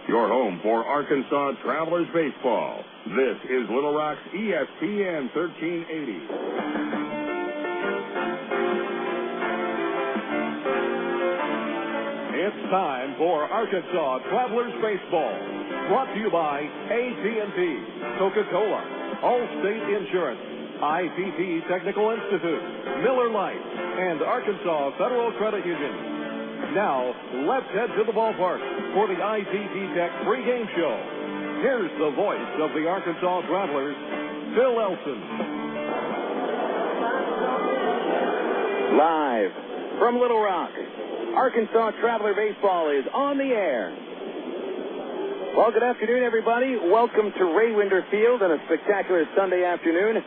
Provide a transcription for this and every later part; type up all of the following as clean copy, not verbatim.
your home for Arkansas Travelers baseball. This is Little Rock's ESPN 1380. It's time for Arkansas Travelers baseball. Brought to you by AT&T, Coca-Cola, Allstate Insurance, ITT Technical Institute, Miller Lite, and Arkansas Federal Credit Union. Now, let's head to the ballpark for the ITT Tech pregame show. Here's the voice of the Arkansas Travelers, Phil Elson. Live from Little Rock, Arkansas Traveler Baseball is on the air. Well, good afternoon, everybody. Welcome to Ray Winder Field on a spectacular Sunday afternoon.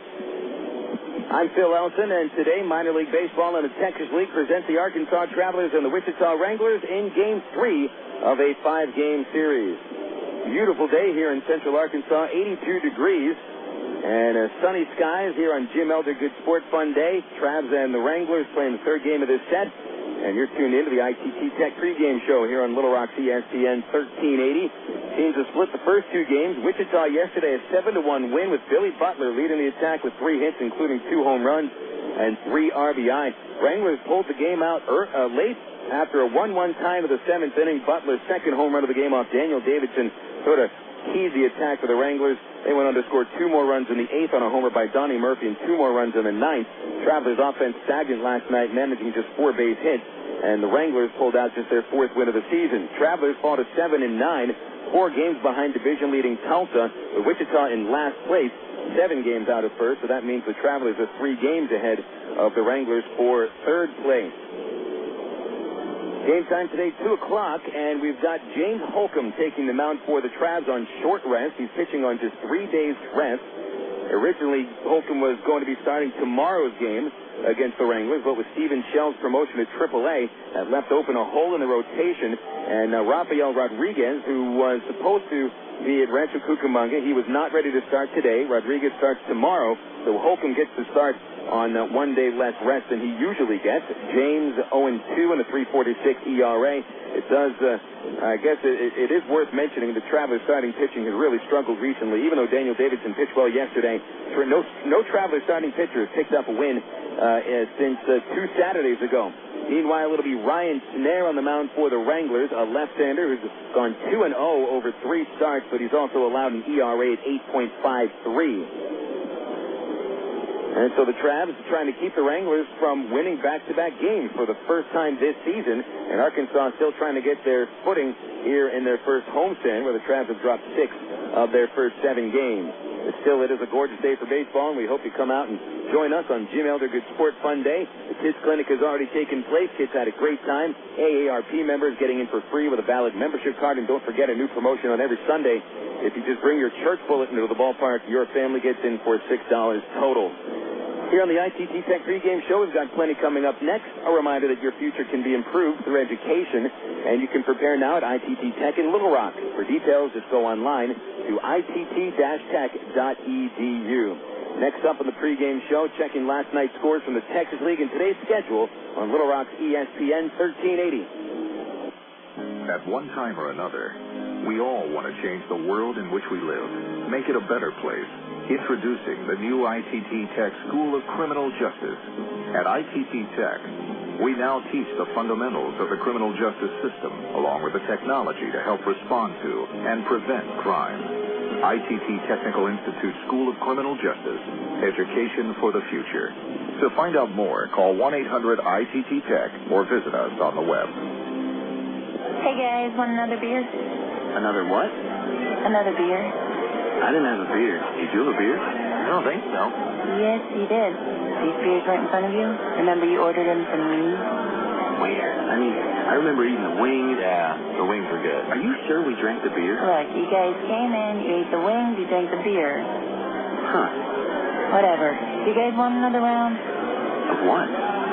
I'm Phil Elson, and today Minor League Baseball and the Texas League present the Arkansas Travelers and the Wichita Wranglers in Game 3 of a 5-game series. Beautiful day here in Central Arkansas, 82 degrees, and sunny skies here on Jim Elder Good Sport Fun Day. Travs and the Wranglers playing the third game of this set, and you're tuned into the ITT Tech pregame show here on Little Rock's ESPN 1380. Teams have split the first two games. Wichita yesterday a 7-1 win with Billy Butler leading the attack with 3 hits, including 2 home runs and 3 RBI. Wranglers pulled the game out late after a 1-1 tie to the 7th inning. Butler's second home run of the game off Daniel Davidson sort of keyed the attack for the Wranglers. They went on to score 2 more runs in the 8th on a homer by Donnie Murphy and 2 more runs in the 9th. Travelers' offense stagnant last night, managing just 4 base hits, and the Wranglers pulled out just their 4th win of the season. Travelers fought a 7-9. 4 games behind division-leading Tulsa, with Wichita in last place, 7 games out of first, so that means the Travelers are 3 games ahead of the Wranglers for third place. Game time today, 2 o'clock, and we've got James Holcomb taking the mound for the Travs on short rest. He's pitching on just 3 days rest. Originally, Holcomb was going to be starting tomorrow's game against the Wranglers, but with Stephen Shell's promotion to AAA, that left open a hole in the rotation, and Rafael Rodriguez, who was supposed to be at Rancho Cucamonga, he was not ready to start today. Rodriguez starts tomorrow, so Holcomb gets to start on 1 day less rest than he usually gets. James 0-2 and a 3.46 ERA. It does, I guess it is worth mentioning the Travelers starting pitching has really struggled recently. Even though Daniel Davidson pitched well yesterday, no Travelers starting pitcher has picked up a win since 2 Saturdays ago. Meanwhile, it'll be Ryan Snare on the mound for the Wranglers, a left-hander who's gone 2-0 over 3 starts, but he's also allowed an ERA at 8.53. And so the Travs are trying to keep the Wranglers from winning back-to-back games for the first time this season, and Arkansas still trying to get their footing here in their first homestand, where the Travs have dropped 6 of their first 7 games. But still, it is a gorgeous day for baseball, and we hope you come out and join us on Jim Elder Good Sport Fun Day. The Kids Clinic has already taken place. Kids had a great time. AARP members getting in for free with a valid membership card, and don't forget a new promotion on every Sunday. If you just bring your church bulletin to the ballpark, your family gets in for $6 total. Here on the ITT Tech pregame show, we've got plenty coming up next. A reminder that your future can be improved through education, and you can prepare now at ITT Tech in Little Rock. For details, just go online to itt-tech.edu. Next up on the pregame show, checking last night's scores from the Texas League and today's schedule on Little Rock's ESPN 1380. At one time or another, we all want to change the world in which we live, make it a better place. Introducing the new ITT Tech School of Criminal Justice. At ITT Tech, we now teach the fundamentals of the criminal justice system, along with the technology to help respond to and prevent crime. ITT Technical Institute School of Criminal Justice. Education for the future. To find out more, call 1-800-ITT-TECH or visit us on the web. Hey guys, want another beer? Another what? Another beer. I didn't have a beer. Did you have a beer? I don't think so. Yes, you did. These beers right in front of you? Remember you ordered them from me? Where? I mean, I remember eating the wings. Yeah, the wings were good. Are you sure we drank the beer? Look, you guys came in, you ate the wings, you drank the beer. Huh. Whatever. You guys want another round? Of what?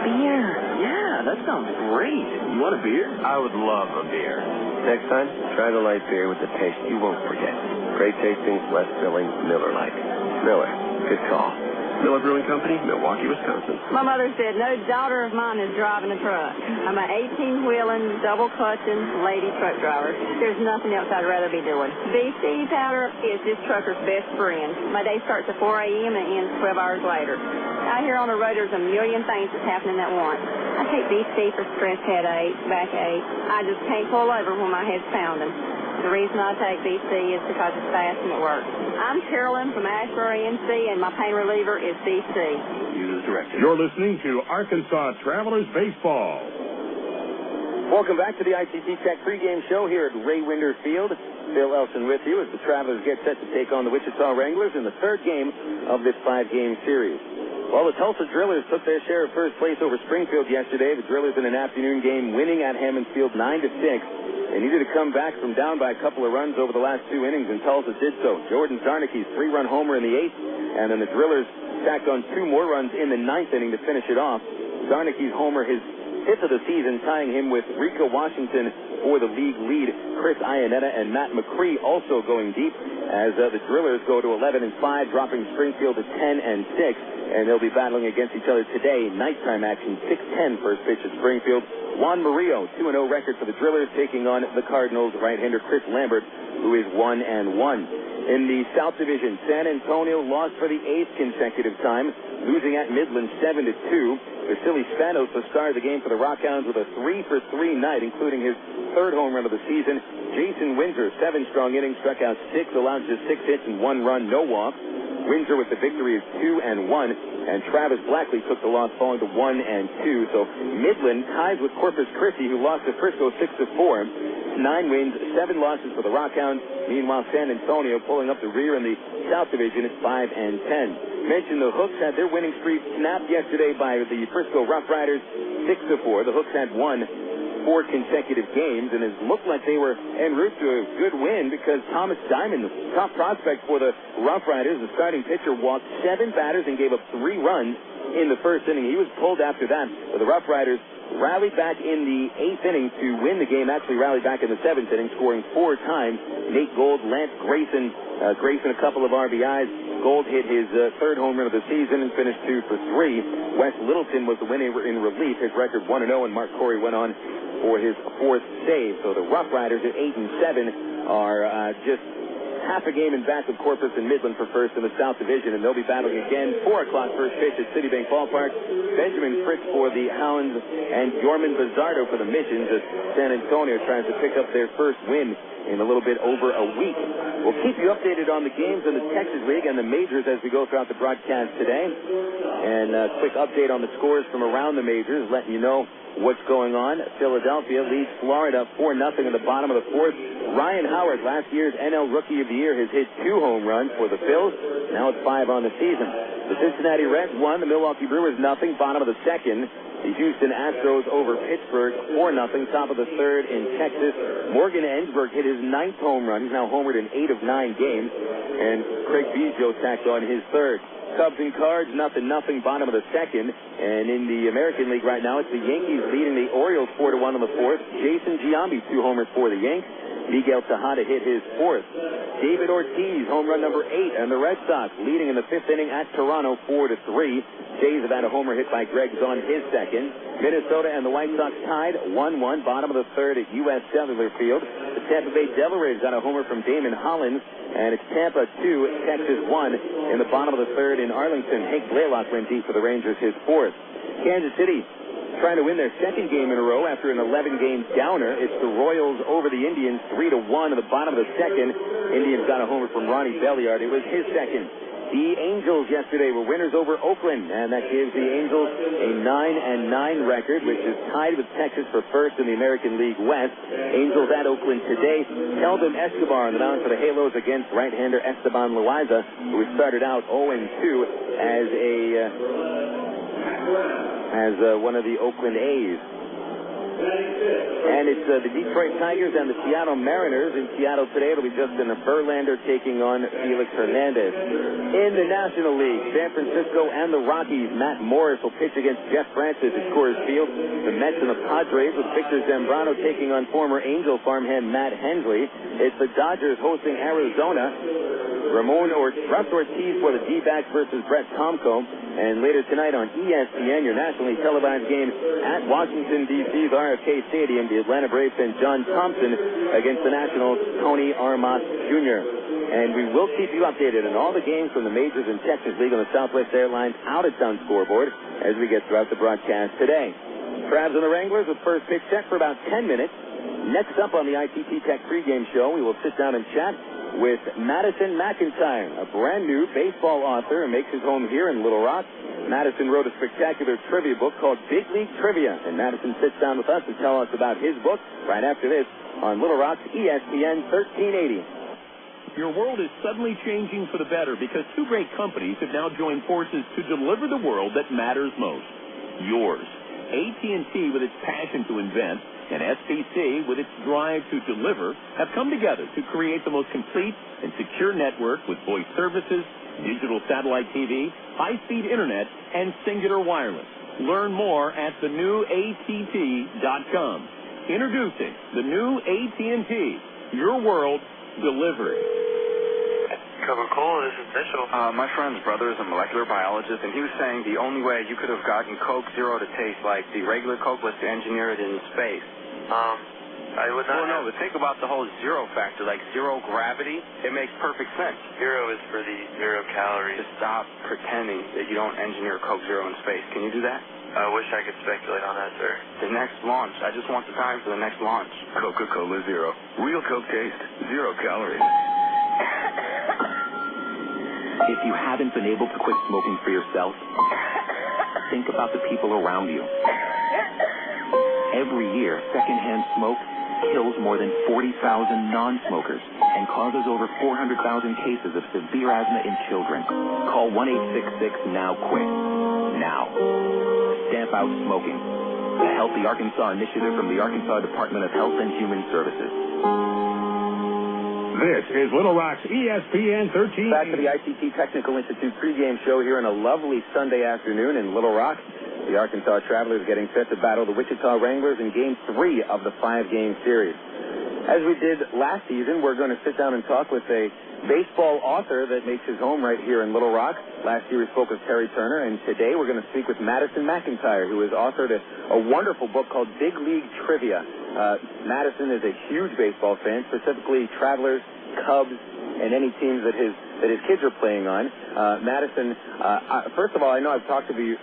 Beer. Yeah, that sounds great. You want a beer? I would love a beer. Next time, try the light beer with the taste you won't forget. Great tasting, less filling, Miller Lite. Miller, good call. Miller Brewing Company, Milwaukee, Wisconsin. My mother said, no daughter of mine is driving a truck. I'm an 18-wheeling, double-clutching lady truck driver. There's nothing else I'd rather be doing. BC powder is this trucker's best friend. My day starts at 4 a.m. and ends 12 hours later. Out here on the road, there's a million things that's happening at once. I take BC for stress headache, backache. I just can't pull over when my head's pounding. The reason I take BC is because it's fast and it works. I'm Carolyn from Asheboro, NC, and my pain reliever is BC. Use directed. You're listening to Arkansas Travelers Baseball. Welcome back to the ITT Tech pregame show here at Ray Winder Field. Phil Elson with you as the Travelers get set to take on the Wichita Wranglers in the third game of this 5-game series. Well, the Tulsa Drillers took their share of first place over Springfield yesterday. The Drillers in an afternoon game winning at Hammons Field 9-6. They needed to come back from down by a couple of runs over the last 2 innings, and Tulsa did so. Jordan Zarnicki's 3-run homer in the 8th, and then the Drillers tacked on 2 more runs in the 9th inning to finish it off. Zarnicki's homer, his 5th of the season, tying him with Rico Washington for the league lead. Chris Iannetta and Matt McCree also going deep as the Drillers go to 11-5, dropping Springfield to 10-6. And they'll be battling against each other today. Nighttime action, 6:10 first pitch at Springfield. Juan Murillo, 2-0 record for the Drillers, taking on the Cardinals right-hander Chris Lambert, who is 1-1. In the South Division, San Antonio lost for the 8th consecutive time, losing at Midland 7-2. Vasily Spanos, the star of the game for the Rockhounds, with a 3-for-3 night, including his 3rd home run of the season. Jason Windsor, 7 strong innings, struck out 6, allowed just 6 hits and 1 run, no walk. Windsor with the victory is 2-1, and Travis Blackley took the loss, falling to 1-2. So Midland ties with Corpus Christi, who lost to Frisco 6-4. 9 wins, 7 losses for the Rockhounds. Meanwhile, San Antonio pulling up the rear in the South Division at 5-10. Mentioned the Hooks had their winning streak snapped yesterday by the Frisco Rough Riders 6-4. The Hooks had won 4 consecutive games, and it looked like they were en route to a good win because Thomas Diamond, the top prospect for the Rough Riders, the starting pitcher, walked 7 batters and gave up 3 runs in the first inning. He was pulled after that, but the Rough Riders rallied back in the 8th inning to win the game, actually rallied back in the 7th inning, scoring 4 times. Nate Gold, Lance Grayson a couple of RBIs. Gold hit his 3rd home run of the season and finished 2 for 3. Wes Littleton was the winner in relief. His record 1-0, and Mark Corey went on for his 4th save. So the Rough Riders at 8-7 are just half a game in back of Corpus and Midland for first in the South Division, and they'll be battling again. 4 o'clock first pitch at Citibank Ballpark. Benjamin Fritz for the Hounds and Yorman Bizzardo for the Missions as San Antonio tries to pick up their first win in a little bit over a week. We'll keep you updated on the games in the Texas League and the majors as we go throughout the broadcast today. And a quick update on the scores from around the majors, letting you know what's going on. Philadelphia leads Florida 4-0 in the bottom of the 4th. Ryan Howard, last year's NL Rookie of the Year, has hit 2 home runs for the Phils. Now it's 5 on the season. The Cincinnati Reds won. The Milwaukee Brewers nothing, bottom of the 2nd. The Houston Astros over Pittsburgh 4-0, top of the 3rd in Texas. Morgan Ensberg hit his 9th home run. He's now homered in 8 of 9 games. And Craig Biggio tacked on his 3rd. Cubs and Cards, 0-0, bottom of the 2nd. And in the American League right now, it's the Yankees leading the Orioles 4-1 on the 4th. Jason Giambi, 2 homers for the Yanks. Miguel Tejada hit his 4th. David Ortiz, home run number 8, and the Red Sox leading in the 5th inning at Toronto 4-3. Jays have had a homer hit by Greg Zahn, his 2nd. Minnesota and the White Sox tied 1-1, bottom of the 3rd at U.S. Cellular Field. The Tampa Bay Devil Rays got a homer from Damon Hollins, and it's Tampa 2, Texas 1 in the bottom of the 3rd in Arlington. Hank Blaylock went deep for the Rangers, his 4th. Kansas City trying to win their 2nd game in a row after an 11-game downer. It's the Royals over the Indians 3-1 in the bottom of the 2nd. Indians got a homer from Ronnie Belliard. It was his 2nd. The Angels yesterday were winners over Oakland, and that gives the Angels a 9-9 record, which is tied with Texas for first in the American League West. Angels at Oakland today. Keldon Escobar on the mound for the Halos against right-hander Esteban Loaiza, who started out 0-2 as one of the Oakland A's. And it's the Detroit Tigers and the Seattle Mariners. In Seattle today, it'll be Justin Verlander taking on Felix Hernandez. In the National League, San Francisco and the Rockies, Matt Morris will pitch against Jeff Francis at Coors Field. The Mets and the Padres with Victor Zambrano taking on former Angel farmhand Matt Hensley. It's the Dodgers hosting Arizona. Russ Ortiz for the D-backs versus Brett Tomko. And later tonight on ESPN, your nationally televised game at Washington, D.C.'s RFK Stadium, the Atlanta Braves send John Thompson against the Nationals' Tony Armas Jr. And we will keep you updated on all the games from the majors and Texas League on the Southwest Airlines out-of-town scoreboard as we get throughout the broadcast today. Crabs and the Wranglers with first pitch check for about 10 minutes. Next up on the ITT Tech pregame show, we will sit down and chat with Madison McIntyre, a brand new baseball author who makes his home here in Little Rock. Madison wrote a spectacular trivia book called Big League Trivia, and Madison sits down with us to tell us about his book right after this on Little Rock's ESPN 1380. Your world is suddenly changing for the better because two great companies have now joined forces to deliver the world that matters most, yours. AT&T, with its passion to invent, and SBC, with its drive to deliver, have come together to create the most complete and secure network with voice services, digital satellite TV, high-speed internet, and singular wireless. Learn more at thenewatt.com. Introducing the new AT&T, your world delivered. Coca-Cola, this is Mitchell. My friend's brother is a molecular biologist, and he was saying the only way you could have gotten Coke Zero to taste like the regular Coke was to engineer it in space. I would not. Well, no, but think about the whole zero factor, like zero gravity. It makes perfect sense. Zero is for the 0 calories. Just stop pretending that you don't engineer Coke Zero in space. Can you do that? I wish I could speculate on that, sir. The next launch. I just want the time for the next launch. Coca-Cola Zero. Real Coke taste. 0 calories. If you haven't been able to quit smoking for yourself, think about the people around you. Every year, secondhand smoke kills more than 40,000 non-smokers and causes over 400,000 cases of severe asthma in children. Call 1-866-NOW-QUIT. Now. Stamp out smoking. A Healthy Arkansas initiative from the Arkansas Department of Health and Human Services. This is Little Rock's ESPN 13. Back to the ITT Technical Institute pregame show here on a lovely Sunday afternoon in Little Rock. The Arkansas Travelers getting set to battle the Wichita Wranglers in Game 3 of the 5-game series. As we did last season, we're going to sit down and talk with a baseball author that makes his home right here in Little Rock. Last year we spoke with Terry Turner, and today we're going to speak with Madison McIntyre, who has authored a wonderful book called Big League Trivia. Madison is a huge baseball fan, specifically Travelers, Cubs, and any teams that his kids are playing on. Madison, first of all, I know I've talked to you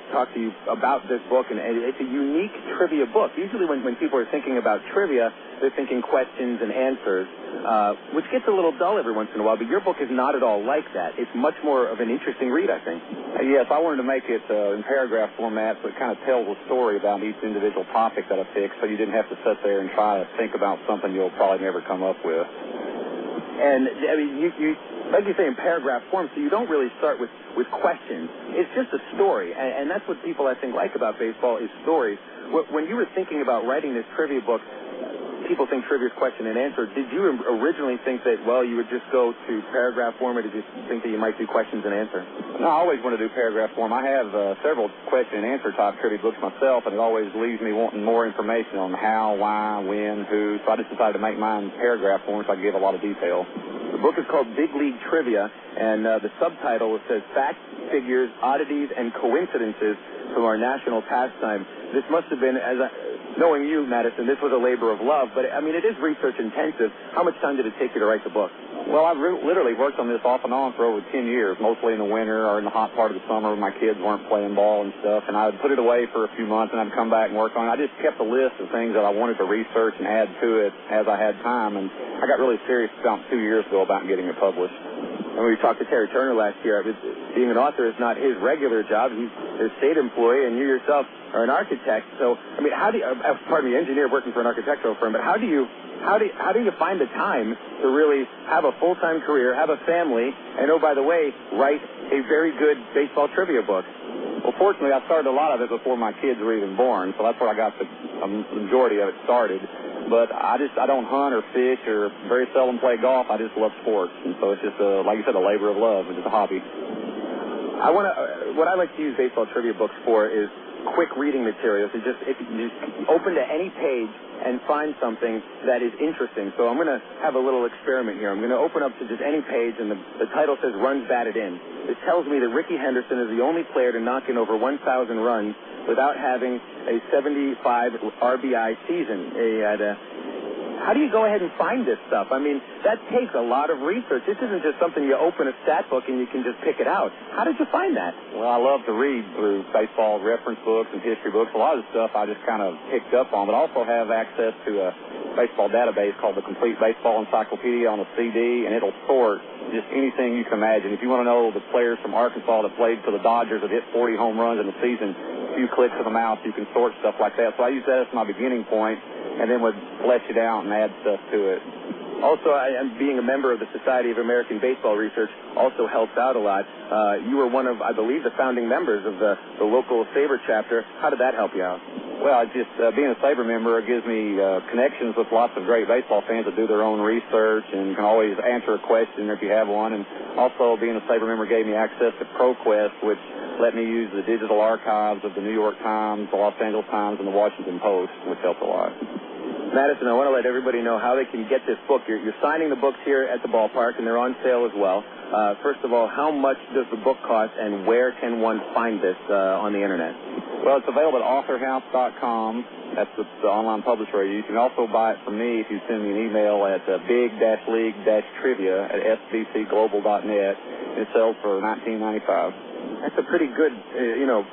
about this book, and it's a unique trivia book. Usually when people are thinking about trivia, they're thinking questions and answers, which gets a little dull every once in a while, but your book is not at all like that. It's much more of an interesting read, I think. Yes, I wanted to make it in paragraph format so it kind of tells a story about each individual topic that I picked, so you didn't have to sit there and try to think about something you'll probably never come up with. And, I mean, you like you say, in paragraph form, so you don't really start with questions. It's just a story, and that's what people, I think, like about baseball is stories. When you were thinking about writing this trivia book, people think trivia is question and answer. Did you originally think that, well, you would just go to paragraph form, or did you think that you might do questions and answer? No, I always want to do paragraph form. I have several question and answer type trivia books myself, and it always leaves me wanting more information on how, why, when, who. So I just decided to make mine paragraph form so I can give a lot of detail. The book is called Big League Trivia, and the subtitle says Facts, Figures, Oddities, and Coincidences from Our National Pastime. This must have been, knowing you, Madison, this was a labor of love, but, I mean, it is research intensive. How much time did it take you to write the book? Well, I've literally worked on this off and on for over 10 years, mostly in the winter or in the hot part of the summer when my kids weren't playing ball and stuff, and I would put it away for a few months, and I'd come back and work on it. I just kept a list of things that I wanted to research and add to it as I had time, and I got really serious about 2 years ago about getting it published. And we talked to Terry Turner last year. Being an author is not his regular job. He's a state employee, and you yourself are an architect. So, I mean, engineer working for an architectural firm. But how do you find the time to really have a full-time career, have a family, and, oh, by the way, write a very good baseball trivia book? Well, fortunately, I started a lot of it before my kids were even born, so that's where I got the majority of it started. But I don't hunt or fish or very seldom play golf. I just love sports, and so it's just like you said, a labor of love. It's just a hobby. What I like to use baseball trivia books for is quick reading materials. If you just open to any page and find something that is interesting. So I'm going to have a little experiment here. I'm going to open up to just any page, and the title says runs batted in. This tells me that Ricky Henderson is the only player to knock in over 1,000 runs without having a 75 RBI season. How do you go ahead and find this stuff? I mean, that takes a lot of research. This isn't just something you open a stat book and you can just pick it out. How did you find that? Well, I love to read through baseball reference books and history books. A lot of the stuff I just kind of picked up on, but I also have access to a baseball database called the Complete Baseball Encyclopedia on a CD, and it'll sort just anything you can imagine. If you want to know the players from Arkansas that played for the Dodgers that hit 40 home runs in the season, a few clicks of the mouse, you can sort stuff like that. So I use that as my beginning point, and then would flesh it out and add stuff to it. Also, being a member of the Society of American Baseball Research also helps out a lot. You were one of, I believe, the founding members of the local SABR chapter. How did that help you out? Well, just being a SABR member gives me connections with lots of great baseball fans that do their own research and can always answer a question if you have one. And also, being a SABR member gave me access to ProQuest, which let me use the digital archives of the New York Times, the Los Angeles Times, and the Washington Post, which helped a lot. Madison, I want to let everybody know how they can get this book. You're signing the books here at the ballpark, and they're on sale as well. First of all, how much does the book cost, and where can one find this on the Internet? Well, it's available at authorhouse.com. That's the online publisher I use. You can also buy it from me if you send me an email at big-league-trivia@sbcglobal.net. It sells for $19.95. That's a pretty good,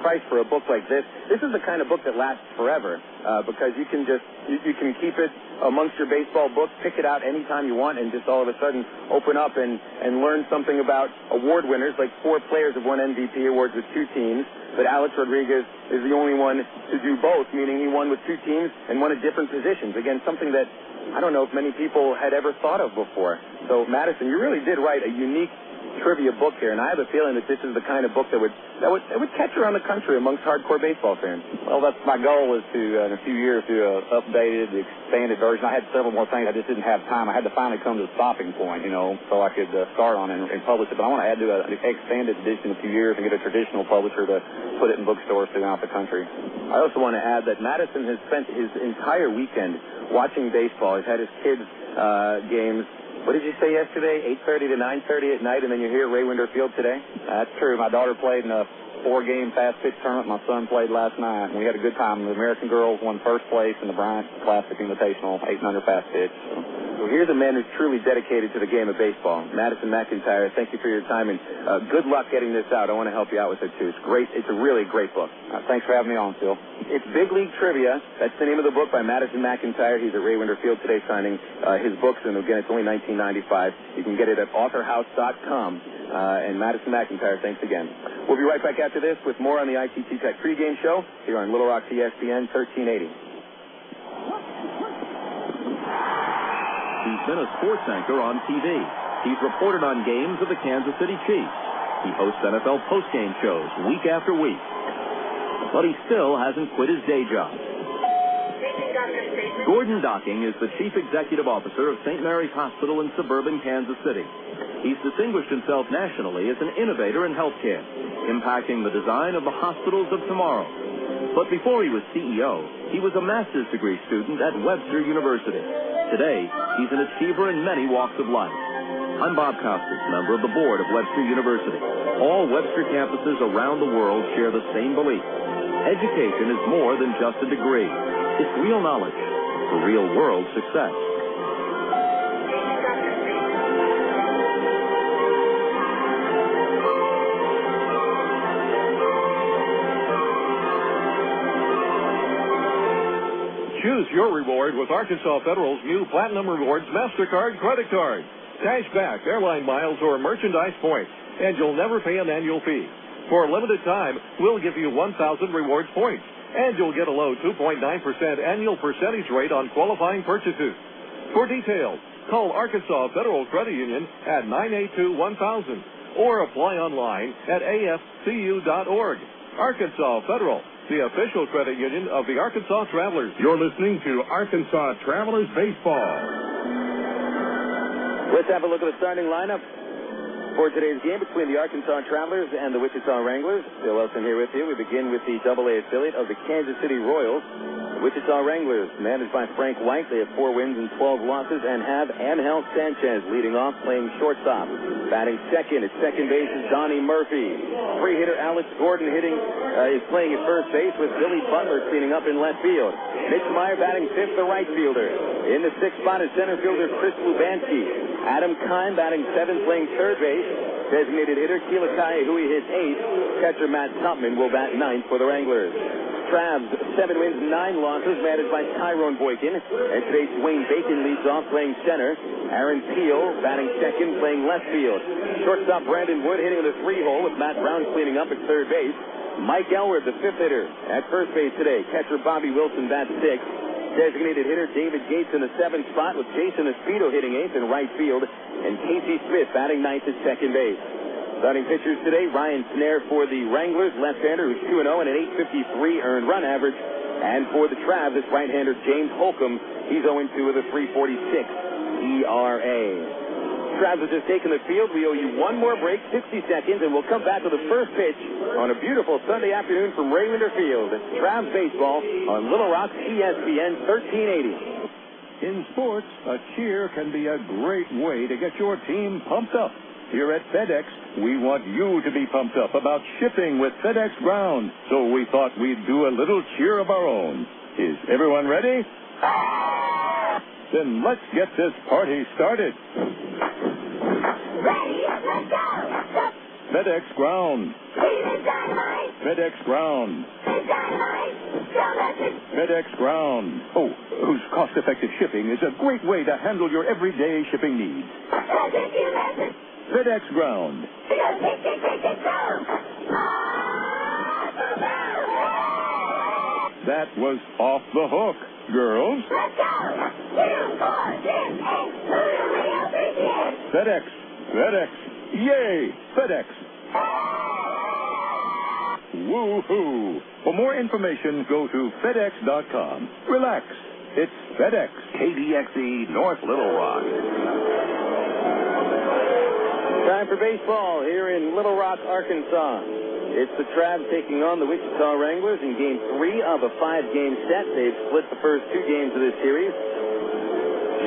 price for a book like this. This is the kind of book that lasts forever because you can keep it amongst your baseball books, pick it out anytime you want, and just all of a sudden open up and learn something about award winners. Like 4 players have won MVP awards with 2 teams, but Alex Rodriguez is the only one to do both, meaning he won with 2 teams and won at different positions. Again, something that I don't know if many people had ever thought of before. So, Madison, you really did write a unique trivia book here, and I have a feeling that this is the kind of book that would catch around the country amongst hardcore baseball fans. Well, that's my goal is to, in a few years, do an updated, expanded version. I had several more things. I just didn't have time. I had to finally come to the stopping point, so I could start on it and publish it. But I want to add to an expanded edition in a few years and get a traditional publisher to put it in bookstores throughout the country. I also want to add that Madison has spent his entire weekend watching baseball. He's had his kids' games. What did you say yesterday? 8:30 to 9:30 at night, and then you're here at Ray Winder Field today? That's true. My daughter played in a 4-game fast pitch tournament. My son played last night, and we had a good time. The American girls won first place in the Bryant Classic Invitational, 8-under fast pitch. So here's a man who's truly dedicated to the game of baseball. Madison McIntyre, thank you for your time, and good luck getting this out. I want to help you out with it, too. It's great. It's a really great book. Thanks for having me on, Phil. It's Big League Trivia. That's the name of the book by Madison McIntyre. He's at Ray Winder Field today signing his books, and again, it's only $19.95. You can get it at authorhouse.com. And Madison McIntyre, thanks again. We'll be right back after this with more on the ITT Tech pregame show here on Little Rock ESPN 1380. He's been a sports anchor on TV. He's reported on games of the Kansas City Chiefs. He hosts NFL postgame shows week after week. But he still hasn't quit his day job. Gordon Docking is the Chief Executive Officer of St. Mary's Hospital in suburban Kansas City. He's distinguished himself nationally as an innovator in healthcare, impacting the design of the hospitals of tomorrow. But before he was CEO, he was a master's degree student at Webster University. Today, he's an achiever in many walks of life. I'm Bob Costas, member of the board of Webster University. All Webster campuses around the world share the same belief. Education is more than just a degree. It's real knowledge for real-world success. Choose your reward with Arkansas Federal's new Platinum Rewards MasterCard credit card. Cash back, airline miles, or merchandise points, and you'll never pay an annual fee. For a limited time, we'll give you 1,000 rewards points, and you'll get a low 2.9% annual percentage rate on qualifying purchases. For details, call Arkansas Federal Credit Union at 982-1000 or apply online at afcu.org. Arkansas Federal, the official credit union of the Arkansas Travelers. You're listening to Arkansas Travelers Baseball. Let's have a look at the starting lineup. For today's game between the Arkansas Travelers and the Wichita Wranglers, Bill Wilson here with you. We begin with the AA affiliate of the Kansas City Royals. The Wichita Wranglers, managed by Frank White, they have 4 wins and 12 losses and have Ángel Sánchez leading off, playing shortstop. Batting second at second base is Donnie Murphy. Free-hitter Alex Gordon is playing at first base with Billy Butler cleaning up in left field. Mitch Maier batting fifth, the right fielder. In the sixth spot is center fielder Chris Lubanski. Adam Kine batting seventh, playing third base. Designated hitter Kila Ka'aihue hits eighth. Catcher Matt Tupman will bat ninth for the Wranglers. Travs, 7 wins, 9 losses, managed by Tyrone Boykin. And today, Dwayne Bacon leads off, playing center. Aaron Peel batting second, playing left field. Shortstop Brandon Wood hitting the 3-hole with Matt Brown cleaning up at third base. Mike Elwood, the 5th hitter, at first base today. Catcher Bobby Wilson bats 6th. Designated hitter David Gates in the 7th spot with Jason Espedo hitting 8th in right field. And Casey Smith batting 9th at second base. Starting pitchers today, Ryan Snare for the Wranglers, left-hander who's 2-0 and an 8.53 earned run average. And for the Travs, this right-hander James Holcomb, he's 0-2 with a 3.46 ERA. Travs has just taken the field. We owe you one more break, 60 seconds, and we'll come back to the first pitch on a beautiful Sunday afternoon from Raymonder Field. It's Travs baseball on Little Rock, ESPN 1380. In sports, a cheer can be a great way to get your team pumped up. Here at FedEx, we want you to be pumped up about shipping with FedEx Ground, so we thought we'd do a little cheer of our own. Is everyone ready? Then let's get this party started. Ready, let's go! FedEx Ground. FedEx Ground. FedEx Ground. Oh, whose cost-effective shipping is a great way to handle your everyday shipping needs. FedEx Ground. That was off the hook, girls. Let's go! 2, 4, 6, 8. FedEx. FedEx. Yay! FedEx. Woo-hoo! For more information, go to FedEx.com. Relax. It's FedEx. KDXE, North Little Rock. Time for baseball here in Little Rock, Arkansas. It's the Travs taking on the Wichita Wranglers in Game 3 of a 5-game set. They've split the first 2 games of this series.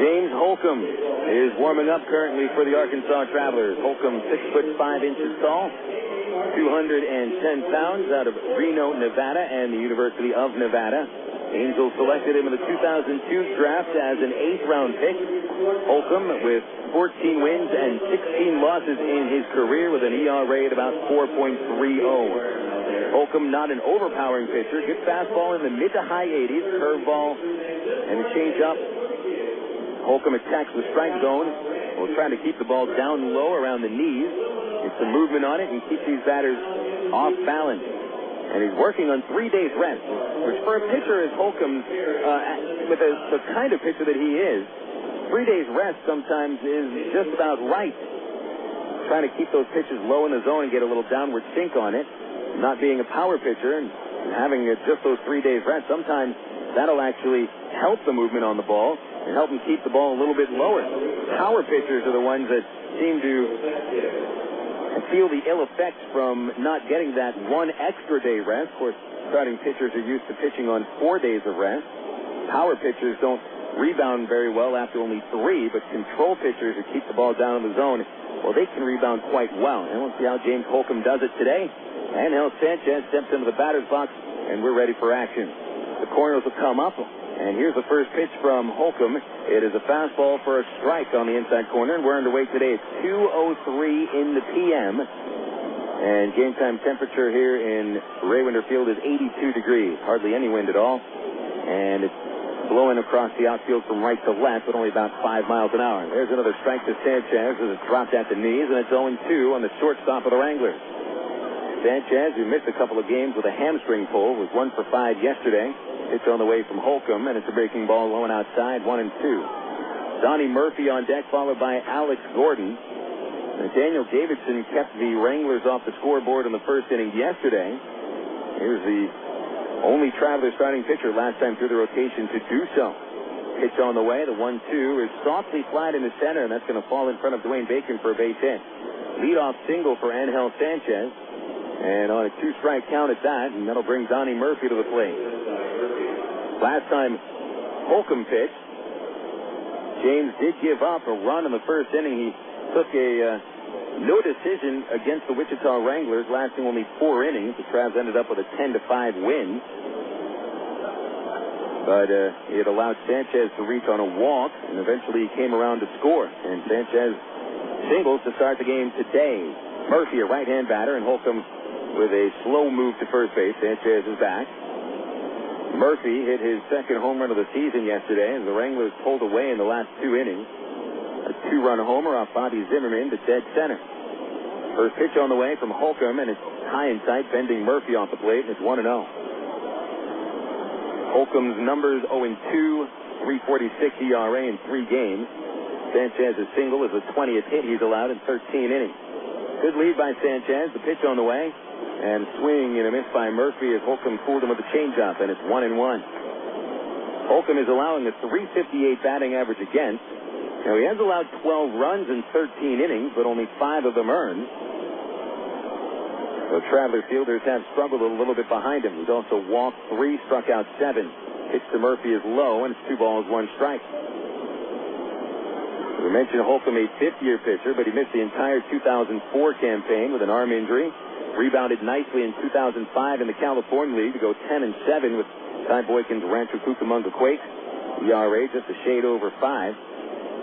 James Holcomb is warming up currently for the Arkansas Travelers. Holcomb, 6'5" tall, 210 pounds, out of Reno, Nevada, and the University of Nevada. Angels selected him in the 2002 draft as an 8th-round pick. Holcomb with 14 wins and 16 losses in his career with an ERA at about 4.30. Holcomb, not an overpowering pitcher. Good fastball in the mid to high 80s, curveball, and a changeup. Holcomb attacks the strike zone. Will try to keep the ball down low around the knees. Get some movement on it and keep these batters off balance. And he's working on 3 days rest, which for a pitcher as Holcomb, with the kind of pitcher that he is, 3 days rest sometimes is just about right. Trying to keep those pitches low in the zone and get a little downward sink on it. Not being a power pitcher and having just those 3 days rest, sometimes that'll actually help the movement on the ball and help him keep the ball a little bit lower. Power pitchers are the ones that seem to feel the ill effects from not getting that 1 extra day rest. Of course, starting pitchers are used to pitching on 4 days of rest. Power pitchers don't rebound very well after only 3, but control pitchers who keep the ball down in the zone, well, they can rebound quite well. And we'll see how James Holcomb does it today. Ángel Sánchez steps into the batter's box, and we're ready for action. The corners will come up, and here's the first pitch from Holcomb. It is a fastball for a strike on the inside corner, and we're underway today. It's 2:03 in the p.m., and game time temperature here in Raymonder Field is 82 degrees. Hardly any wind at all, and it's blowing across the outfield from right to left, but only about 5 miles an hour. There's another strike to Sánchez as it's dropped at the knees, and it's 0-2 on the shortstop of the Wranglers. Sánchez, who missed a couple of games with a hamstring pull, was 1 for 5 yesterday. Pitch on the way from Holcomb, and it's a breaking ball low and outside, 1-2. Donnie Murphy on deck, followed by Alex Gordon. And Daniel Davidson kept the Wranglers off the scoreboard in the first inning yesterday. Here's the only Traveler starting pitcher last time through the rotation to do so. Pitch on the way, the 1-2 is softly flied into center, and that's going to fall in front of Dwayne Bacon for a base hit. leadoff single for Ángel Sánchez. And on a 2-strike count at that, and that'll bring Donnie Murphy to the plate. Last time Holcomb pitched, James did give up a run in the first inning. He took a no decision against the Wichita Wranglers, lasting only 4 innings. The Travs ended up with a 10-5 win. But it allowed Sánchez to reach on a walk, and eventually he came around to score. And Sánchez singles to start the game today. Murphy, a right-hand batter, and Holcomb with a slow move to first base. Sánchez is back. Murphy hit his second home run of the season yesterday, and the Wranglers pulled away in the last 2 innings. A 2-run homer off Bobby Zimmerman to dead center. First pitch on the way from Holcomb, and it's high in sight, bending Murphy off the plate, and it's 1-0. Holcomb's numbers 0-2, 3.46 ERA in 3 games. Sanchez's single is the 20th hit he's allowed in 13 innings. Good lead by Sánchez. The pitch on the way. And swing and a miss by Murphy as Holcomb fooled him with a changeup, and it's 1-1. Holcomb is allowing a .358 batting average against. Now, he has allowed 12 runs in 13 innings, but only 5 of them earned. So Traveler fielders have struggled a little bit behind him. He's also walked 3, struck out 7. Pitch to Murphy is low, and it's 2 balls, 1 strike. We mentioned Holcomb, a 5th-year pitcher, but he missed the entire 2004 campaign with an arm injury. Rebounded nicely in 2005 in the California League to go 10-7 with Ty Boykin's Rancho Cucamonga Quakes. ERA just a shade over 5.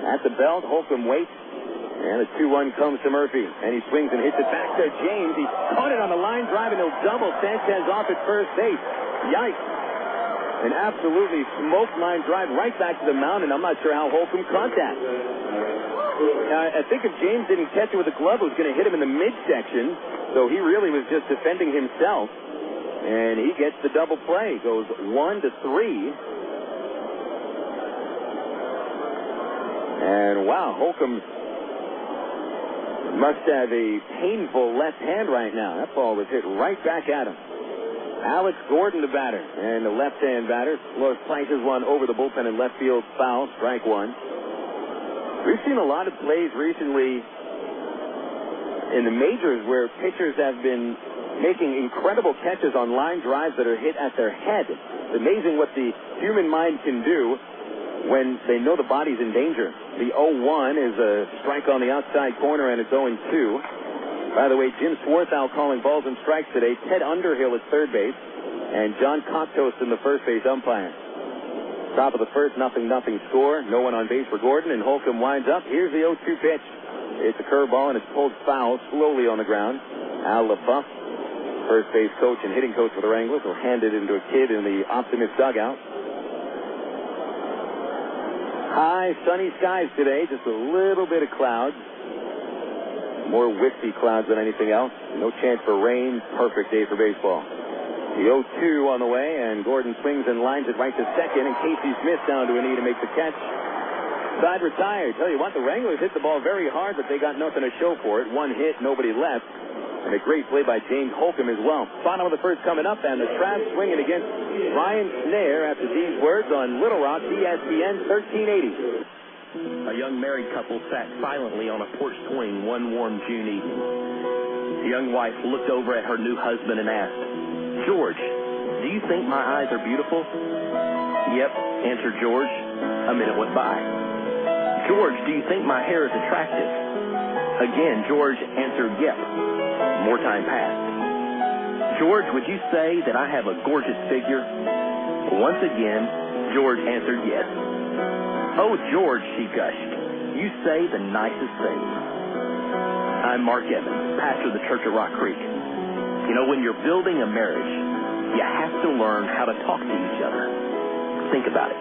At the belt, Holcomb waits, and a 2-1 comes to Murphy, and he swings and hits it back to James. He caught it on the line drive, and he'll double Sánchez off at first base. Yikes. An absolutely smoked line drive right back to the mound, and I'm not sure how Holcomb caught that. I think if James didn't catch it with a glove, it was going to hit him in the midsection, so he really was just defending himself, and he gets the double play. Goes 1-3. And wow, Holcomb must have a painful left hand right now. That ball was hit right back at him. Alex Gordon, the batter, and the left-hand batter, slices one over the bullpen in left field, foul, strike 1. We've seen a lot of plays recently in the majors where pitchers have been making incredible catches on line drives that are hit at their head. It's amazing what the human mind can do when they know the body's in danger. The 0-1 is a strike on the outside corner, and it's 0-2. By the way, Jim Swarthout calling balls and strikes today. Ted Underhill at third base, and John Cocktoast in the first base umpire. Top of the first, 0-0 score. No one on base for Gordon, and Holcomb winds up. Here's the 0-2 pitch. It's a curveball, and it's pulled foul slowly on the ground. Al LaBeouf, first base coach and hitting coach for the Wranglers, will hand it into a kid in the Optimist dugout. High, sunny skies today. Just a little bit of clouds. More wispy clouds than anything else. No chance for rain. Perfect day for baseball. The 0-2 on the way, and Gordon swings and lines it right to second, and Casey Smith down to a knee to make the catch. Side retired. Tell you what, the Wranglers hit the ball very hard, but they got nothing to show for it. 1 hit, nobody left. And a great play by James Holcomb as well. Bottom of the first coming up, and the Travs swinging against Ryan Snare after these words on Little Rock, ESPN 1380. A young married couple sat silently on a porch swing one warm June evening. The young wife looked over at her new husband and asked, "George, do you think my eyes are beautiful?" "Yep," answered George. A minute went by. "George, do you think my hair is attractive?" Again, George answered, "Yep." More time passed. "George, would you say that I have a gorgeous figure?" Once again, George answered yes. "Oh, George," she gushed, "you say the nicest things." I'm Mark Evans, pastor of the Church at Rock Creek. You know, when you're building a marriage, you have to learn how to talk to each other. Think about it.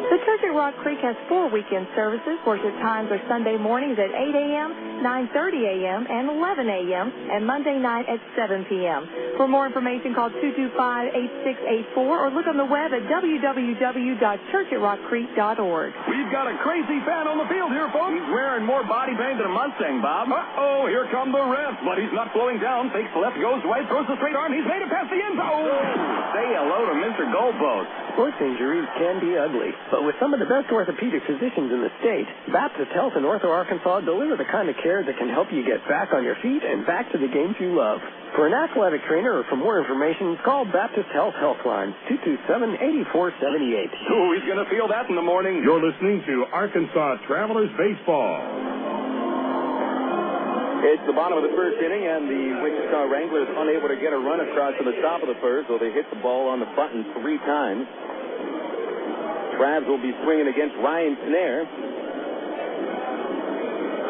The Church at Rock Creek has 4 weekend services. Worship times are Sunday mornings at 8 a.m., 9:30 a.m., and 11 a.m., and Monday night at 7 p.m. For more information, call 225-8684 or look on the web at www.churchatrockcreek.org. We've got a crazy fan on the field here, folks. He's wearing more body paint than a Mustang, Bob. Uh-oh, here come the refs. But he's not slowing down. Fakes left, goes right, throws the straight arm. He's made it past the end zone. Say hello to Mr. Goalpost. Sports injuries can be ugly, but with some of the best orthopedic physicians in the state, Baptist Health in Ortho, Arkansas deliver the kind of care that can help you get back on your feet and back to the games you love. For an athletic trainer or for more information, call Baptist Health Helpline, 227-8478. Who is going to feel that in the morning? You're listening to Arkansas Travelers Baseball. It's the bottom of the first inning, and the Wichita Wranglers unable to get a run across to the top of the first, so they hit the ball on the button 3 times. Travs will be swinging against Ryan Snare.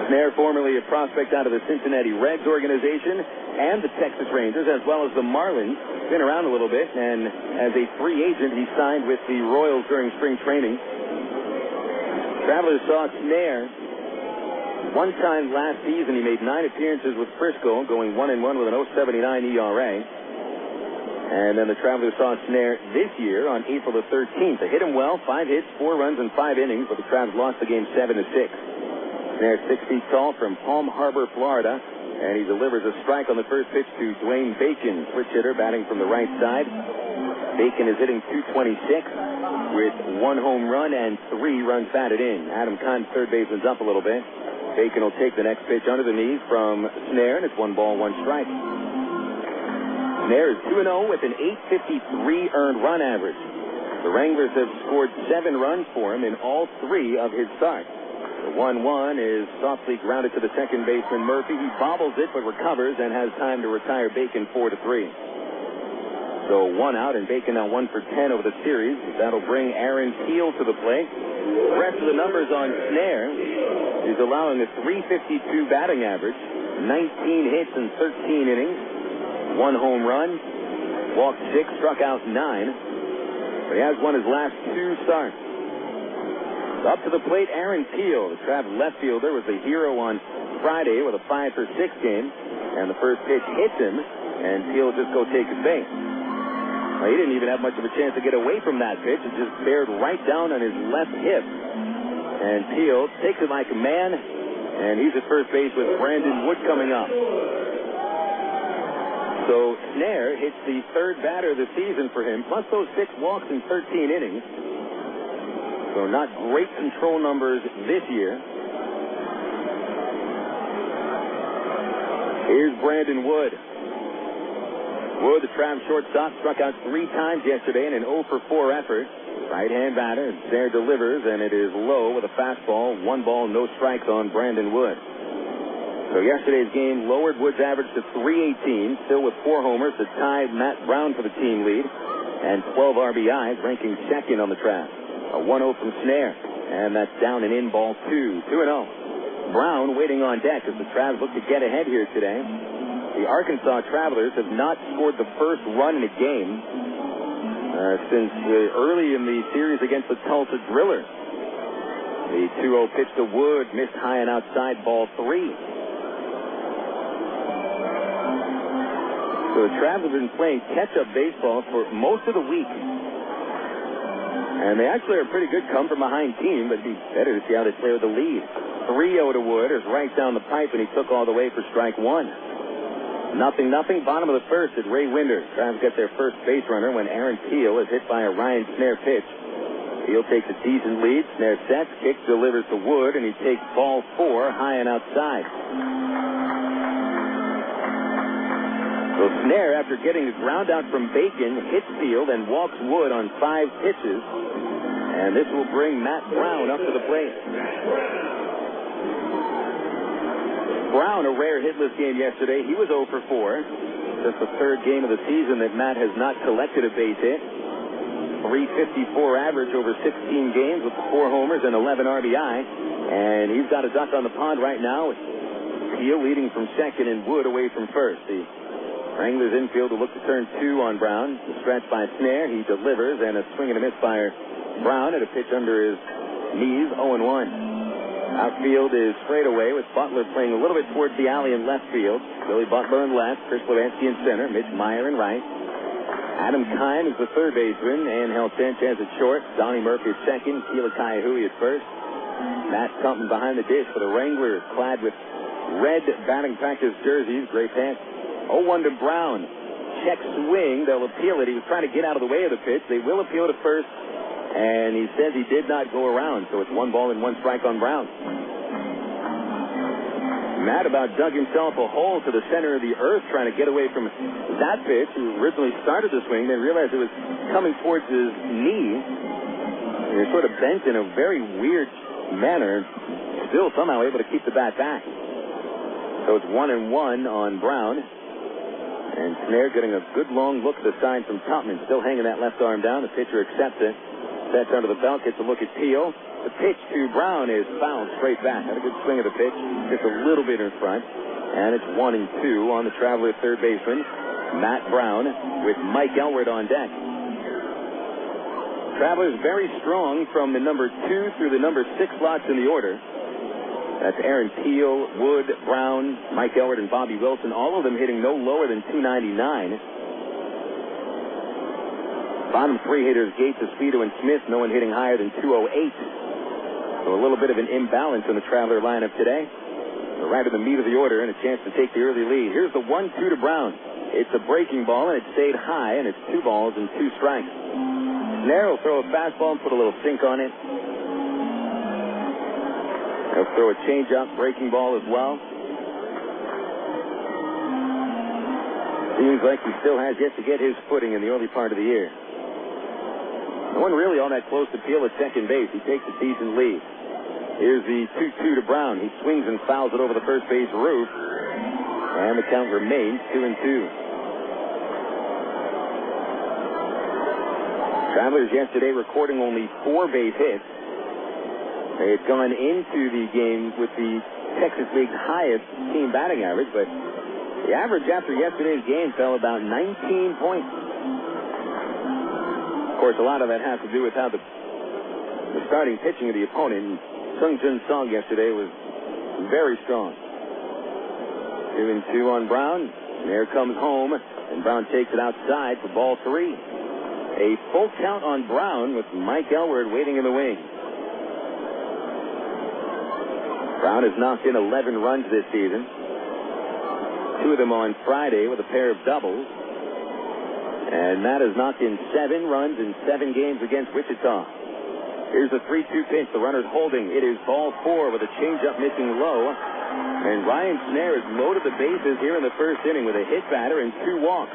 Snare, formerly a prospect out of the Cincinnati Reds organization and the Texas Rangers, as well as the Marlins. Been around a little bit, and as a free agent, he signed with the Royals during spring training. Travelers saw Snare one time last season. He made 9 appearances with Frisco, going 1-1 with an 0.79 ERA. And then the Travelers saw Snare this year on April the 13th. They hit him well, 5 hits, 4 runs, and 5 innings, but the Travelers lost the game 7-6. Snare 6 feet tall from Palm Harbor, Florida, and he delivers a strike on the first pitch to Dwayne Bacon, switch hitter, batting from the right side. Bacon is hitting .226 with 1 home run and 3 runs batted in. Adam Kahn, third baseman's up a little bit. Bacon will take the next pitch under the knees from Snare, and it's 1 ball, 1 strike. Snare is 2-0 with an .853 earned run average. The Wranglers have scored 7 runs for him in all 3 of his starts. The 1-1 is softly grounded to the second baseman Murphy. He bobbles it but recovers and has time to retire Bacon 4-3. So 1 out, and Bacon now 1 for 10 over the series. That'll bring Aaron Keel to the plate. The rest of the numbers on Snare is allowing a .352 batting average, 19 hits in 13 innings. 1 home run, walked 6, struck out 9. But he has won his last 2 starts. Up to the plate, Aaron Keel, the Travs left fielder, was the hero on Friday with a 5-for-6 game. And the first pitch hits him, and Keel just go take his base. Well, he didn't even have much of a chance to get away from that pitch. It just bared right down on his left hip. And Keel takes it like a man, and he's at first base with Brandon Wood coming up. So Snare hits the 3rd batter of the season for him, plus those 6 walks in 13 innings. So not great control numbers this year. Here's Brandon Wood. Wood, the Travs shortstop, struck out 3 times yesterday in an 0-for-4 effort. Right-hand batter. Snare delivers, and it is low with a fastball. 1 ball, no strikes on Brandon Wood. So yesterday's game lowered Wood's average to .318, still with 4 homers to tie Matt Brown for the team lead, and 12 RBIs, ranking 2nd on the Travs. A 1-0 from Snare, and that's down and in ball 2. 2-0. Brown waiting on deck as the Travs look to get ahead here today. The Arkansas Travelers have not scored the first run in a game since early in the series against the Tulsa Driller. The 2-0 pitch to Wood, missed high and outside, ball 3. So the Travs have been playing catch-up baseball for most of the week. And they actually are a pretty good come-from-behind team, but it'd be better to see how they play with the lead. 3-0 to Wood is right down the pipe, and he took all the way for strike 1. 0-0, bottom of the first at Ray Winder. Travs get their first base runner when Aaron Keel is hit by a Ryan Snare pitch. Keel takes a decent lead. Snare sets, kicks, delivers to Wood, and he takes ball 4 high and outside. So Snare, after getting a ground out from Bacon, hits field and walks Wood on 5 pitches. And this will bring Matt Brown up to the plate. Brown, a rare hitless game yesterday. He was 0-for-4. Just the 3rd game of the season that Matt has not collected a base hit. .354 average over 16 games with 4 homers and 11 RBI. And he's got a duck on the pond right now. Keel leading from 2nd and Wood away from 1st. The Wranglers infield will look to turn 2 on Brown. The stretch by Snare. He delivers, and a swing and a miss by Brown at a pitch under his knees, 0-1. Outfield is straight away with Butler playing a little bit towards the alley in left field. Billy Butler in left, Chris Levansky in center, Mitch Maier in right. Adam Kine is the 3rd baseman, Ángel Sánchez at short, Donnie Murphy at 2nd, Kila Ka'aihue at 1st. Matt Tupman behind the dish for the Wranglers, clad with red batting practice jerseys, gray pants. 0-1 to Brown. Check swing. They'll appeal it. He was trying to get out of the way of the pitch. They will appeal to first. And he says he did not go around, so it's 1 ball and 1 strike on Brown. Matt about dug himself a hole to the center of the earth trying to get away from that pitch. He originally started the swing, then realized it was coming towards his knee. And he sort of bent in a very weird manner, still somehow able to keep the bat back. So it's 1-1 on Brown. And Snare getting a good long look at the sign from Tupman, still hanging that left arm down. The pitcher accepts it. That's under the belt, gets a look at Teal. The pitch to Brown is fouled straight back. Had a good swing of the pitch, just a little bit in front. And it's 1-2 on the Traveler third baseman, Matt Brown, with Mike Elward on deck. Travelers very strong from the number 2 through the number 6 slots in the order. That's Aaron Teal, Wood, Brown, Mike Elward, and Bobby Wilson. All of them hitting no lower than 299. Bottom 3 hitters, Gates, Espedo, and Smith, no one hitting higher than 208. So a little bit of an imbalance in the Traveler lineup today. But right in the meat of the order and a chance to take the early lead. Here's the 1-2 to Brown. It's a breaking ball, and it stayed high, and it's 2 balls and 2 strikes. Snare will throw a fastball and put a little sink on it. He'll throw a changeup, breaking ball as well. Seems like he still has yet to get his footing in the early part of the year. No one really all that close to Peel at second base. He takes a decent lead. Here's the 2-2 to Brown. He swings and fouls it over the first base roof. And the count remains 2-2. Travelers yesterday recording only 4 base hits. They had gone into the game with the Texas League's highest team batting average, but the average after yesterday's game fell about 19 points. Of course, a lot of that has to do with how the starting pitching of the opponent, Sung Jun Song, yesterday was very strong. 2-2 on Brown. And there comes home, and Brown takes it outside for ball 3. A full count on Brown with Mike Elward waiting in the wings. Brown has knocked in 11 runs this season. 2 of them on Friday with a pair of doubles. And Matt has knocked in 7 runs in 7 games against Wichita. Here's the 3-2 pitch. The runner's holding. It is ball 4 with a changeup missing low. And Ryan Snare has loaded the bases here in the first inning with a hit batter and 2 walks.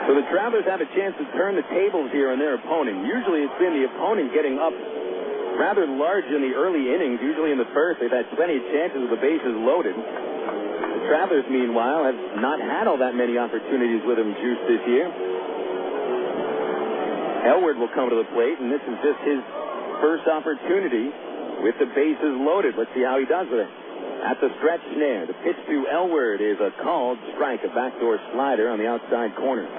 So the Travelers have a chance to turn the tables here on their opponent. Usually it's been the opponent getting up rather large in the early innings. Usually in the first, they've had plenty of chances with the bases loaded. The Travelers, meanwhile, have not had all that many opportunities with them juiced this year. Elward will come to the plate, and this is just his first opportunity with the bases loaded. Let's see how he does with it. At the stretch, Snare. The pitch to Elward is a called strike, a backdoor slider on the outside corner.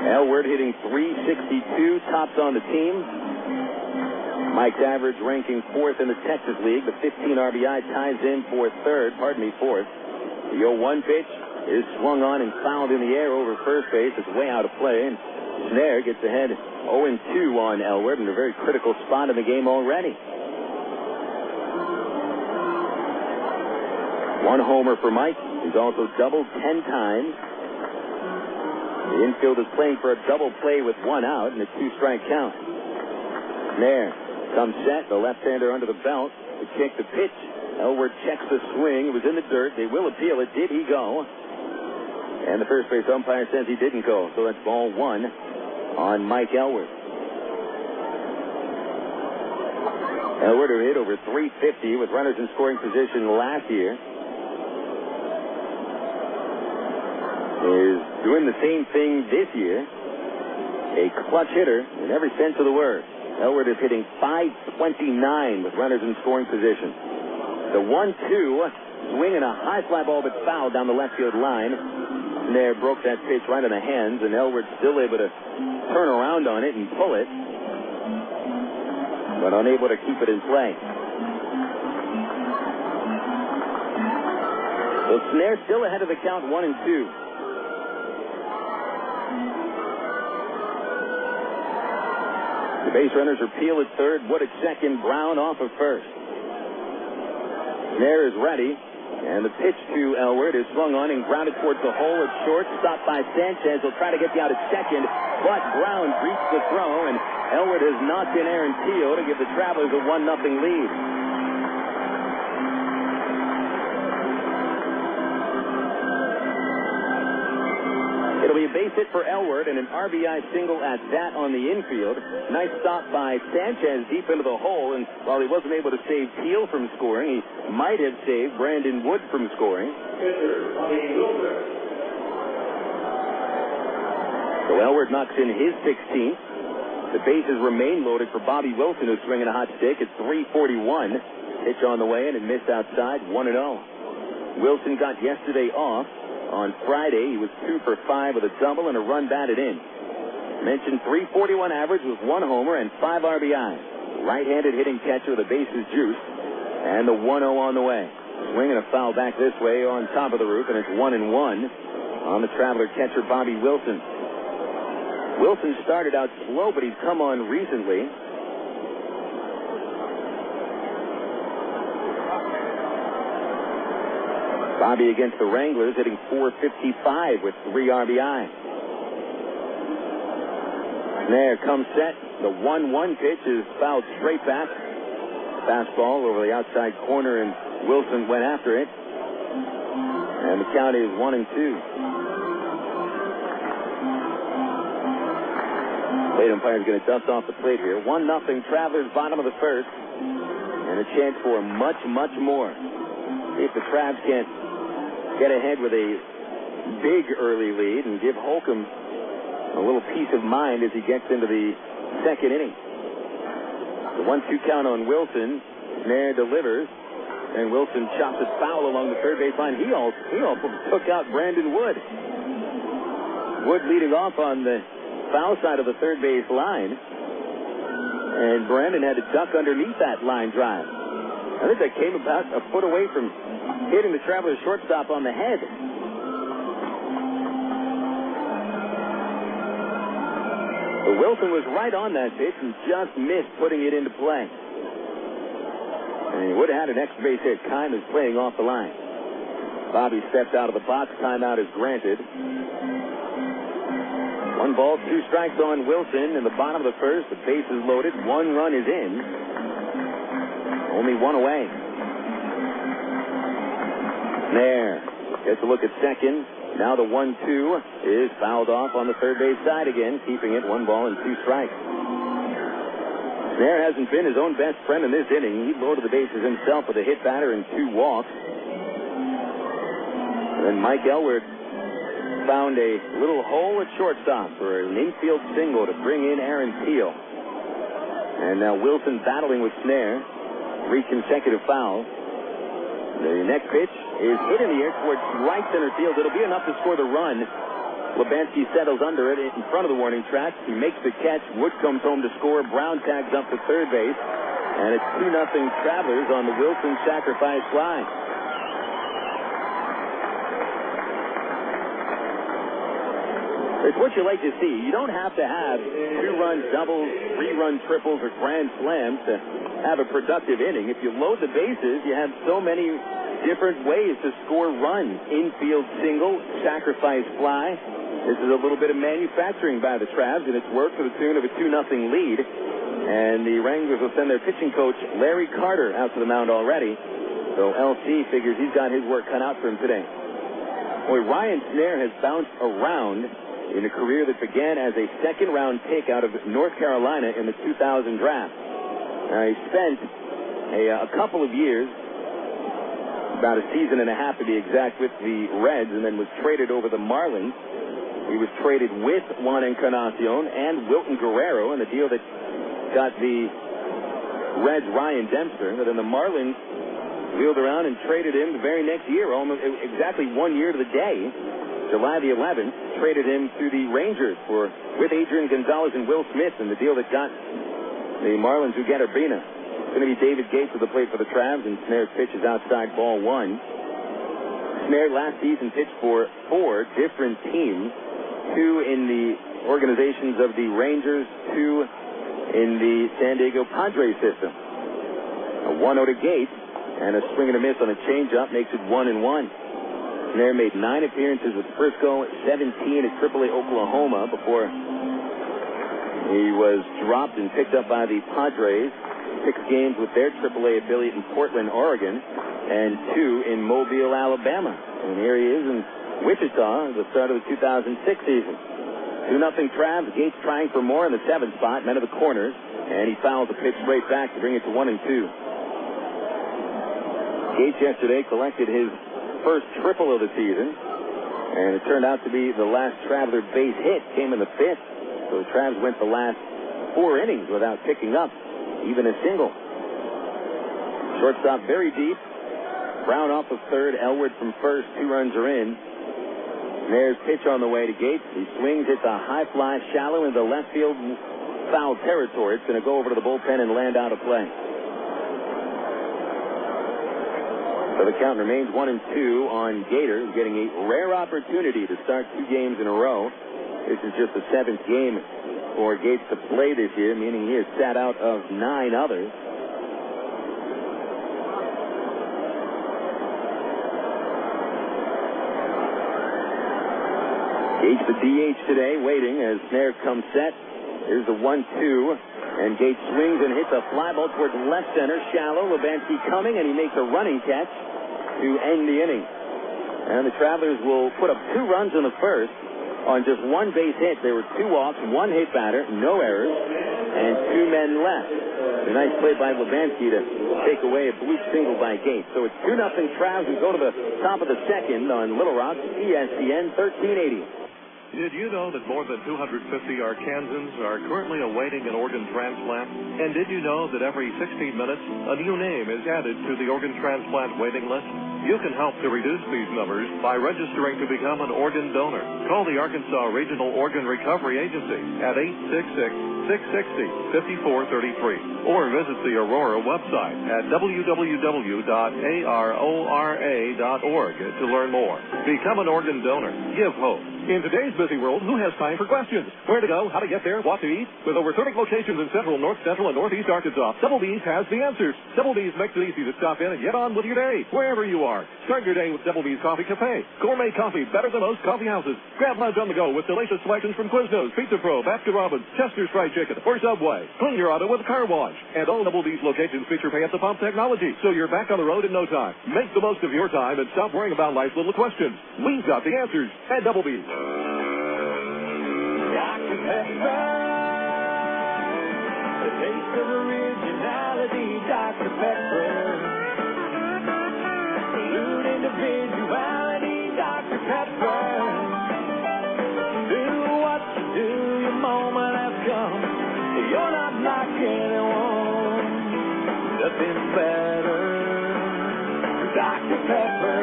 Elward hitting .362, tops on the team. Mike's average ranking 4th in the Texas League. The 15 RBI ties in for fourth. The 0-1 pitch is swung on and fouled in the air over first base. It's way out of play, and Snare gets ahead 0-2 on Elward in a very critical spot in the game already. 1 homer for Mike. He's also doubled 10 times. The infield is playing for a double play with 1 out and a 2-strike count. Snare comes set, the left-hander under the belt. The kick, the pitch. Elward checks the swing. It was in the dirt. They will appeal it. Did he go? And the first base umpire says he didn't go. So that's ball 1 on Mike Elward. Elward, who hit over .350 with runners in scoring position last year, is doing the same thing this year. A clutch hitter in every sense of the word. Elward is hitting .529 with runners in scoring position. The 1-2, swinging a high fly ball but fouled down the left field line. Snare broke that pitch right in the hands, and Elward still able to turn around on it and pull it, but unable to keep it in play. So Snare still ahead of the count, 1-2. The base runners are Peel at third, Wood at second, Brown off of first. Snare is ready. And the pitch to Elward is swung on and grounded towards the hole at short. Stopped by Sanchez. He'll try to get you out at second. But Brown greets the throw, and Elward has knocked in Aaron Teo to give the Travelers a 1-0 lead. It'll be a base hit for Elward and an RBI single at that on the infield. Nice stop by Sanchez deep into the hole, and while he wasn't able to save Teal from scoring, he might have saved Brandon Wood from scoring. So Elward knocks in his 16th. The bases remain loaded for Bobby Wilson, who's swinging a hot stick at 341. Pitch on the way, and it missed outside, 1-0. Wilson got yesterday off. On Friday, he was 2 for 5 with a double and a run batted in. Mentioned 341 average with 1 homer and 5 RBI. Right-handed hitting catcher with the bases juiced. And the 1-0 on the way. Swinging a foul back this way on top of the roof, and it's 1-1 on the Traveler catcher, Bobby Wilson. Wilson started out slow, but he's come on recently. Bobby against the Wranglers, hitting .455 with 3 RBI. There comes set. The 1-1 pitch is fouled straight back. Fastball over the outside corner, and Wilson went after it. And the count is 1-2. Plate umpire is going to dust off the plate here. 1-0 Travelers, bottom of the first. And a chance for much, much more. See if the Travs can't get ahead with a big early lead and give Holcomb a little peace of mind as he gets into the second inning. The 1-2 count on Wilson. Snare delivers, and Wilson chops it foul along the third base line. He also took out Brandon Wood. Wood leading off on the foul side of the third base line, and Brandon had to duck underneath that line drive. I think that came about a foot away from hitting the Travelers shortstop on the head. But Wilson was right on that pitch and just missed putting it into play. And he would have had an extra base hit. Kime is playing off the line. Bobby steps out of the box. Timeout is granted. 1 ball, 2 strikes on Wilson in the bottom of the first. The base is loaded. 1 run is in. Only 1 away. There. Gets a look at second. Now the 1-2 is fouled off on the third base side again, keeping it 1 ball and 2 strikes. Snare hasn't been his own best friend in this inning. He loaded the bases himself with a hit batter and 2 walks. And then Mike Elward found a little hole at shortstop for an infield single to bring in Aaron Teo. And now Wilson battling with Snare. 3 consecutive fouls. The next pitch is hit in the air towards right center field. It'll be enough to score the run. Lebansky settles under it in front of the warning track. He makes the catch. Wood comes home to score. Brown tags up to third base. And it's 2-0 Travelers on the Wilson sacrifice fly. It's what you like to see. You don't have to have 2-run doubles, 3-run triples, or grand slams to have a productive inning. If you load the bases, you have so many different ways to score runs. Infield single, sacrifice fly. This is a little bit of manufacturing by the Travs, and it's worked to the tune of a 2-0 lead. And the Wranglers will send their pitching coach, Larry Carter, out to the mound already. So LC figures he's got his work cut out for him today. Boy, Ryan Snare has bounced around in a career that began as a second-round pick out of North Carolina in the 2000 draft. He spent a couple of years, about a season and a half to be exact, with the Reds, and then was traded over the Marlins. He was traded with Juan Encarnacion and Wilton Guerrero in the deal that got the Reds Ryan Dempster. But then the Marlins wheeled around and traded him the very next year, almost exactly 1 year to the day. July the 11th, traded him to the Rangers with Adrian Gonzalez and Will Smith in the deal that got the Marlins who get Urbina. It's going to be David Gates at the plate for the Travs, and Snare's pitch is outside, ball 1. Snare last season pitched for 4 different teams, 2 in the organizations of the Rangers, 2 in the San Diego Padres system. A 1-0 to Gates, And a swing and a miss on a changeup makes it 1-1. Snare made 9 appearances with Frisco, 17 at AAA Oklahoma before he was dropped and picked up by the Padres. 6 games with their AAA affiliate in Portland, Oregon, and 2 in Mobile, Alabama. And here he is in Wichita at the start of the 2006 season. 2-0 Travs. Gates trying for more in the 7th spot, men of the corners, and he fouls the pitch straight back to bring it to 1-2. Gates yesterday collected his first triple of the season, and it turned out to be the last Traveler base hit, came in the 5th. So the Travs went the last 4 innings without picking up even a single. Shortstop very deep. Brown off of third, Elwood from first. 2 runs are in. Snare's pitch on the way to Gates. He swings, hits a high fly shallow into left field foul territory. It's going to go over to the bullpen and land out of play. So the count remains 1-2 on Gators, getting a rare opportunity to start 2 games in a row. This is just the 7th game for Gates to play this year, meaning he has sat out of 9 others. Gates the DH today, waiting as Snare comes set. Here's the 1-2, and Gates swings and hits a fly ball towards left center, shallow. Lubanski coming, and he makes a running catch to end the inning. And the Travelers will put up 2 runs in the first on just 1 base hit. There were 2 walks, 1 hit batter, no errors, and 2 men left. A nice play by Lubanski to take away a bloop single by Gates. So it's 2-0 Travs who go to the top of the 2nd on Little Rock, ESPN 1380. Did you know that more than 250 Arkansans are currently awaiting an organ transplant? And did you know that every 16 minutes, a new name is added to the organ transplant waiting list? You can help to reduce these numbers by registering to become an organ donor. Call the Arkansas Regional Organ Recovery Agency at 866-660-5433 or visit the Aurora website at www.arora.org to learn more. Become an organ donor. Give hope. In today's busy world, who has time for questions? Where to go, how to get there, what to eat? With over 30 locations in Central, North Central, and Northeast Arkansas, Double B's has the answers. Double B's makes it easy to stop in and get on with your day, wherever you are. Start your day with Double B's Coffee Cafe. Gourmet coffee, better than most coffee houses. Grab lunch on the go with delicious selections from Quiznos, Pizza Pro, Baskin-Robbins, Chester's Fried Chicken, or Subway. Clean your auto with a car wash. And all Double B's locations feature pay-at-the-pump technology, so you're back on the road in no time. Make the most of your time and stop worrying about life's little questions. We've got the answers at Double B's. Dr. Pepper, the taste of originality, Dr. Pepper. Salute individuality, Dr. Pepper. Do what you do, your moment has come. You're not like anyone. Nothing better, Dr. Pepper.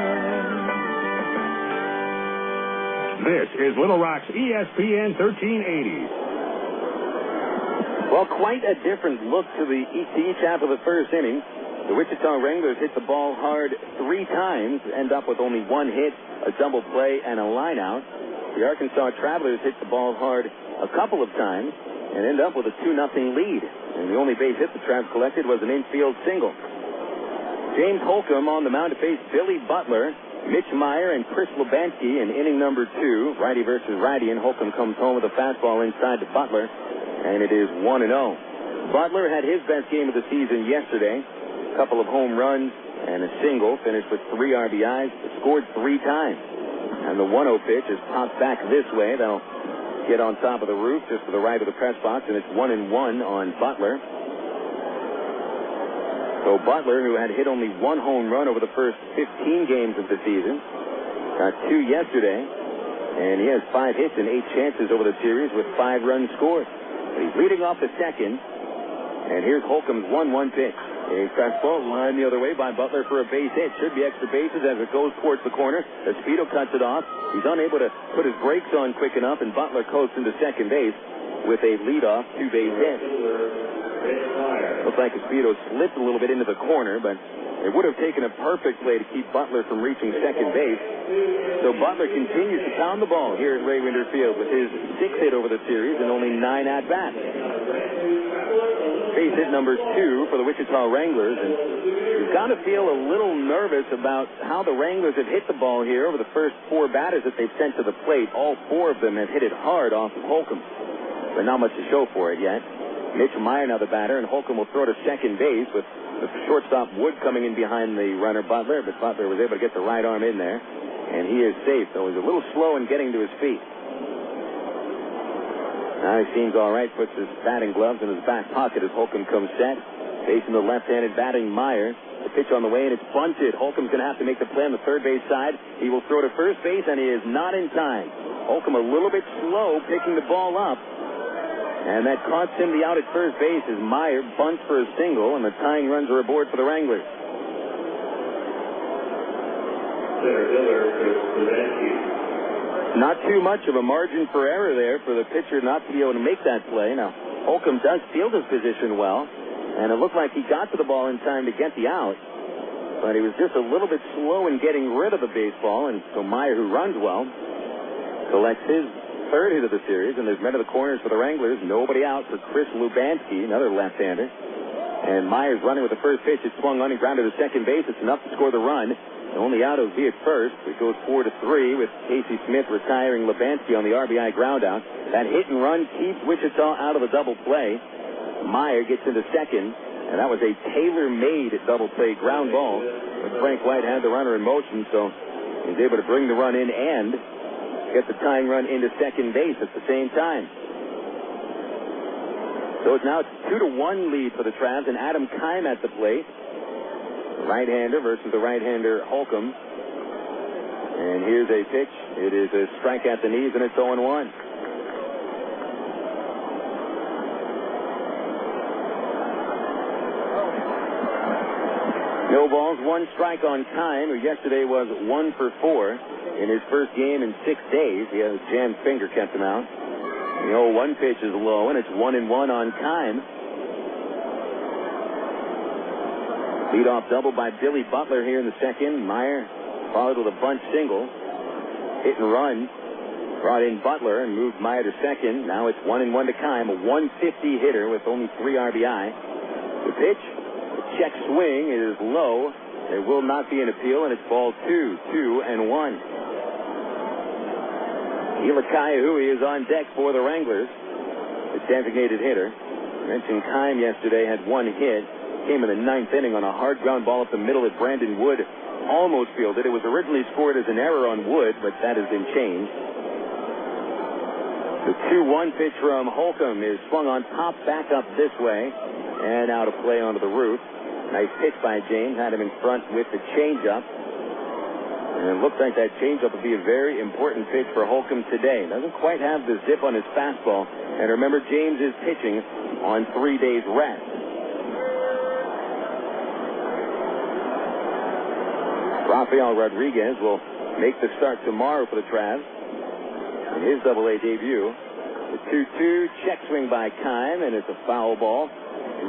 This is Little Rock's ESPN 1380. Well, quite a different look to each half of the first inning. The Wichita Wranglers hit the ball hard 3 times, end up with only 1 hit, a double play, and a line out. The Arkansas Travelers hit the ball hard a couple of times and end up with a 2-0 lead. And the only base hit the Travs collected was an infield single. James Holcomb on the mound to face Billy Butler, Mitch Maier, and Chris Lubanski in inning number 2, righty versus righty, and Holcomb comes home with a fastball inside to Butler, and it is 1-0. Butler had his best game of the season yesterday, a couple of home runs and a single, finished with 3 RBIs, scored 3 times. And the 1-0 pitch is popped back this way. That'll get on top of the roof just to the right of the press box, and it's 1-1 on Butler. So Butler, who had hit only 1 home run over the first 15 games of the season, got 2 yesterday, and he has 5 hits and 8 chances over the series with 5 runs scored. But he's leading off the second, and here's Holcomb's 1-1 pitch. A fastball lined the other way by Butler for a base hit. Should be extra bases as it goes towards the corner. Espedo cuts it off. He's unable to put his brakes on quick enough, and Butler coasts into second base with a leadoff 2-base hit. Looks like Espedo slipped a little bit into the corner, but it would have taken a perfect play to keep Butler from reaching second base. So Butler continues to pound the ball here at Ray Winder Field with his 6th hit over the series and only 9 at-bats. Base hit number 2 for the Wichita Wranglers. And you've got to feel a little nervous about how the Wranglers have hit the ball here over the first 4 batters that they've sent to the plate. All 4 of them have hit it hard off of Holcomb, but not much to show for it yet. Mitch Maier now the batter, and Holcomb will throw to second base with the shortstop Wood coming in behind the runner Butler, but Butler was able to get the right arm in there, and he is safe, though he's a little slow in getting to his feet. Now he seems all right, puts his batting gloves in his back pocket as Holcomb comes set. Facing the left-handed batting Maier. The pitch on the way, and it's bunted. Holcomb's going to have to make the play on the third base side. He will throw to first base, and he is not in time. Holcomb a little bit slow picking the ball up, and that costs him the out at first base as Maier bunts for a single, and the tying runs are aboard for the Wranglers. Not too much of a margin for error there for the pitcher not to be able to make that play. Now, Holcomb does field his position well, and it looked like he got to the ball in time to get the out, but he was just a little bit slow in getting rid of the baseball, and so Maier, who runs well, collects his third hit of the series, and there's men to the corners for the Wranglers. Nobody out for Chris Lubanski, another left-hander. And Maier's running with the first pitch. It's swung on and grounded to second base. It's enough to score the run. The only out will be at first. It goes 4-3 with Casey Smith retiring Lubanski on the RBI ground out. That hit and run keeps Wichita out of the double play. Maier gets into second, and that was a tailor-made double play ground ball. But Frank White had the runner in motion, so he's able to bring the run in and get the tying run into second base at the same time. So it's now 2-1 lead for the Travs, and Adam Keim at the plate. The right-hander versus the right-hander Holcomb. And here's a pitch. It is a strike at the knees, and it's 0-1. No balls, 1 strike on Keim, who yesterday was 1 for 4 in his first game in 6 days. He had a jammed finger, kept him out. The 0-1 pitch is low, and it's 1-1 on Keim. Leadoff double by Billy Butler here in the second. Maier followed with a bunt single. Hit and run. Brought in Butler and moved Maier to second. Now it's 1-1 to Keim, a 150 hitter with only 3 RBI. The pitch, the check swing is low. There will not be an appeal, and it's ball 2-1. Kila Ka'aihue is on deck for the Wranglers, the designated hitter. I mentioned Keim yesterday had 1 hit. Came in the 9th inning on a hard ground ball up the middle that Brandon Wood almost fielded. It was originally scored as an error on Wood, but that has been changed. The 2-1 pitch from Holcomb is swung on top, back up this way, and out of play onto the roof. Nice pitch by James. Had him in front with the changeup. And it looks like that changeup will be a very important pitch for Holcomb today. Doesn't quite have the zip on his fastball. And remember, James is pitching on 3 days rest. Rafael Rodriguez will make the start tomorrow for the Travs in his Double-A debut. The 2-2 check swing by Keim, and it's a foul ball,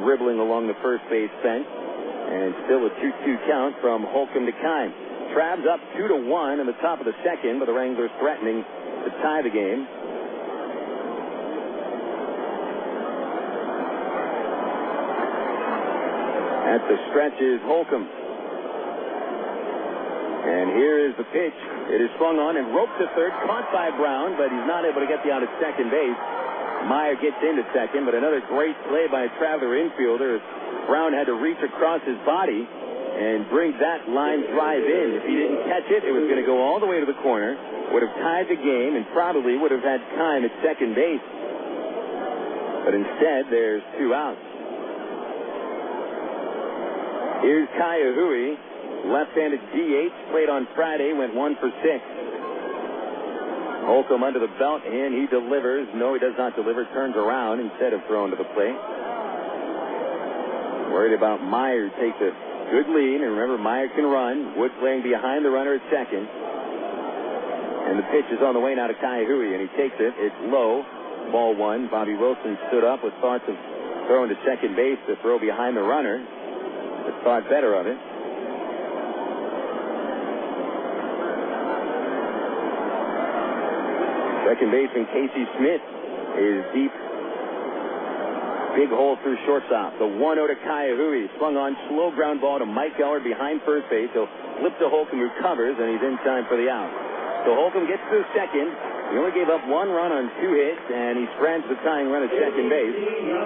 dribbling along the first base fence. And still a 2-2 count from Holcomb to Keim. Travs up 2-1 in the top of the second, but the Wranglers threatening to tie the game. At the stretch is Holcomb. And here is the pitch. It is swung on and roped to third, caught by Brown, but he's not able to get the out at second base. Maier gets into second, but another great play by a Traveler infielder. Brown had to reach across his body and bring that line drive in. If he didn't catch it, it was going to go all the way to the corner, would have tied the game, and probably would have had Keim at second base. But instead, there's 2 outs. Here's Ka'aihue, left-handed DH, played on Friday, went 1 for 6. Holcomb under the belt, and he delivers. No, he does not deliver. Turns around instead of throwing to the plate. Worried about Maier takes a good lead, and remember, Maier can run. Wood playing behind the runner at second. And the pitch is on the way now to Ka'aihue, and he takes it. It's low. Ball 1. Bobby Wilson stood up with thoughts of throwing to second base to throw behind the runner, but thought better of it. Second baseman Casey Smith is deep Big hole through shortstop. The 1-0 to Ka'aihue. Swung on, slow ground ball to Mike Geller behind first base. He'll flip to Holcomb, who covers, and he's in time for the out. So Holcomb gets to second. He only gave up 1 run on 2 hits, and he scratched the tying run at second base.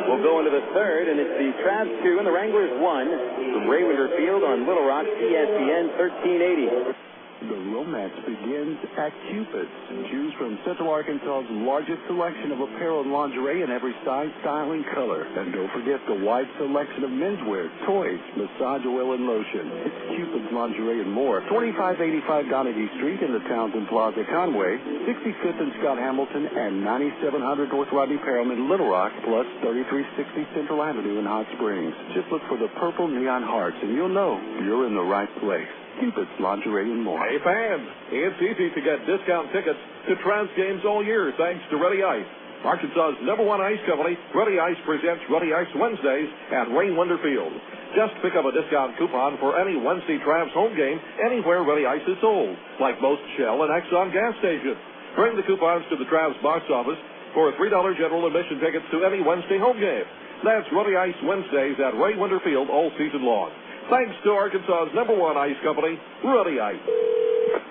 We'll go into the third, and it's the Travs 2 and the Wranglers 1 from Raywinder Field on Little Rock, ESPN 1380. The romance begins at Cupid's. Choose from Central Arkansas's largest selection of apparel and lingerie in every size, style, and color. And don't forget the wide selection of menswear, toys, massage oil, and lotion. It's Cupid's Lingerie and more. 2585 Donaghy Street in the Townsend Plaza, Conway, 65th and Scott Hamilton, and 9700 North Rodney Perelman, Little Rock, plus 3360 Central Avenue in Hot Springs. Just look for the purple neon hearts, and you'll know you're in the right place. Cupid's Lingerie and more. Hey, fans, it's easy to get discount tickets to Travs games all year thanks to Ready Ice. Arkansas's #1 ice company, Ready Ice presents Ready Ice Wednesdays at Wranglers Field. Just pick up a discount coupon for any Wednesday Travs home game anywhere Ready Ice is sold, like most Shell and Exxon gas stations. Bring the coupons to the Travs box office for $3 general admission tickets to any Wednesday home game. That's Ready Ice Wednesdays at Wranglers Field all season long. Thanks to Arkansas's #1 ice company, Ready Ice.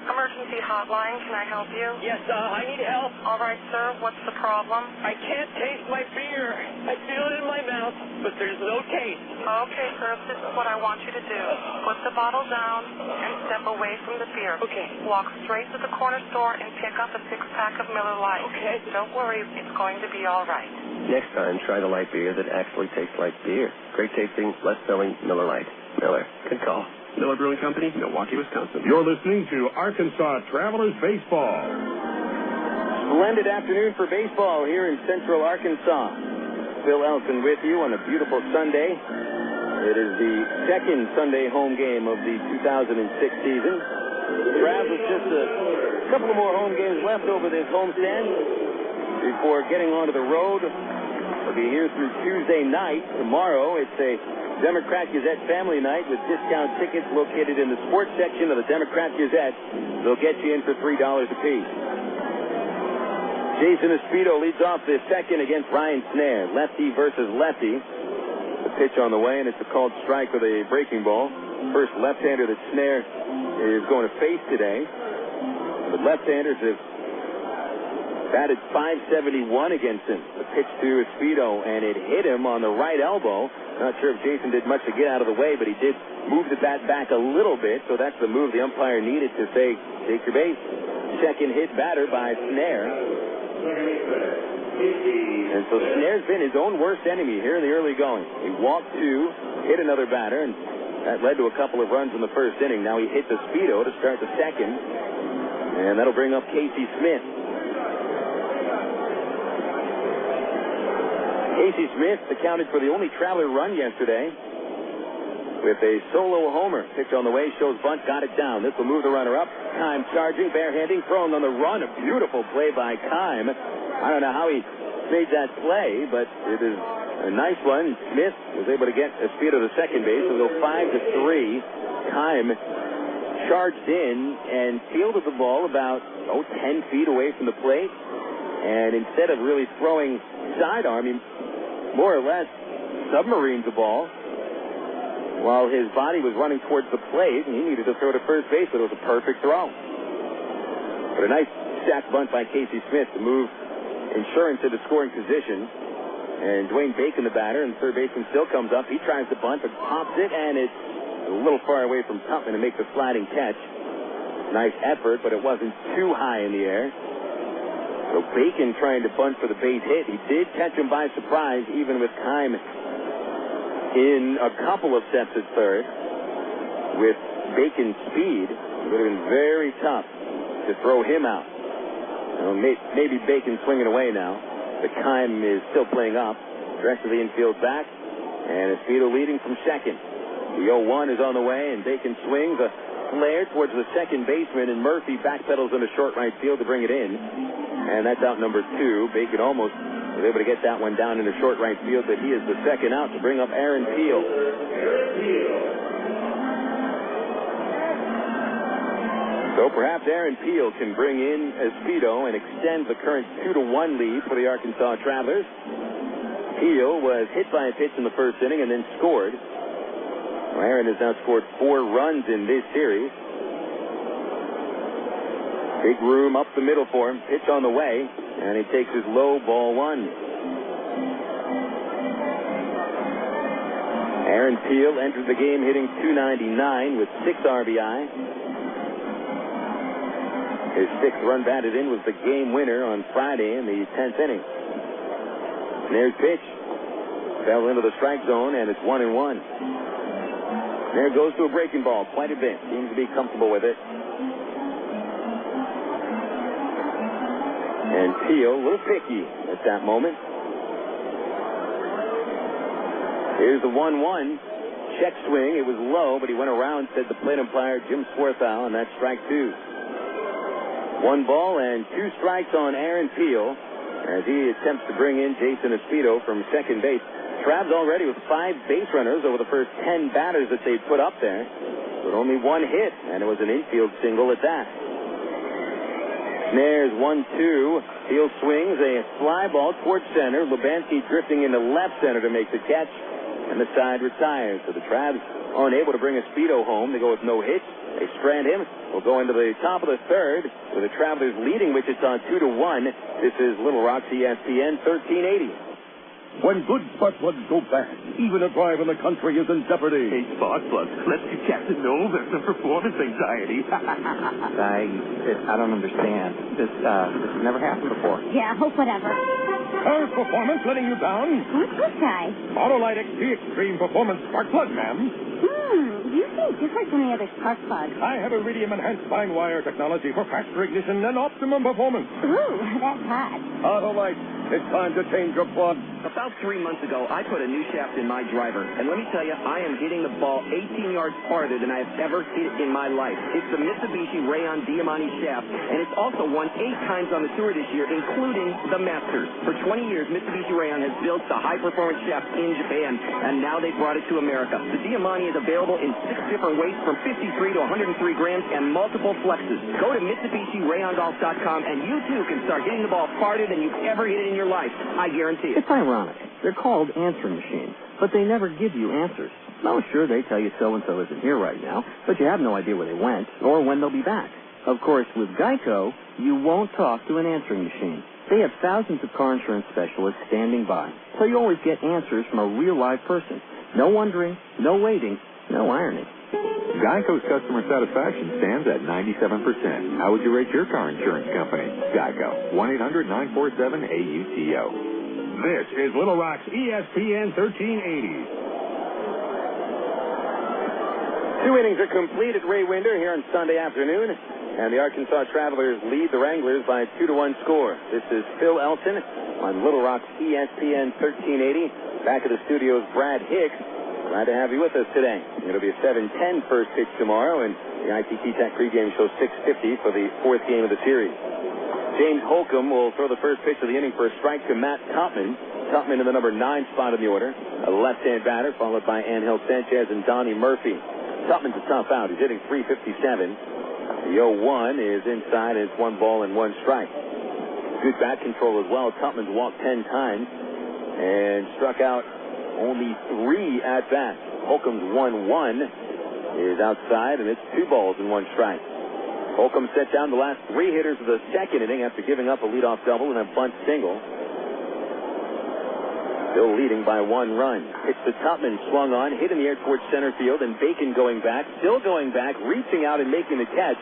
Emergency hotline, can I help you? Yes, I need help. All right, sir, what's the problem? I can't taste my beer. I feel it in my mouth, but there's no taste. Okay, sir, this is what I want you to do. Put the bottle down and step away from the beer. Okay. Walk straight to the corner store and pick up a 6-pack of Miller Lite. Okay. Don't worry, it's going to be all right. Next time, try the light beer that actually tastes like beer. Great tasting, less filling Miller Lite. Miller. Good call. Miller Brewing Company, Milwaukee, Wisconsin. You're listening to Arkansas Travelers Baseball. Splendid afternoon for baseball here in Central Arkansas. Phil Elson with you on a beautiful Sunday. It is the second Sunday home game of the 2006 season. Travs with just a couple of more home games left over this homestand before getting onto the road. We'll be here through Tuesday night. Tomorrow, it's a Democrat Gazette family night with discount tickets located in the sports section of the Democrat Gazette. They'll get you in for $3 apiece. Jason Espedo leads off the second against Ryan Snare. Lefty versus lefty. The pitch on the way, and it's a called strike with a breaking ball. First left-hander that Snare is going to face today. The left-handers have batted .571 against him. The pitch to Espedo, and it hit him on the right elbow. Not sure if Jason did much to get out of the way, but he did move the bat back a little bit, so that's the move the umpire needed to say, take your base. Second hit batter by Snare. And so Snare's been his own worst enemy here in the early going. He walked 2, hit another batter, and that led to a couple of runs in the first inning. Now he hits Espedo to start the second, and that'll bring up Casey Smith. Casey Smith accounted for the only Traveler run yesterday with a solo homer. Pitch on the way, shows bunt, got it down. This will move the runner up. Kime charging, barehanding, throwing on the run. A beautiful play by Kime. I don't know how he made that play, but it is a nice one. Smith was able to get Espedo to second base. It'll go 5-3. Kime charged in and fielded the ball about 10 feet away from the plate. And instead of really throwing sidearm, he more or less submarined the ball while his body was running towards the plate, and he needed to throw to first base, but it was a perfect throw. But a nice sack bunt by Casey Smith to move Insurance into scoring position. And Dwayne Bacon, the batter, and third baseman still comes up. He tries to bunt, but pops it, and it's a little far away from Tupman to make the sliding catch. Nice effort, but it wasn't too high in the air. So Bacon trying to bunt for the base hit. He did catch him by surprise, even with Kime in a couple of steps at third. With Bacon's speed, it would have been very tough to throw him out. Maybe Bacon's swinging away now. But Kime is still playing up. The rest of the infield back. And Espedo leading from second. The 0-1 is on the way, and Bacon swings a flare towards the second baseman, and Murphy backpedals into short right field to bring it in. And that's out number 2. Bacon almost was able to get that one down into short right field, but he is the second out to bring up Aaron Peel. So perhaps Aaron Peel can bring in Espedo and extend the current 2-1 lead for the Arkansas Travelers. Peel was hit by a pitch in the first inning and then scored. Aaron has now scored 4 runs in this series. Big room up the middle for him. Pitch on the way, and he takes his low, ball 1. Aaron Peel entered the game hitting .299 with 6 RBI. His 6th run batted in was the game winner on Friday in the 10th inning. Snare's pitch fell into the strike zone, and it's 1-1. Snare goes to a breaking ball quite a bit. Seems to be comfortable with it. And Peel, a little picky at that moment. Here's the 1-1. Check swing. It was low, but he went around, said the plate umpire, Jim Swarthow, and that's strike 2. 1 ball and 2 strikes on Aaron Peel as he attempts to bring in Jason Espedo from second base. Trav's already with 5 base runners over the first 10 batters that they put up there, but only 1 hit, and it was an infield single at that. Snare's 1-2. Peel swings a fly ball towards center. Lubanski drifting into left center to make the catch, and the side retires. So the Travs unable to bring Espedo home. They go with no hits. They strand him. We'll go into the top of the third with the Travelers leading Wichita 2-1. This is Little Rock's ESPN 1380. When good spark plugs go bad, even a drive in the country is in jeopardy. Hey, spark plugs, let's get Captain Knowles and some performance anxiety. I don't understand. This has never happened before. Yeah, whatever. Car's performance letting you down? Who's this guy? Autolite XP Extreme Performance Spark Plug, ma'am. You seem different from the other spark plugs. I have iridium-enhanced fine wire technology for faster ignition and optimum performance. Ooh, that's hot. Autolite, it's time to change your plug. About 3 months ago, I put a new shaft in my driver, and let me tell you, I am hitting the ball 18 yards farther than I have ever hit it in my life. It's the Mitsubishi Rayon Diamante shaft, and it's also won 8 times on the tour this year, including the Masters. For 20 years, Mitsubishi Rayon has built the high-performance shaft in Japan, and now they brought it to America. The Diamante is available in 6 different weights from 53 to 103 grams and multiple flexes. Go to MitsubishiRayonGolf.com, and you too can start hitting the ball farther than you've ever hit it in your life. I guarantee it. It's ironic. They're called answering machines, but they never give you answers. Oh, sure, they tell you so-and-so isn't here right now, but you have no idea where they went or when they'll be back. Of course, with Geico, you won't talk to an answering machine. They have thousands of car insurance specialists standing by, so you always get answers from a real live person. No wondering, no waiting, no irony. Geico's customer satisfaction stands at 97%. How would you rate your car insurance company? Geico. 1-800-947-AUTO. This is Little Rock's ESPN 1380. 2 innings are complete at Ray Winder here on Sunday afternoon, and the Arkansas Travelers lead the Wranglers by a 2-1 score. This is Phil Elton on Little Rock's ESPN 1380. Back at the studios, Brad Hicks. Glad to have you with us today. It'll be a 7:10 first pitch tomorrow, and the ITT Tech pregame shows 6:50 for the 4th game of the series. James Holcomb will throw the first pitch of the inning for a strike to Matt Tupman. Tupman in the number 9 spot in the order. A left-hand batter, followed by Ángel Sánchez and Donnie Murphy. Tupman's a tough out. He's hitting .357. The 0-1 is inside, and it's 1 ball and 1 strike. Good bat control as well. Tupman's walked 10 times and struck out only 3 at-bats. Holcomb's 1-1 is outside, and it's 2 balls and 1 strike. Holcomb set down the last 3 hitters of the second inning after giving up a leadoff double and a bunt single. Still leading by 1 run. Pitch to Tupman, swung on, hit in the air towards center field, and Bacon going back, still going back, reaching out and making the catch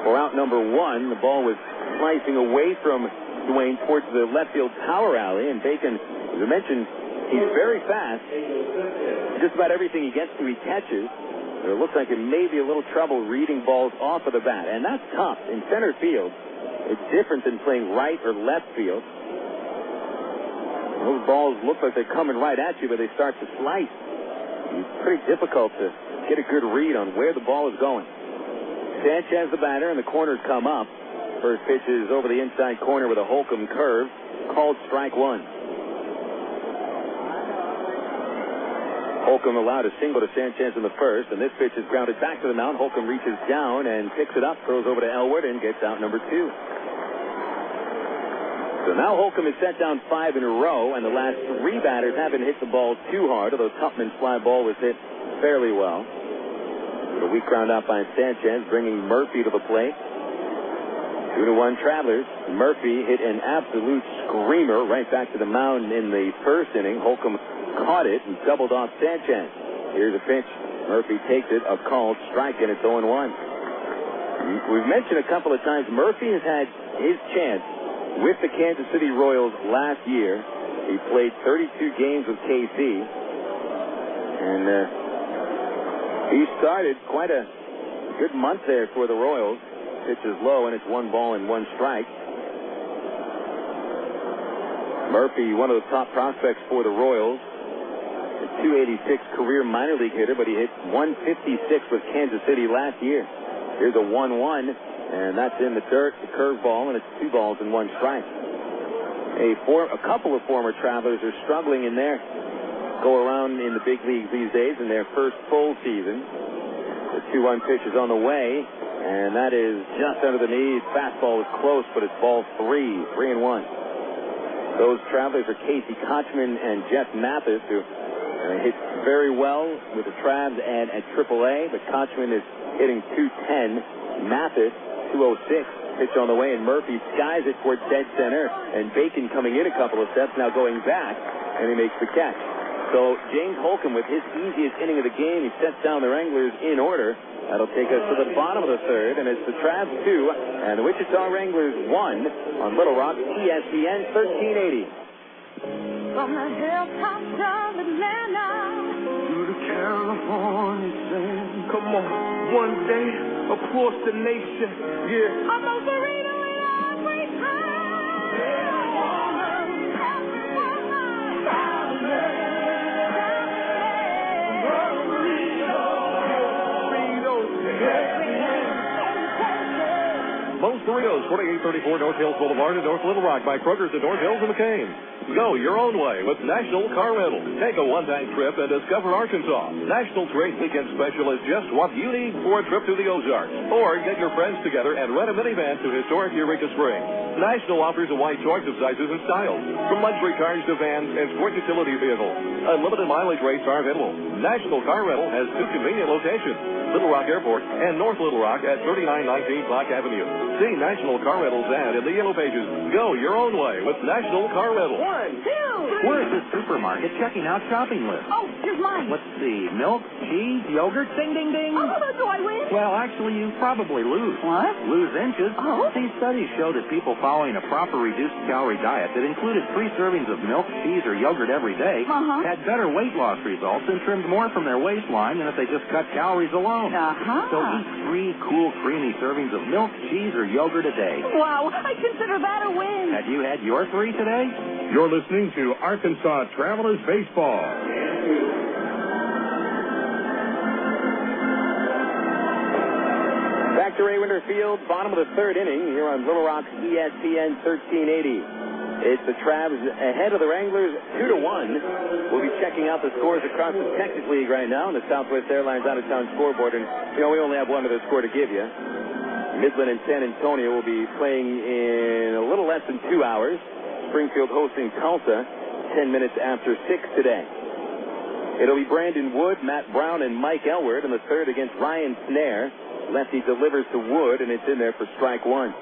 for out number 1. The ball was slicing away from Dwayne towards the left field power alley, and Bacon, as I mentioned, he's very fast. Just about everything he gets to, he catches. It looks like it may be a little trouble reading balls off of the bat, and that's tough. In center field, it's different than playing right or left field. Those balls look like they're coming right at you, but they start to slice. It's pretty difficult to get a good read on where the ball is going. Sanchez the batter, and the corners come up. First pitch is over the inside corner with a Holcomb curve, called strike 1. Holcomb allowed a single to Sanchez in the first, and this pitch is grounded back to the mound. Holcomb reaches down and picks it up, throws over to Elwood, and gets out number 2. So now Holcomb has set down 5 in a row, and the last 3 batters haven't hit the ball too hard, although Tupman's fly ball was hit fairly well. A weak ground out by Sanchez, bringing Murphy to the plate. 2-1 Travelers. Murphy hit an absolute screamer right back to the mound in the first inning. Holcomb caught it and doubled off Sanchez. Here's a pitch. Murphy takes it, a called strike, and it's 0-1. We've mentioned a couple of times Murphy has had his chance with the Kansas City Royals last year. He played 32 games with KC, and he started quite a good month there for the Royals. Pitch is low, and it's 1 ball and 1 strike. Murphy, one of the top prospects for the Royals, a .286 career minor league hitter, but he hit .156 with Kansas City last year. Here's a 1-1, and that's in the dirt, the curveball, and it's 2 balls and 1 strike. A couple of former Travelers are struggling in there. Go around in the big leagues these days in their first full season. The 2-1 pitch is on the way, and that is just under the knee. Fastball is close, but it's ball 3-1. Those Travelers are Casey Kochman and Jeff Mathis, who hit very well with the Travs and at AAA, but Kochman is hitting .210. Mathis, .206. Pitch on the way, and Murphy skies it towards dead center, and Bacon coming in a couple of steps, now going back, and he makes the catch. So James Holcomb with his easiest inning of the game, he sets down the Wranglers in order. That'll take us to the bottom of the third, and it's the Travs 2 and the Wichita Wranglers 1 on Little Rock, ESPN 1380. From the hilltops of Atlanta to the California sand. Come on, one day across the nation, yeah. I'm a burrito in every time. Every woman, Moe's Burritos, 2834 North Hills Boulevard in North Little Rock by Kroger's at North Hills and McCain. Go your own way with National Car Rental. Take a one-time trip and discover Arkansas. National's great weekend special is just what you need for a trip to the Ozarks. Or get your friends together and rent a minivan to historic Eureka Springs. National offers a wide choice of sizes and styles, from luxury cars to vans and sport utility vehicles. Unlimited mileage rates are available. National Car Rental has 2 convenient locations, Little Rock Airport and North Little Rock at 3919 Clark Avenue. See National Car Rental's ad in the Yellow Pages. Go your own way with National Car Rental. 1, 2. We're at the supermarket checking out shopping lists. Oh, here's mine. Let's see. Milk, cheese, yogurt, ding, ding, ding. Oh, do I win? Well, actually, you probably lose. What? Lose inches. Oh. These studies show that people following a proper reduced calorie diet that included 3 servings of milk, cheese, or yogurt every day had better weight loss results and trimmed more from their waistline than if they just cut calories alone. So eat 3 cool, creamy servings of milk, cheese, or yogurt a day. Wow, I consider that a win. Have you had your 3 today? You're listening to Arkansas Travelers Baseball. Back to Ray Winter Field, bottom of the third inning here on Little Rock's ESPN 1380. It's the Travs ahead of the Wranglers 2-1. We'll be checking out the scores across the Texas League right now on the Southwest Airlines out-of-town scoreboard. And, we only have one other score to give you. Midland and San Antonio will be playing in a little less than 2 hours. Springfield hosting Tulsa 10 minutes after 6 today. It'll be Brandon Wood, Matt Brown, and Mike Elward in the third against Ryan Snare. Lefty delivers to Wood, and it's in there for strike 1.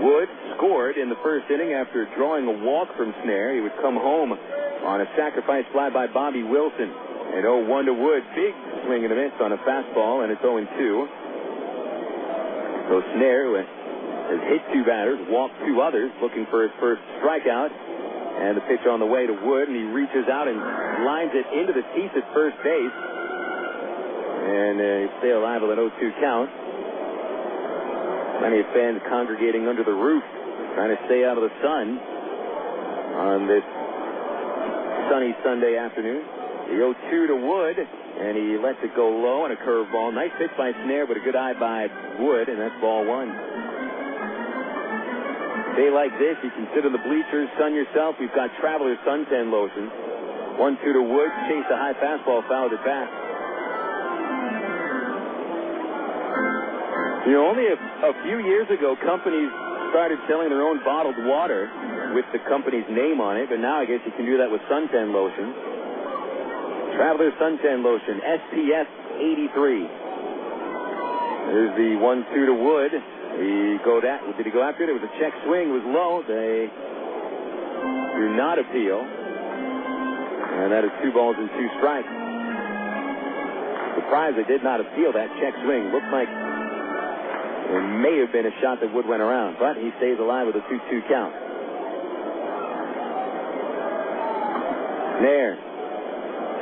Wood scored in the first inning after drawing a walk from Snare. He would come home on a sacrifice fly by Bobby Wilson. And 0-1 to Wood. Big swing and a miss on a fastball, and it's 0-2. So Snare, who has hit 2 batters, walked 2 others, looking for his first strikeout. And the pitch on the way to Wood, and he reaches out and lines it into the seats at first base. And stay alive with an 0-2 count. Plenty of fans congregating under the roof, trying to stay out of the sun on this sunny Sunday afternoon. The 0-2 to Wood, and he lets it go low on a curveball. Nice pitch by Snare, but a good eye by Wood, and that's ball 1. Day like this, you can sit in the bleachers, sun yourself. We've got Traveler suntan lotion. 1-2 to Wood, chased a high fastball, fouled it back. Only a few years ago, companies started selling their own bottled water. with the company's name on it, but now I guess you can do that with suntan lotion. Traveler suntan lotion, SPF 83. There's the 1-2 to Wood. Did he go after it? It was a check swing. It was low. They do not appeal. And that is 2 balls and 2 strikes. Surprised they did not appeal that check swing. Looked like it may have been a shot that Wood went around, but he stays alive with a 2-2 count. Snare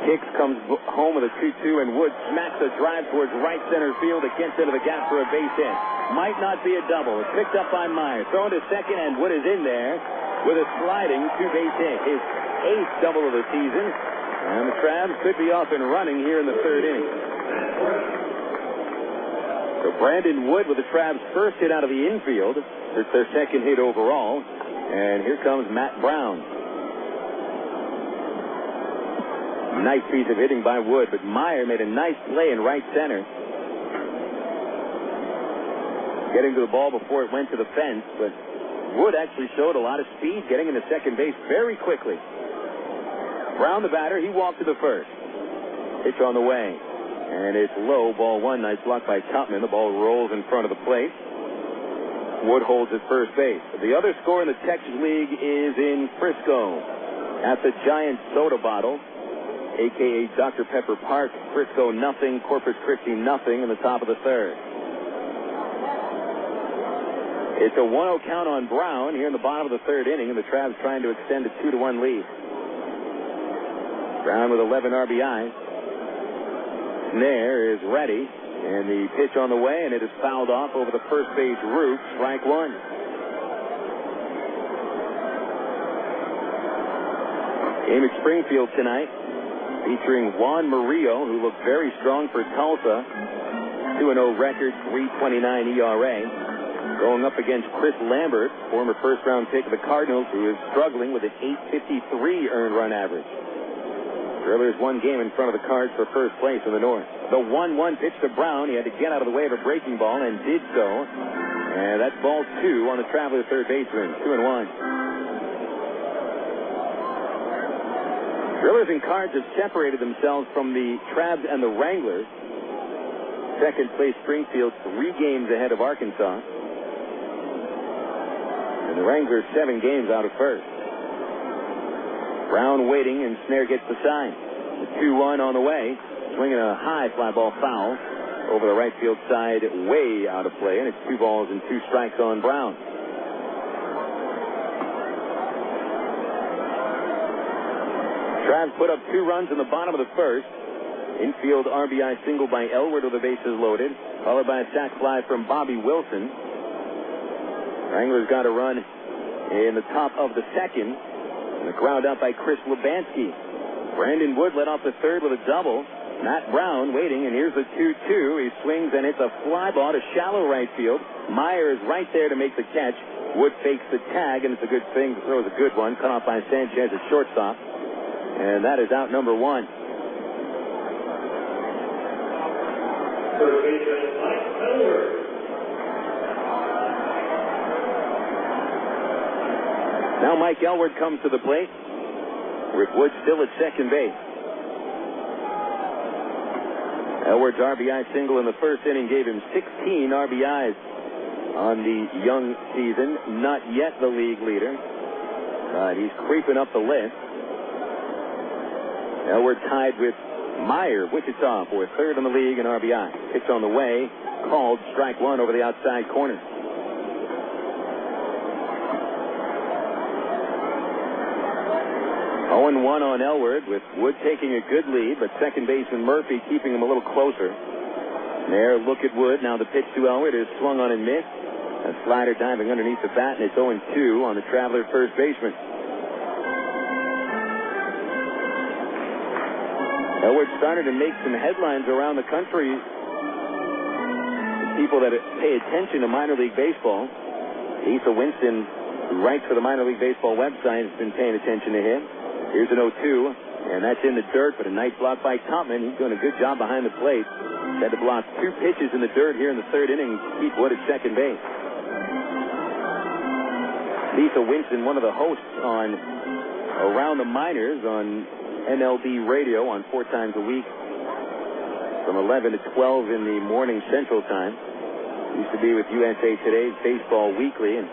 kicks, comes home with a 2-2, and Wood smacks a drive towards right center field. It gets into the gap for a base hit. Might not be a double. It's picked up by Maier. Thrown to second, and Wood is in there with a sliding 2-base hit. His 8th double of the season, and the Travs could be off and running here in the 3rd inning. So Brandon Wood with the Travs' first hit out of the infield. It's their 2nd hit overall, and here comes Matt Brown. Nice piece of hitting by Wood, but Maier made a nice play in right center. Getting to the ball before it went to the fence, but Wood actually showed a lot of speed getting into second base very quickly. Brown, the batter, he walked to the first. Pitch on the way, and it's low, ball 1. Nice block by Tupman. The ball rolls in front of the plate. Wood holds at first base. The other score in the Texas League is in Frisco at the Giant Soda Bottle, a.k.a. Dr. Pepper Park. Frisco nothing, Corpus Christi nothing in the top of the 3rd. It's a 1-0 count on Brown here in the bottom of the 3rd inning, and the Travs trying to extend a 2-1 lead. Brown with 11 RBIs. Snare is ready, and the pitch on the way, and it is fouled off over the first base roof. Strike 1. Game at Springfield tonight, featuring Juan Murillo, who looked very strong for Tulsa. 2-0 record, 3.29 ERA. Going up against Chris Lambert, former first-round pick of the Cardinals, who is struggling with an 8.53 earned run average. Drillers 1 game in front of the Cards for first place in the North. The 1-1 pitch to Brown. He had to get out of the way of a breaking ball and did so. And that's ball 2 on the Traveler third baseman. 2-1. Drillers and Cards have separated themselves from the Travs and the Wranglers. Second place Springfield 3 games ahead of Arkansas. And the Wranglers 7 games out of first. Brown waiting, and Snare gets the sign. The 2-1 on the way. Swinging a high fly ball foul over the right field side, way out of play, and it's 2 balls and 2 strikes on Brown. Travs put up 2 runs in the bottom of the first. Infield RBI single by Elwood with the bases loaded, followed by a sac fly from Bobby Wilson. Wranglers got a run in the top of the second, and a ground out by Chris Lubansky. Brandon Wood led off the third with a double. Matt Brown waiting, and here's the 2-2. He swings, and it's a fly ball to shallow right field. Maier is right there to make the catch. Wood fakes the tag, and it's a good thing. The throw is a good one. Cut off by Sanchez at shortstop. And that is out number 1. Now Mike Elwood comes to the plate, with Wood still at second base. Elwood's RBI single in the first inning gave him 16 RBIs on the young season. Not yet the league leader, but he's creeping up the list. Elwood tied with Maier, Wichita, for 3rd in the league in RBI. Pitch on the way, called strike 1 over the outside corner. 0-1 on Elwood, with Wood taking a good lead, but second baseman Murphy keeping him a little closer. There, look at Wood. Now the pitch to Elwood is swung on and missed. A slider diving underneath the bat, and it's 0-2 on the Traveler first baseman. Elwood started to make some headlines around the country. People that pay attention to minor league baseball. Lisa Winston, who writes for the minor league baseball website, has been paying attention to him. Here's an 0-2, and that's in the dirt, but a nice block by Tupman. He's doing a good job behind the plate. He had to block 2 pitches in the dirt here in the 3rd inning to keep Wood at second base. Lisa Winston, one of the hosts on Around the Minors on MLB Radio on 4 times a week from 11 to 12 in the morning Central Time. Used to be with USA Today's Baseball Weekly, and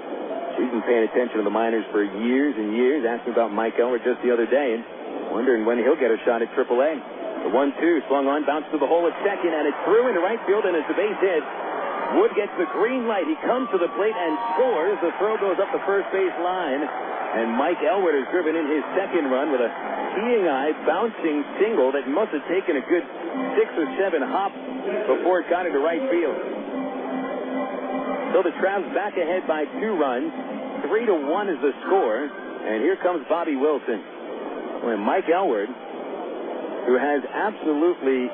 she's been paying attention to the minors for years and years, asking about Mike Elwood just the other day and wondering when he'll get a shot at AAA. The 1-2 swung on, bounced to the hole at second, and it's through into right field, and it's a base hit. Wood gets the green light. He comes to the plate and scores. The throw goes up the first base line, and Mike Elwood has driven in his second run with a teeing eye, bouncing single that must have taken a good 6 or 7 hops before it got into right field. So the Travs back ahead by 2 runs. 3-1 is the score, and here comes Bobby Wilson. When Mike Elwood, who has absolutely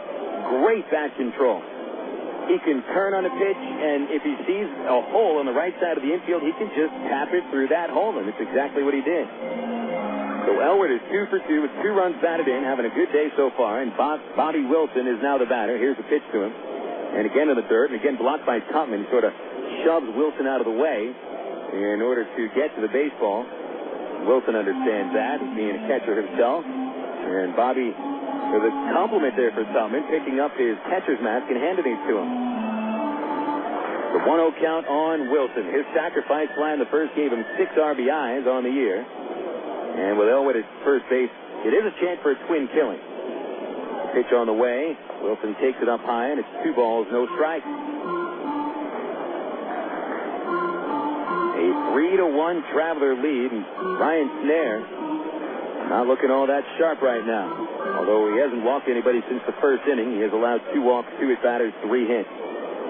great bat control. He can turn on a pitch, and if he sees a hole on the right side of the infield, he can just tap it through that hole, and it's exactly what he did. So Elwood is 2 for 2 with 2 runs batted in, having a good day so far, and Bobby Wilson is now the batter. Here's the pitch to him. And again in the dirt, and again blocked by Tupman. He sort of shoves Wilson out of the way in order to get to the baseball. Wilson understands that, being a catcher himself. And Bobby, with a compliment there for Tupman, picking up his catcher's mask and handing it to him. The 1-0 count on Wilson. His sacrifice fly in the first gave him 6 RBIs on the year. And with Elwood at first base, it is a chance for a twin killing. Pitch on the way. Wilson takes it up high, and it's 2 balls, no strikes. A 3-1 Traveler lead, and Ryan Snare not looking all that sharp right now. Although he hasn't walked anybody since the first inning, he has allowed 2 walks, 2 at-batters, 3 hits.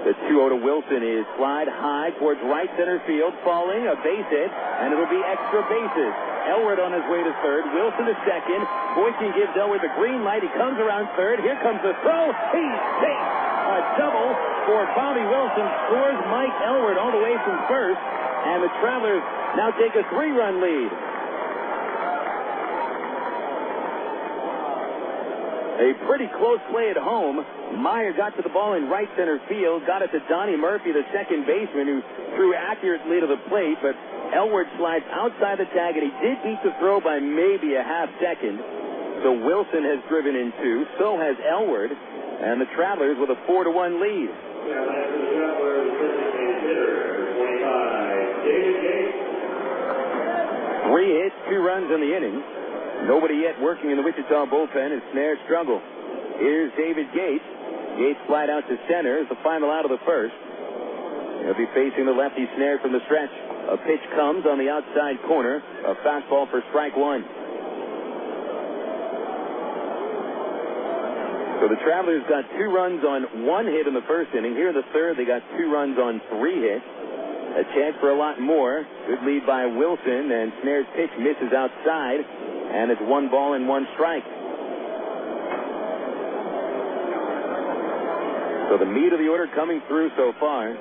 The 2-0 to Wilson is slide high towards right center field, falling, a base hit, and it'll be extra bases. Elwood on his way to third, Wilson to second. Boykin gives Elwood the green light. He comes around third. Here comes the throw. He's safe. A double for Bobby Wilson. Scores Mike Elwood all the way from first, and the Travelers now take a 3-run lead. A pretty close play at home. Maier got to the ball in right center field, got it to Donnie Murphy, the second baseman, who threw accurately to the plate, but Elwood slides outside the tag, and he did beat the throw by maybe a half second. So Wilson has driven in 2, so has Elwood, and the Travelers with a 4-1 lead. 3 hits, 2 runs in the inning. Nobody yet working in the Wichita bullpen, and Snare struggle. Here's David Gates. Gates flied out to center as the final out of the first. He'll be facing the lefty Snare from the stretch. A pitch comes on the outside corner. A fastball for strike 1. So the Travelers got 2 runs on 1 hit in the first inning. Here in the third, they got 2 runs on 3 hits. A chance for a lot more. Good lead by Wilson, and Snare's pitch misses outside. And it's 1 ball and 1 strike. So the meat of the order coming through so far.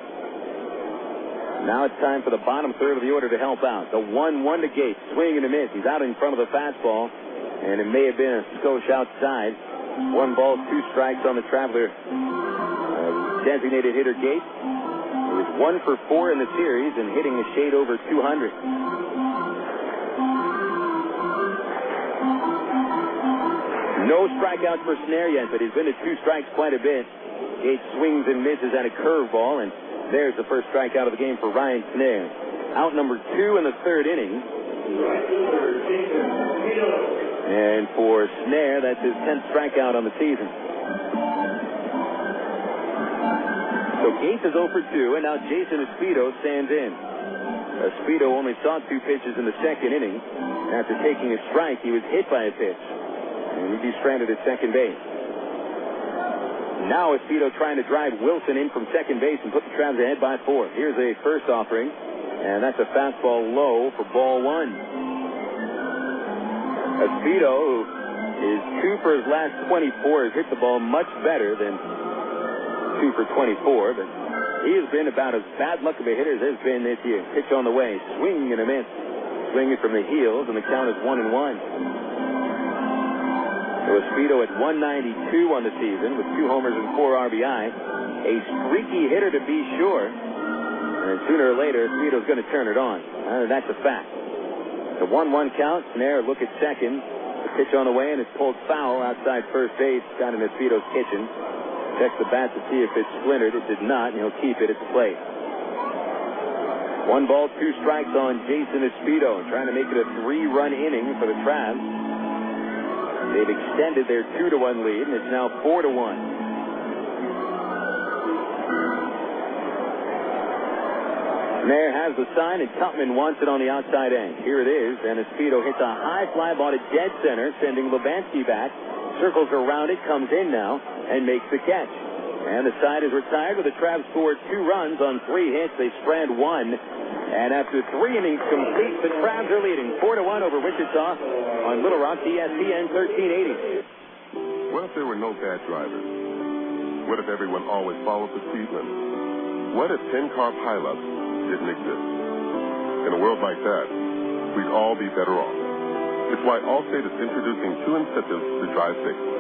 Now it's time for the bottom third of the order to help out. The 1-1 to Gates. Swing and a miss. He's out in front of the fastball. And it may have been a skosh outside. 1 ball, 2 strikes on the Traveler designated hitter Gates. He was 1 for 4 in the series and hitting a shade over 200. No strikeouts for Snare yet, but he's been to 2 strikes quite a bit. Gates swings and misses at a curveball, and there's the first strikeout of the game for Ryan Snare. Out number 2 in the third inning. And for Snare, that's his 10th strikeout on the season. So Gates is 0 for 2, and now Jason Espedo stands in. Espedo only saw 2 pitches in the second inning. After taking a strike, he was hit by a pitch. And he'd be stranded at second base. Now Espedo trying to drive Wilson in from second base and put the Travs ahead by 4. Here's a first offering, and that's a fastball low for ball 1. Espedo, who is 2 for his last 24, has hit the ball much better than 2 for 24, but he has been about as bad luck of a hitter as has been this year. Pitch on the way, swing and a miss. Swinging from the heels, and the count is 1-1. So Espedo at 192 on the season with 2 homers and 4 RBI. A streaky hitter to be sure. And sooner or later, Speedo's going to turn it on. That's a fact. The 1-1 count. Snare look at second. The pitch on the way, and it's pulled foul outside first base down in Speedo's kitchen. Checks the bat to see if it's splintered. It did not, and he'll keep it at the plate. 1 ball, 2 strikes on Jason Espedo, trying to make it a 3-run inning for the Travs. They've extended their 2-1 lead, and it's now 4-1. Snare has the sign, and Tupman wants it on the outside end. Here it is, and Espedo hits a high fly ball to dead center, sending Levansky back. Circles around it, comes in now, and makes the catch. And the side is retired with the Travs scored 2 runs on 3 hits. They strand 1. And after 3 innings complete, the Travs are leading 4-1 over Wichita on Little Rock, ESPN 1380. What if there were no bad drivers? What if everyone always followed the speed limit? What if 10-car pileups didn't exist? In a world like that, we'd all be better off. It's why Allstate is introducing 2 incentives to drive safely.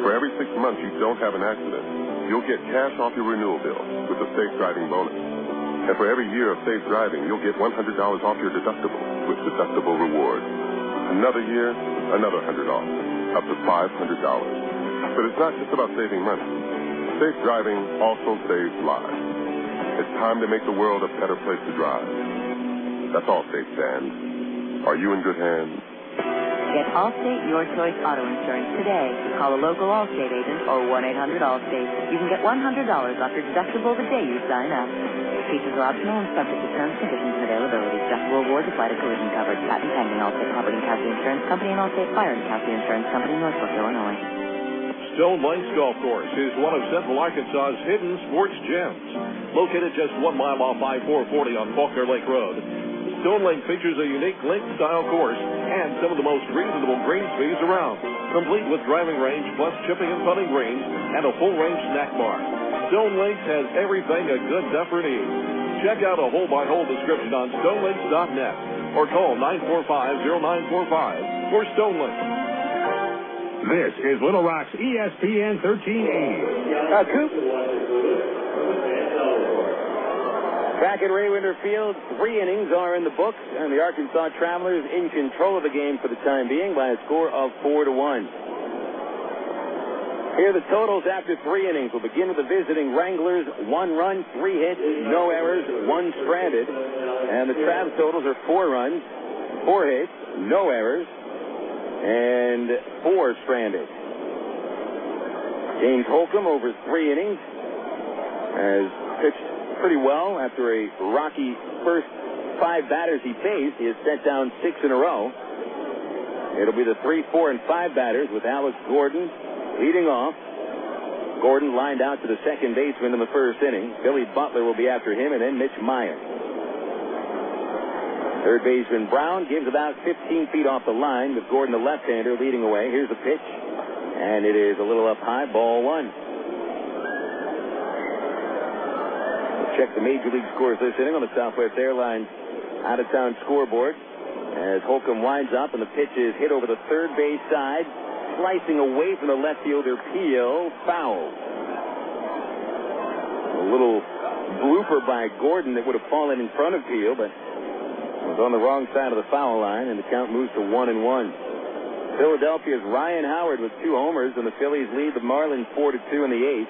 For every 6 months you don't have an accident, you'll get cash off your renewal bill with a safe driving bonus. And for every year of safe driving, you'll get $100 off your deductible with deductible rewards. Another year, another $100 off, up to $500. But it's not just about saving money. Safe driving also saves lives. It's time to make the world a better place to drive. That's Allstate stands. Are you in good hands? Get Allstate Your Choice Auto Insurance today. Call a local Allstate agent or 1-800-ALLSTATE. You can get $100 off your deductible the day you sign up. Features are optional and subject to terms, conditions, and availability. Deductible rewards apply to collision coverage. Patent pending. Allstate Property and Casualty Insurance Company and Allstate Fire and Casualty Insurance Company, Northbrook, Illinois. Stone Lakes Golf Course is one of Central Arkansas's hidden sports gems. Located just 1 mile off I-440 on Faulkner Lake Road, Stone Lake features a unique link-style course and some of the most reasonable green speeds around, complete with driving range plus chipping and putting greens and a full-range snack bar. Stone Lakes has everything a good duffer needs. Check out a hole-by-hole description on stonelakes.net or call 945-0945 for Stone Lakes. This is Little Rock's ESPN 1380. Coop. Back at Ray Winder Field, 3 innings are in the books, and the Arkansas Travelers in control of the game for the time being by a score of 4-1. Here are the totals after 3 innings. We'll begin with the visiting Wranglers. 1 run, 3 hits, no errors, 1 stranded. And the Travs totals are 4 runs, 4 hits, no errors, and 4 stranded. James Holcomb over 3 innings has pitched pretty well after a rocky first 5 batters he faced. He has set down 6 in a row. It'll be the 3, 4, and 5 batters with Alex Gordon leading off. Gordon lined out to the second baseman in the first inning. Billy Butler will be after him, and then Mitch Maier. Third baseman Brown gives about 15 feet off the line with Gordon, the left-hander, leading away. Here's the pitch, and it is a little up high, ball 1. Check the Major League scores this inning on the Southwest Airlines out-of-town scoreboard as Holcomb winds up and the pitch is hit over the third base side, slicing away from the left fielder Peel, foul. A little blooper by Gordon that would have fallen in front of Peel, but was on the wrong side of the foul line, and the count moves to 1-1. Philadelphia's Ryan Howard with 2 homers, and the Phillies lead the Marlins 4-2 in the 8th.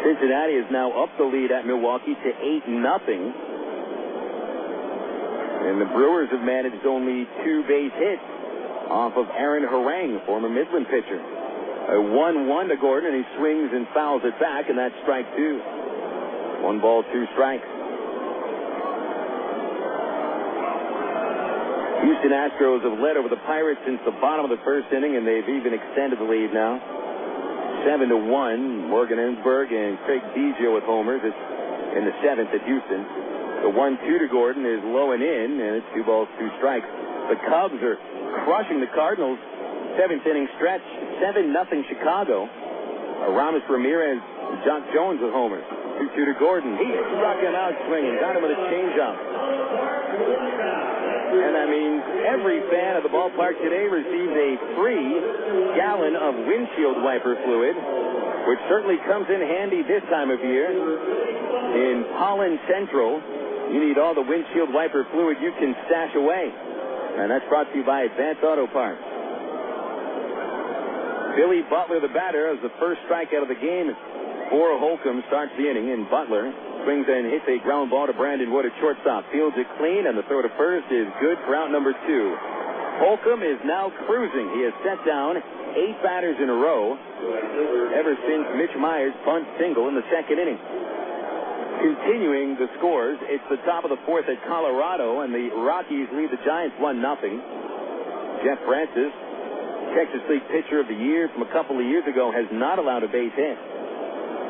Cincinnati is now up the lead at Milwaukee to 8-0. And the Brewers have managed only 2 base hits off of Aaron Harang, former Midland pitcher. A 1-1 to Gordon, and he swings and fouls it back, and that's strike 2. 1 ball, 2 strikes. Houston Astros have led over the Pirates since the bottom of the first inning, and they've even extended the lead now. 7-1. Morgan Ensberg and Craig Biggio with homers. It's in the 7th at Houston. The 1-2 to Gordon is low and in, and it's 2 balls, 2 strikes. The Cubs are crushing the Cardinals. 7th inning stretch, 7-0 Chicago. Aramis Ramirez and Jock Jones with homers. 2-2 to Gordon. He struck him out swinging. Got him with a changeup. And that means every fan of the ballpark today receives a free gallon of windshield wiper fluid which certainly comes in handy this time of year. In Pollen Central, you need all the windshield wiper fluid you can stash away. And that's brought to you by Advanced Auto Parts. Billy Butler, the batter, has the first strikeout of the game for Holcomb, starts the inning, and Butler swings and hits a ground ball to Brandon Wood at shortstop. Fields it clean, and the throw to first is good for out number 2. Holcomb is now cruising. He has set down 8 batters in a row ever since Mitch Maier's bunt single in the second inning. Continuing the scores, it's the top of the 4th at Colorado, and the Rockies lead the Giants 1-0. Jeff Francis, Texas League Pitcher of the Year from a couple of years ago, has not allowed a base hit.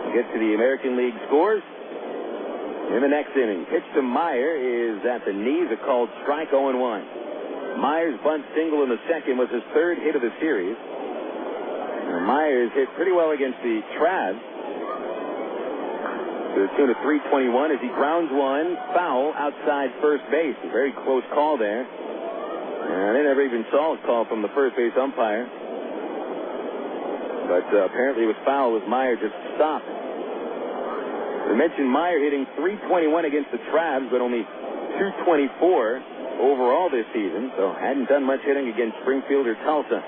We'll get to the American League scores in the next inning. Pitch to Maier is at the knees, a called strike, 0-1. Maier's bunt single in the second was his 3rd hit of the series. Maier's hit pretty well against the Travs to the tune of 321 as he grounds one foul outside first base. A very close call there. And they never even saw a call from the first base umpire. But apparently it was foul as Maier just stopped. We mentioned Maier hitting 321 against the Travs, but only 224 overall this season, so hadn't done much hitting against Springfield or Tulsa.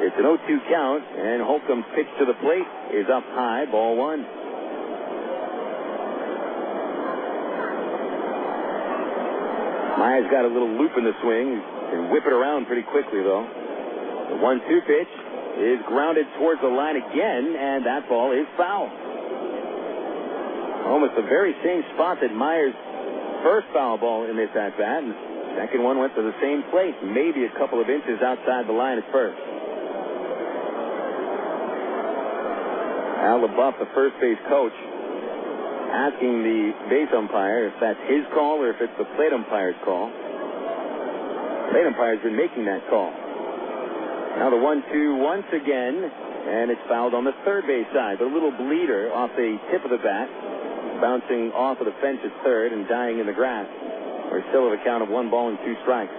It's an 0-2 count, and Holcomb's pitch to the plate is up high, ball 1. Maier's got a little loop in the swing. Can whip it around pretty quickly, though. The 1-2 pitch is grounded towards the line again, and that ball is foul. Almost the very same spot that Maier's first foul ball in this at-bat, and the second one went to the same place, maybe a couple of inches outside the line at first. Al LaBeouf, the first base coach, asking the base umpire if that's his call or if it's the plate umpire's call. Plate umpire's been making that call. Now the 1-2 once again, and it's fouled on the third base side. But a little bleeder off the tip of the bat, bouncing off of the fence at third and dying in the grass. We're still at a count of 1 ball and 2 strikes.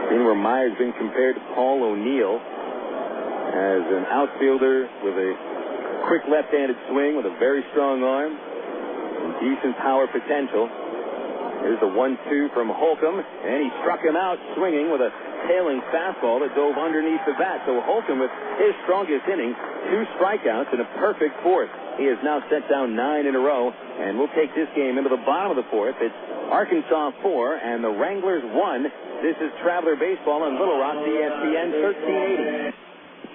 Scene where Maier's been compared to Paul O'Neill as an outfielder with a quick left-handed swing with a very strong arm and decent power potential. Here's the 1-2 from Holcomb, and he struck him out swinging with a tailing fastball that dove underneath the bat. So Holcomb, with his strongest inning, 2 strikeouts and a perfect 4th. He has now set down 9 in a row, and we'll take this game into the bottom of the 4th. It's Arkansas 4 and the Wranglers 1. This is Traveler Baseball on Little Rock, ESPN 1380.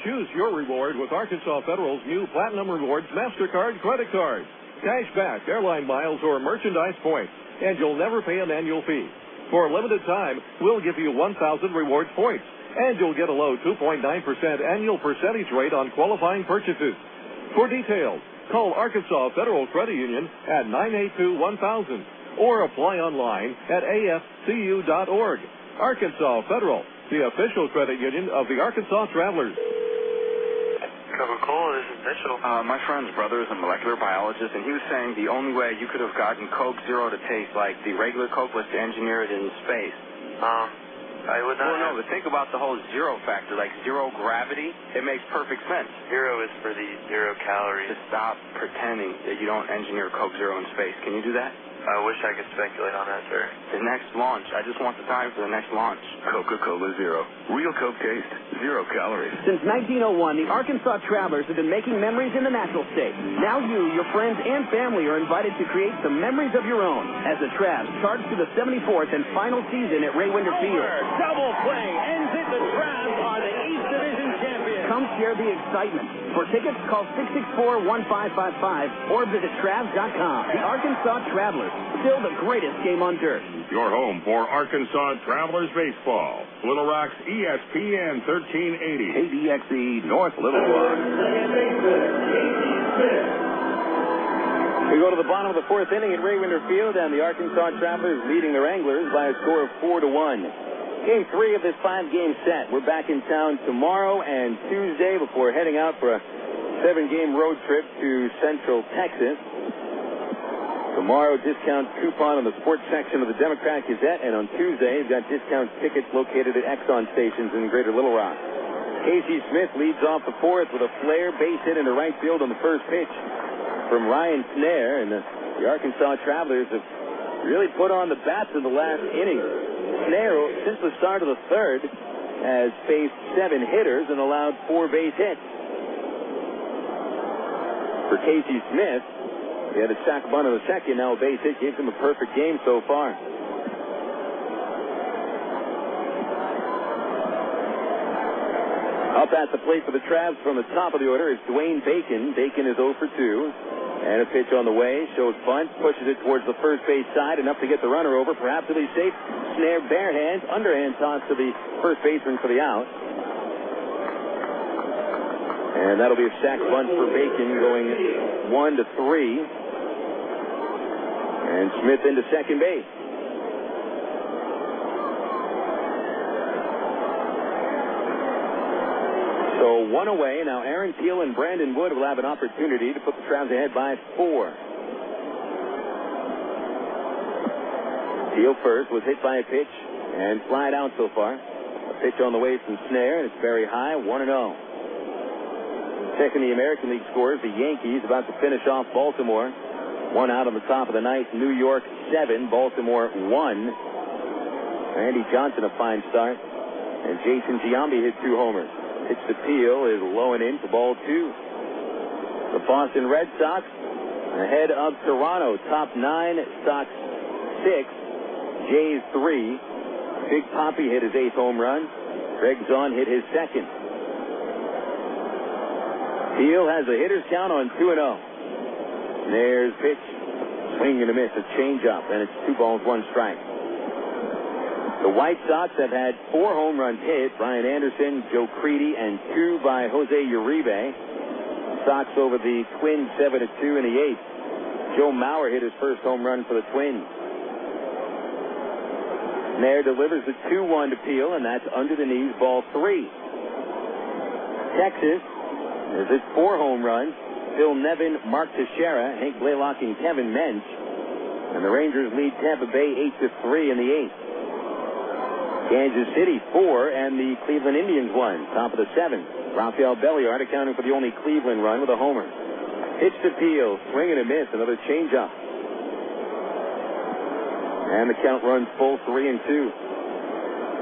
Choose your reward with Arkansas Federal's new Platinum Rewards MasterCard credit card. Cash back, airline miles, or merchandise points, and you'll never pay an annual fee. For a limited time, we'll give you 1,000 rewards points, and you'll get a low 2.9% annual percentage rate on qualifying purchases. For details, call Arkansas Federal Credit Union at 982-1000 or apply online at afcu.org. Arkansas Federal, the official credit union of the Arkansas Travelers. Coca-Cola, this is Mitchell. My friend's brother is a molecular biologist, and he was saying the only way you could have gotten Coke Zero to taste like the regular Coke was to engineer it in space. I would not. Well, no, but think about the whole zero factor, like zero gravity. It makes perfect sense. Zero is for the 0 calories. To stop pretending that you don't engineer Coke Zero in space. Can you do that? I wish I could speculate on that, sir. The next launch. I just want the time for the next launch. Coca-Cola Zero. Real Coke taste. 0 calories. Since 1901, the Arkansas Travelers have been making memories in the natural state. Now you, your friends, and family are invited to create some memories of your own as the Travs charge to the 74th and final season at Ray Winder Field. Double play ends it. The Travs are the East Division champions. Come share the excitement. For tickets, call 664-1555 or visit Travs.com. The Arkansas Travelers, still the greatest game on dirt. Your home for Arkansas Travelers Baseball. Little Rock's ESPN 1380. KDXE North Little Rock. We go to the bottom of the 4th inning at Ray Winder Field, and the Arkansas Travelers leading the Wranglers by a score of 4-1. Game 3 of this 5-game set. We're back in town tomorrow and Tuesday before heading out for a 7-game road trip to Central Texas. Tomorrow, discount coupon on the sports section of the Democrat Gazette, and on Tuesday, you've got discount tickets located at Exxon stations in Greater Little Rock. Casey Smith leads off the fourth with a flare base hit into right field on the first pitch from Ryan Snare, and the Arkansas Travelers have really put on the bats in the last inning. Snare, since the start of the third, has faced 7 hitters and allowed 4 base hits. For Casey Smith, he had a sac bunt on the second, now a base hit, gives him a perfect game so far. Up at the plate for the Travs from the top of the order is Dwayne Bacon. Bacon is 0 for 2. And a pitch on the way, shows bunt, pushes it towards the first base side, enough to get the runner over. Perhaps he'll be safe. Snare bare hands, underhand toss to the first baseman for the out. And that'll be a sac bunt for Bacon, going 1 to 3. And Smith into second base. So 1 away. Now Aaron Teal and Brandon Wood will have an opportunity to put the Travs ahead by 4. Teal first was hit by a pitch and flied out so far. A pitch on the way from Snare, and it's very high, 1-0. Checking the American League scores, the Yankees about to finish off Baltimore. 1 out on the top of the ninth. New York 7, Baltimore 1. Randy Johnson a fine start, and Jason Giambi hit 2 homers. Pitch to Peel is low and in for ball 2. The Boston Red Sox ahead of Toronto. Top 9, Sox 6, Jays 3. Big Papi hit his 8th home run. Greg Zahn hit his 2nd. Peel has a hitter's count on 2-0. Snare's pitch, swing and a miss, a changeup, and it's 2 balls, 1 strike. The White Sox have had 4 home runs hit. Brian Anderson, Joe Creedy, and 2 by Jose Uribe. Sox over the Twins 7-2 in the 8th. Joe Mauer hit his first home run for the Twins. Snare delivers the 2-1 to Peel, and that's under the knees, ball 3. Texas has hit 4 home runs. Phil Nevin, Mark Teixeira, Hank Blaylock, and Kevin Mensch. And the Rangers lead Tampa Bay 8-3 in the 8th. Kansas City 4, and the Cleveland Indians 1, top of the 7th. Rafael Belliard accounting for the only Cleveland run with a homer. Pitch to Peel, swing and a miss, another changeup. And the count runs full 3-2.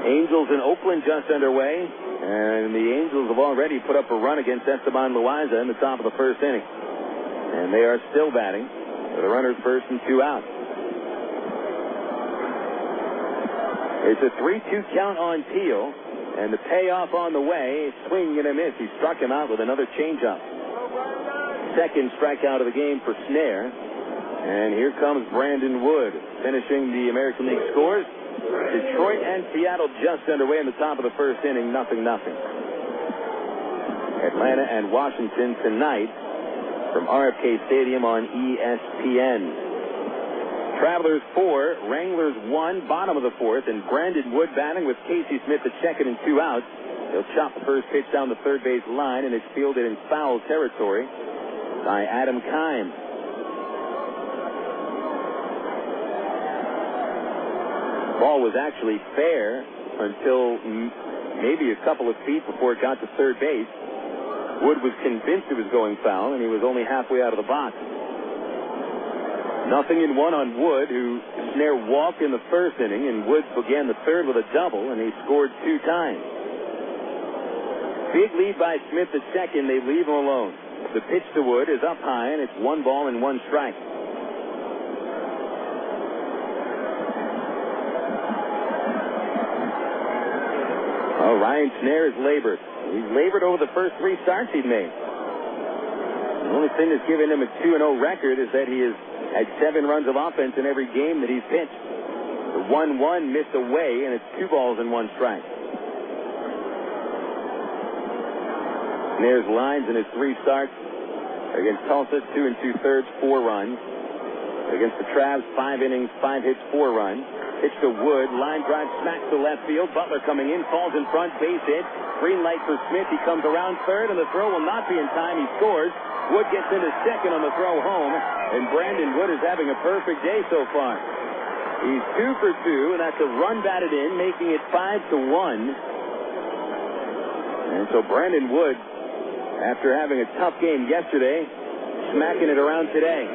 Angels in Oakland just underway, and the Angels have already put up a run against Esteban Loaiza in the top of the first inning. And they are still batting with the runners first and 2 out. It's a 3-2 count on Peel, and the payoff on the way, swing and a miss. He struck him out with another changeup. Second strikeout of the game for Snare. And here comes Brandon Wood, finishing the American League scores. Detroit and Seattle just underway in the top of the first inning, 0-0. Atlanta and Washington tonight from RFK Stadium on ESPN. Travelers 4, Wranglers 1, bottom of the 4th, and Brandon Wood batting with Casey Smith at second and 2 outs. He'll chop the first pitch down the third base line, and it's fielded in foul territory by Adam Kime. Ball was actually fair until maybe a couple of feet before it got to third base. Wood was convinced it was going foul, and he was only halfway out of the box. 0-1 on Wood, who Snare walked in the first inning, and Wood began the third with a double, and he scored 2 times. Big lead by Smith at second. They leave him alone. The pitch to Wood is up high, and it's 1 ball and 1 strike. Oh, Ryan Snare has labored. He's labored over the first 3 starts he'd made. The only thing that's given him a 2-0 record is that he has had 7 runs of offense in every game that he's pitched. The 1-1 missed away, and it's 2 balls and 1 strike. Snare's lines in his 3 starts against Tulsa, 2 2/3, 4 runs. Against the Travs, 5 innings, 5 hits, 4 runs. Pitch to Wood, line drive, smacks to left field. Butler coming in, falls in front, base hit. Green light for Smith. He comes around third, and the throw will not be in time. He scores. Wood gets into second on the throw home, and Brandon Wood is having a perfect day so far. He's 2 for 2, and that's a run batted in, making it 5-1. And And so Brandon Wood, after having a tough game yesterday, smacking it around today.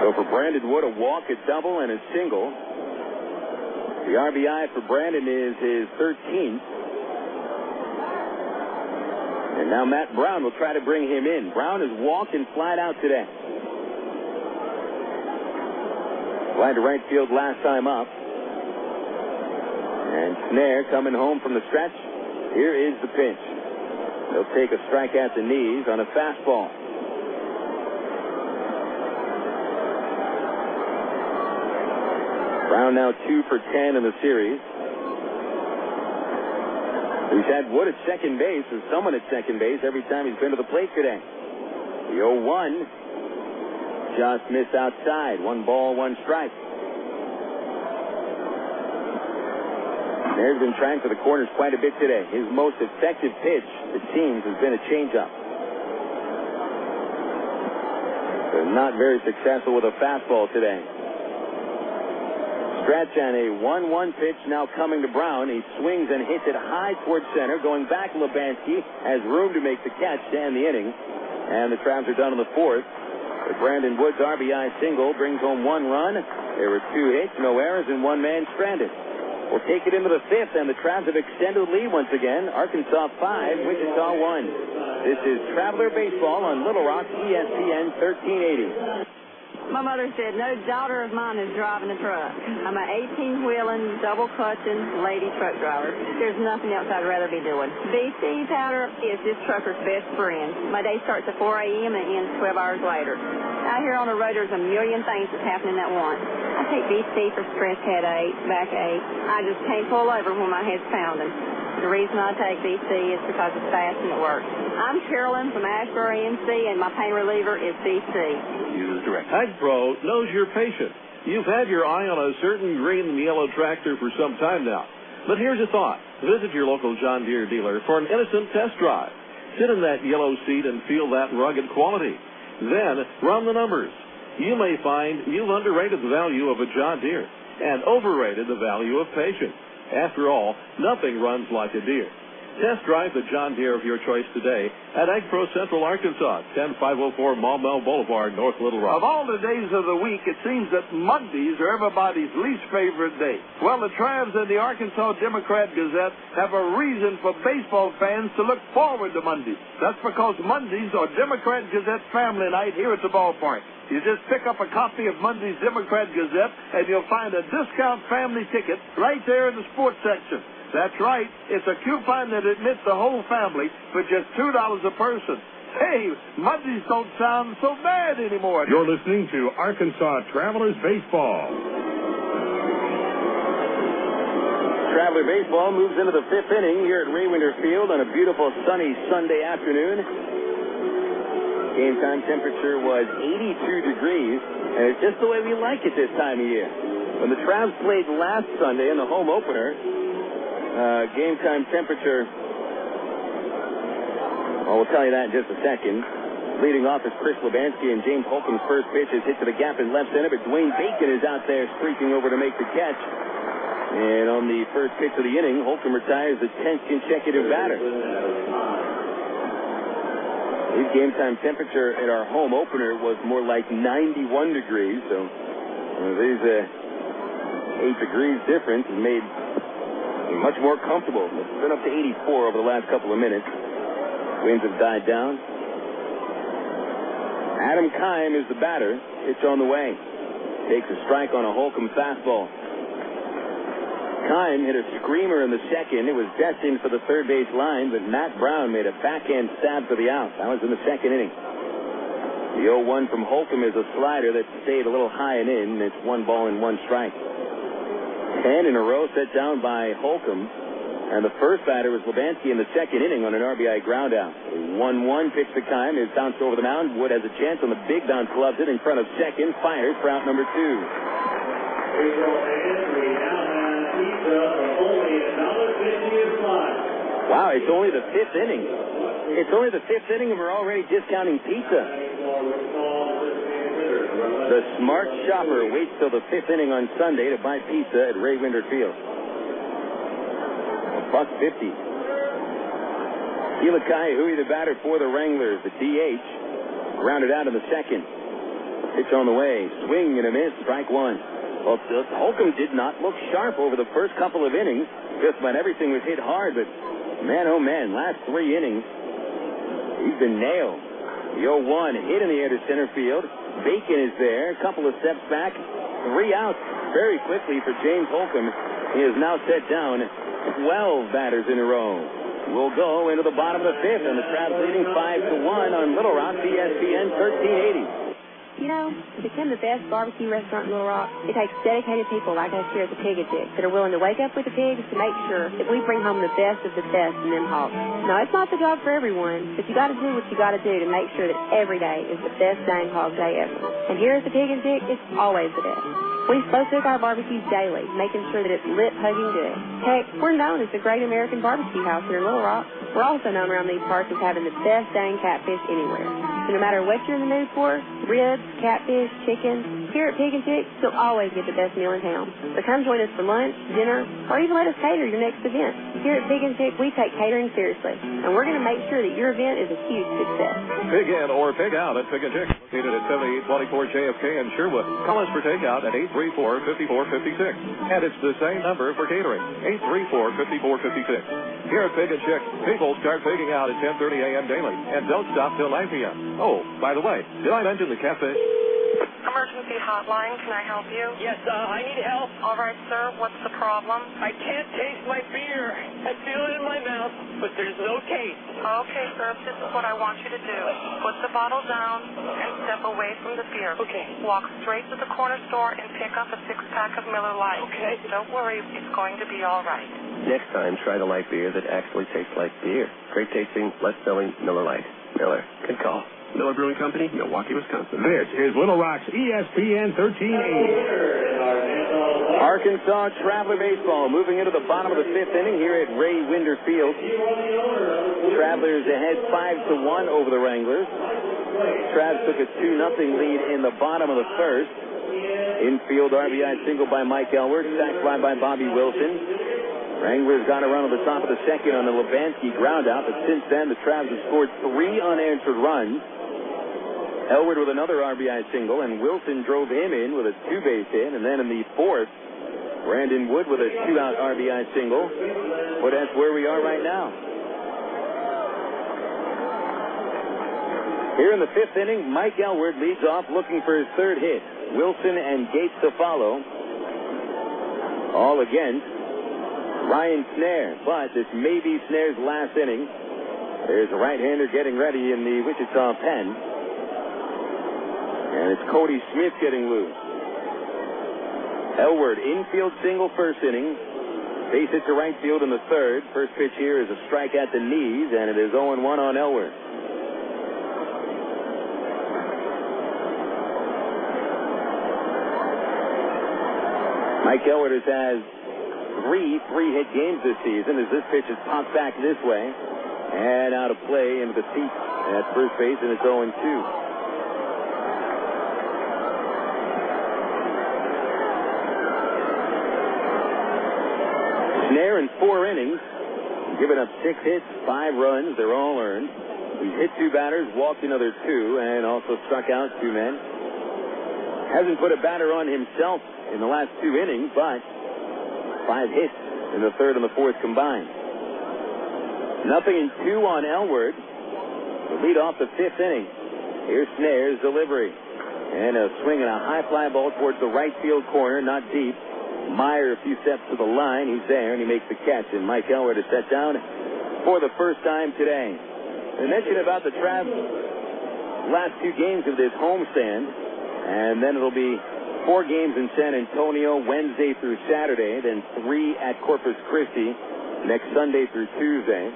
So for Brandon Wood, a walk, a double, and a single. The RBI for Brandon is his 13th. And now Matt Brown will try to bring him in. Brown has walked and flied out today. Flied to right field last time up. And Snare coming home from the stretch. Here is the pitch. He'll take a strike at the knees on a fastball. Brown now 2 for 10 in the series. He's had Wood at second base, and someone at second base every time he's been to the plate today. The 0-1 just missed outside. 1 ball, 1 strike. Snare's been trying for the corners quite a bit today. His most effective pitch, it seems, has been a changeup. They're not very successful with a fastball today. Stretch and a 1-1 pitch now coming to Brown. He swings and hits it high towards center. Going back, Lebansky has room to make the catch to end the inning. And the Travs are done in the 4th. The Brandon Woods RBI single brings home 1 run. There were 2 hits, no errors, and 1 man stranded. We'll take it into the 5th, and the Travs have extended the lead once again. Arkansas 5, Wichita 1. This is Traveler Baseball on Little Rock, ESPN 1380. My mother said, no daughter of mine is driving a truck. I'm an 18-wheeling, double-clutching lady truck driver. There's nothing else I'd rather be doing. BC powder is this trucker's best friend. My day starts at 4 a.m. and ends 12 hours later. Out here on the road, there's a million things that's happening at once. I take BC for stress headache, backache. I just can't pull over when my head's pounding. The reason I take BC is because it's fast and it works. I'm Carolyn from Ashbury, NC, and my pain reliever is BC. Use direct. AgPro knows your patient. You've had your eye on a certain green and yellow tractor for some time now. But here's a thought. Visit your local John Deere dealer for an innocent test drive. Sit in that yellow seat and feel that rugged quality. Then run the numbers. You may find you've underrated the value of a John Deere and overrated the value of patience. After all, nothing runs like a Deere. Test drive the John Deere of your choice today at AgPro Central Arkansas, 10504 Maumelle Boulevard, North Little Rock. Of all the days of the week, it seems that Mondays are everybody's least favorite day. Well, the Travs and the Arkansas Democrat-Gazette have a reason for baseball fans to look forward to Mondays. That's because Mondays are Democrat-Gazette family night here at the ballpark. You just pick up a copy of Monday's Democrat-Gazette, and you'll find a discount family ticket right there in the sports section. That's right. It's a coupon that admits the whole family for just $2 a person. Hey, Mondays don't sound so bad anymore. You're listening to Arkansas Travelers Baseball. Traveler Baseball moves into the 5th inning here at Raywinter Field on a beautiful sunny Sunday afternoon. Game time temperature was 82 degrees, and it's just the way we like it this time of year. When the Travs played last Sunday in the home opener, game time temperature, well, we'll tell you that in just a second. Leading off is Chris Lebansky, and James Holcomb's first pitch is hit to the gap in left center, but Dwayne Bacon is out there streaking over to make the catch. And on the first pitch of the inning, Holcomb retires the 10th consecutive batter. His game time temperature at our home opener was more like 91 degrees, so there's a 8 degrees difference and made much more comfortable. It's been up to 84 over the last couple of minutes. Winds have died down. Adam Kime is the batter. Pitch on the way. Takes a strike on a Holcomb fastball. Kime hit a screamer in the second. It was destined for the third base line, but Matt Brown made a backhand stab for the out. That was in the second inning. The 0-1 from Holcomb is a slider that stayed a little high and in. It's 1 ball and 1 strike. 10 in a row set down by Holcomb. And the first batter was Lebansky in the second inning on an RBI ground out. 1-1 pitch to Kime is bounced over the mound. Wood has a chance on the big bounce, gloves it in front of second. Fires for out number 2. Wow, it's only the 5th inning. It's only the 5th inning and we're already discounting pizza. The smart shopper waits till the 5th inning on Sunday to buy pizza at Ray Winder Field. $1.50. Kila Ka'aihue, the batter for the Wranglers. The DH grounded out in the second. Pitch on the way. Swing and a miss. Strike one. Well, Holcomb did not look sharp over the first couple of innings. Just about everything was hit hard, but man, oh man, last 3 innings, he's been nailed. The 0-1 hit in the air to center field. Bacon is there. A couple of steps back. 3 outs very quickly for James Holcomb. He has now set down 12 batters in a row. We'll go into the bottom of the 5th, and the Travs leading 5-1 on Little Rock, ESPN 1380. You know, to become the best barbecue restaurant in Little Rock, it takes dedicated people like us here at the Pig and Chick that are willing to wake up with the pigs to make sure that we bring home the best of the best in them hogs. Now, it's not the job for everyone, but you got to do what you got to do to make sure that every day is the best dang hog day ever. And here at the Pig and Chick, it's always the best. We slow cook our barbecues daily, making sure that it's lip-hugging good. Heck, we're known as the Great American Barbecue House here in Little Rock. We're also known around these parts as having the best dang catfish anywhere. So no matter what you're in the mood for, ribs, catfish, chicken, here at Pig and Chick, you'll always get the best meal in town. So come join us for lunch, dinner, or even let us cater your next event. Here at Pig and Chick, we take catering seriously, and we're going to make sure that your event is a huge success. Pig in or pig out at Pig and Chick, located at 7824 JFK in Sherwood. Call us for takeout at 834-5456. And it's the same number for catering, 834-5456. Here at Pig and Chick, people start pigging out at 10:30 a.m. daily and don't stop till 9 p.m. Oh, by the way, did I mention the catfish? Emergency hotline, can I help you? Yes, I need help. All right, sir, what's the problem? I can't taste my beer. I feel it in my mouth, but there's no taste. Okay, sir, this is what I want you to do. Put the bottle down and step away from the beer. Okay. Walk straight to the corner store and pick up a 6-pack of Miller Lite. Okay. Don't worry, it's going to be all right. Next time, try the light beer that actually tastes like beer. Great tasting, less filling Miller Lite. Miller. Good call. Miller Brewing Company, Milwaukee, Wisconsin. This is Little Rock's ESPN 1380. Arkansas Traveler Baseball moving into the bottom of the 5th inning here at Ray Winder Field. Travelers ahead 5-1 over the Wranglers. Travs took a 2-0 lead in the bottom of the 1st. Infield RBI single by Mike Elward, sac fly by Bobby Wilson. Wranglers got a run on the top of the 2nd on the Lebansky ground out, but since then the Travs have scored 3 unanswered runs. Elward with another RBI single, and Wilson drove him in with a 2-base hit, and then in the 4th, Brandon Wood with a 2-out RBI single. Well, that's where we are right now. Here in the 5th inning, Mike Elward leads off looking for his 3rd hit. Wilson and Gates to follow. All against Ryan Snare, but this may be Snare's last inning. There's a right-hander getting ready in the Wichita pen. And it's Cody Smith getting loose. Elward, infield single 1st inning. Base hit to right field in the 3rd. First pitch here is a strike at the knees, and it is 0-1 on Elward. Mike Elward has had 3 3-hit games this season as this pitch is popped back this way and out of play into the seat at first base, and it's 0-2. Snare in 4 innings, given up 6 hits, 5 runs. They're all earned. He's hit 2 batters, walked another 2, and also struck out 2 men. Hasn't put a batter on himself in the last 2 innings, but 5 hits in the 3rd and the 4th combined. 0-2 on Elward to lead off the 5th inning. Here's Snare's delivery. And a swing and a high fly ball towards the right field corner, not deep. Maier a few steps to the line. He's there, and he makes the catch. And Mike Elward is set down for the first time today. I mentioned about the Travs last 2 games of this homestand, and then it'll be 4 games in San Antonio Wednesday through Saturday, then 3 at Corpus Christi next Sunday through Tuesday.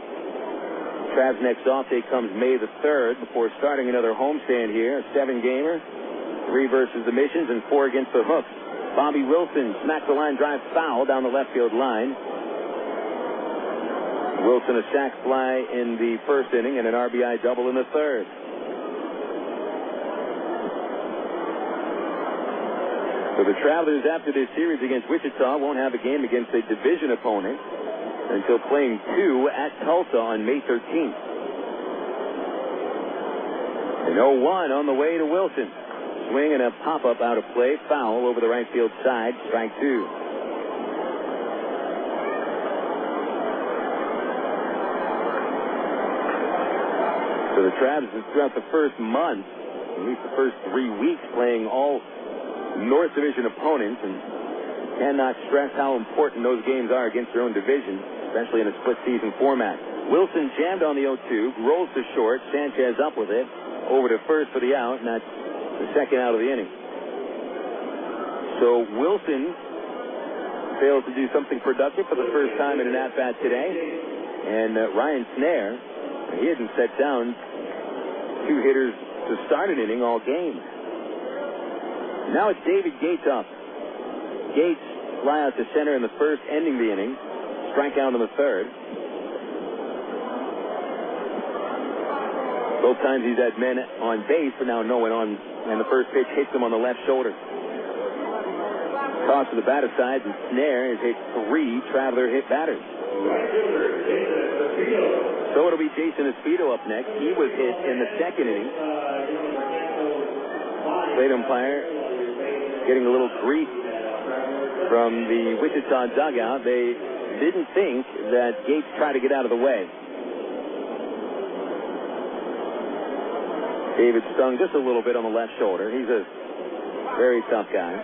Travs' next off day comes May the 3rd before starting another homestand here, a 7-gamer, 3 versus the Missions and 4 against the Hooks. Bobby Wilson smacked the line drive foul down the left field line. Wilson a sac fly in the 1st inning and an RBI double in the 3rd. So the Travelers, after this series against Wichita, won't have a game against a division opponent until playing 2 at Tulsa on May 13th. An 0-1 on the way to Wilson. Swing and a pop-up out of play. Foul over the right field side. Strike 2. So the Travs, throughout the first month, at least the first 3 weeks, playing all North Division opponents, and cannot stress how important those games are against their own division, especially in a split-season format. Wilson jammed on the 0-2, rolls to short. Sanchez up with it. Over to first for the out, and that's the second out of the inning. So Wilson fails to do something productive for the first time in an at-bat today. And Ryan Snare, he hadn't set down 2 hitters to start an inning all game. Now it's David Gates up. Gates fly out to center in the first, ending the inning. Strikeout in the third. Both times he's had men on base, but now no one on, and the first pitch hits him on the left shoulder. Toss to the batter side, and Snare has hit 3 Traveler hit batters. So it'll be Jason Espedo up next. He was hit in the second inning. Plate umpire getting a little grief from the Wichita dugout. They didn't think that Gates tried to get out of the way. David stung just a little bit on the left shoulder. He's a very tough guy.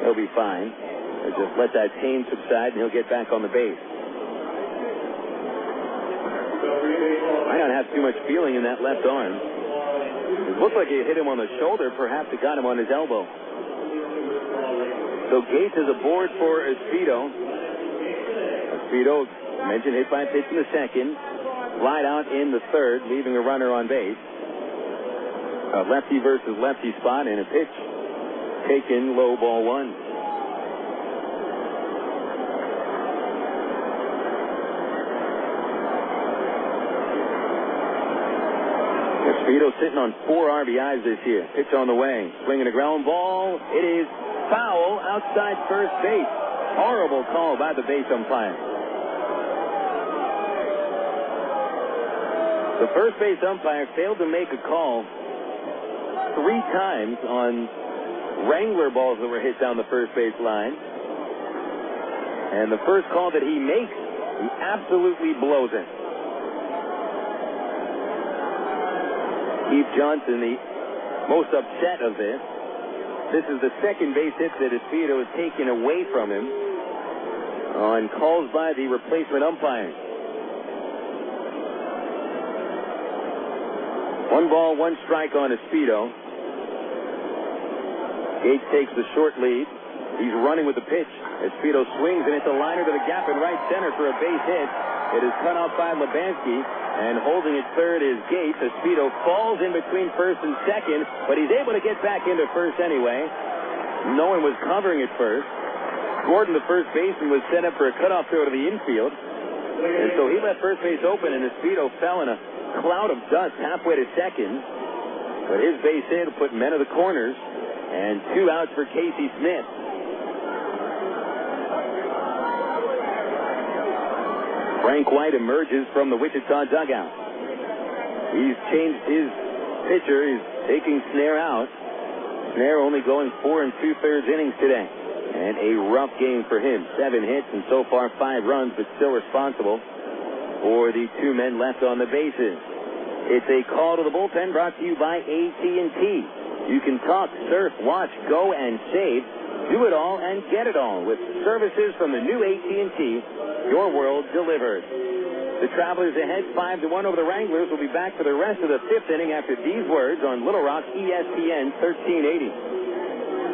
He'll be fine. He'll just let that pain subside, and he'll get back on the base. Might not have too much feeling in that left arm. It looked like it hit him on the shoulder. Perhaps it got him on his elbow. So Gates is aboard for Espedo. Espedo, mentioned, hit by a pitch in the second. Flied out in the third, leaving a runner on base. A lefty versus lefty spot, and a pitch taken low, ball 1. Espedo sitting on 4 RBIs this year. Pitch on the way. Swinging a ground ball. It is foul outside first base. Horrible call by the base umpire. The first base umpire failed to make a call 3 times on Wrangler balls that were hit down the first base line. And the first call that he makes, he absolutely blows it. Keith Johnson, the most upset of this. This is the second base hit that Espedo has taken away from him on calls by the replacement umpire. 1 ball, 1 strike on Espedo. Gates takes the short lead. He's running with the pitch. Espedo swings, and it's a liner to the gap in right center for a base hit. It is cut off by Lebansky, and holding at third is Gates. Espedo falls in between first and second, but he's able to get back into first anyway. No one was covering at first. Gordon, the first baseman, was set up for a cutoff throw to the infield, and so he left first base open, and Espedo fell in a cloud of dust halfway to second. But his base hit put men of the corners. And 2 outs for Casey Smith. Frank White emerges from the Wichita dugout. He's changed his pitcher. He's taking Snare out. Snare only going 4 2/3 innings today. And a rough game for him. 7 hits and so far 5 runs, but still responsible for the 2 men left on the bases. It's a call to the bullpen brought to you by AT&T. You can talk, surf, watch, go, and save. Do it all and get it all with services from the new AT&T. Your world delivered. The Travelers ahead 5-1 over the Wranglers. Will be back for the rest of the 5th inning after these words on Little Rock ESPN 1380.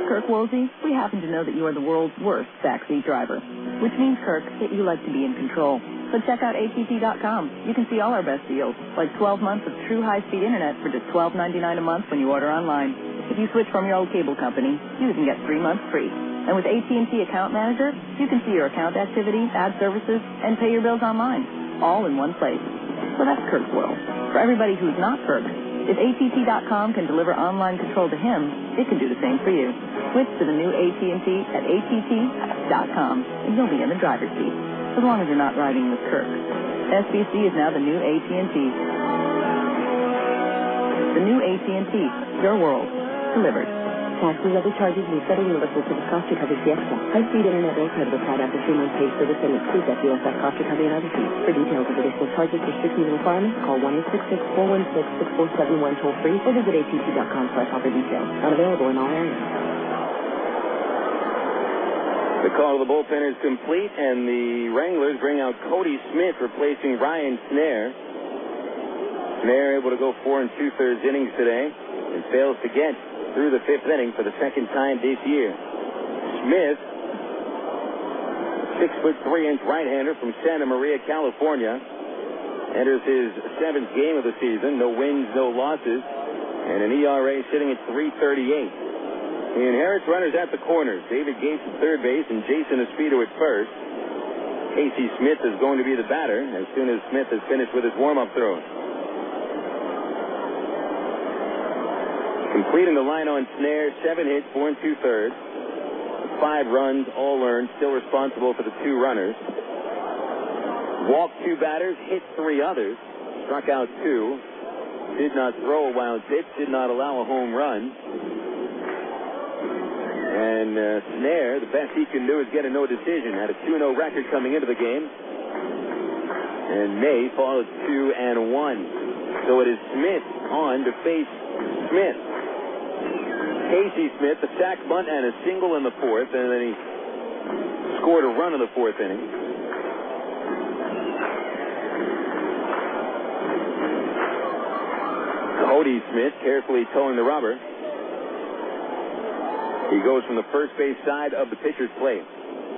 Kirk Woolsey, we happen to know that you are the world's worst backseat driver, which means, Kirk, that you like to be in control. So check out ATT.com. You can see all our best deals, like 12 months of true high-speed internet for just $12.99 a month when you order online. If you switch from your old cable company, you can get 3 months free. And with AT&T Account Manager, you can see your account activity, add services, and pay your bills online, all in one place. So that's Kirk's world. For everybody who's not Kirk, If ATT.com can deliver online control to him, it can do the same for you. Switch to the new AT&T at ATT.com, and you'll be in the driver's seat, as long as you're not riding with Kirk. SBC is now the new AT&T. The new AT&T, your world, delivered. Taxes, other charges, and federal notices to the cost recovery fee extra. High-speed internet will credit applied after 3 months paid service and excludes FUSF cost recovery and other fees. For details of additional charges, restrictions, and requirements, call 1-866-416-6471 toll-free or visit att.com/offer details. Not available in all areas. The call to the bullpen is complete, and the Wranglers bring out Cody Smith replacing Ryan Snare. Snare able to go 4 2/3 innings today and fails to get through the 5th inning for the second time this year. Smith, 6'3" right-hander from Santa Maria, California, enters his 7th game of the season. No wins, no losses, and an ERA sitting at 3.38. He inherits runners at the corners. David Gates at third base and Jason Espito at first. Casey Smith is going to be the batter as soon as Smith has finished with his warm-up throws. Completing the line on Snare, 7 hits, 4 2/3. 5 runs, all earned, still responsible for the 2 runners. Walked 2 batters, hit 3 others, struck out 2. Did not throw a wild pitch, did not allow a home run. And Snare, the best he can do is get a no decision. Had a 2-0 record coming into the game. And May follows 2-1. So it is Smith on to face Smith. Casey Smith, a sac bunt and a single in the 4th, and then he scored a run in the 4th inning. Cody Smith carefully towing the rubber. He goes from the first base side of the pitcher's plate.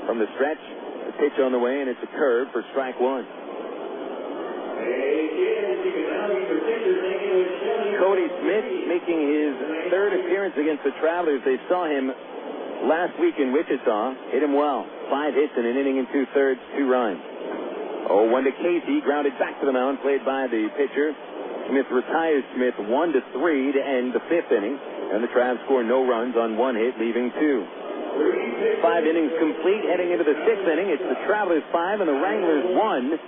From the stretch, the pitch on the way, and it's a curve for strike 1. Cody Smith making his 3rd appearance against the Travelers. They saw him last week in Wichita. Hit him well. 5 hits in an inning and 2/3, 2 runs. 0-1 to Casey. Grounded back to the mound, played by the pitcher. Smith retires Smith 1-3 to end the 5th inning. And the Travs score no runs on 1 hit, leaving 2. 5 innings complete, heading into the 6th inning. It's the Travelers 5 and the Wranglers 1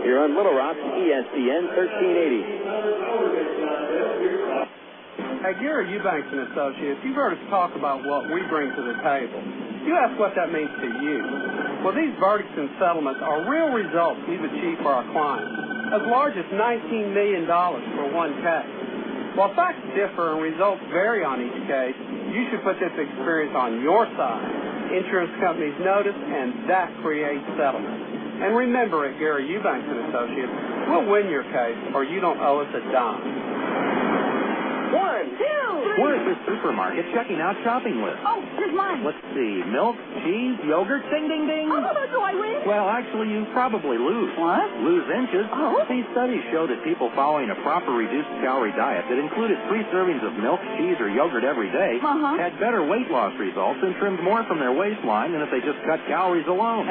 here on Little Rock, ESPN 1380. At Gary Eubanks and Associates, you've heard us talk about what we bring to the table. You ask what that means to you. Well, these verdicts and settlements are real results we've achieved for our clients, as large as $19 million for one case. While facts differ and results vary on each case, you should put this experience on your side. Insurance companies notice, and that creates settlement. And remember, at Gary Eubanks and Associates, we'll win your case, or you don't owe us a dime. 1, 2, 3. We're at the supermarket checking out shopping lists. Oh, here's mine. Let's see. Milk, cheese, yogurt, ding, ding, ding. Oh, do I win? Well, actually, you probably lose. What? Lose inches. Oh. These studies show that people following a proper reduced-calorie diet that included 3 servings of milk, cheese, or yogurt every day had better weight loss results and trimmed more from their waistline than if they just cut calories alone.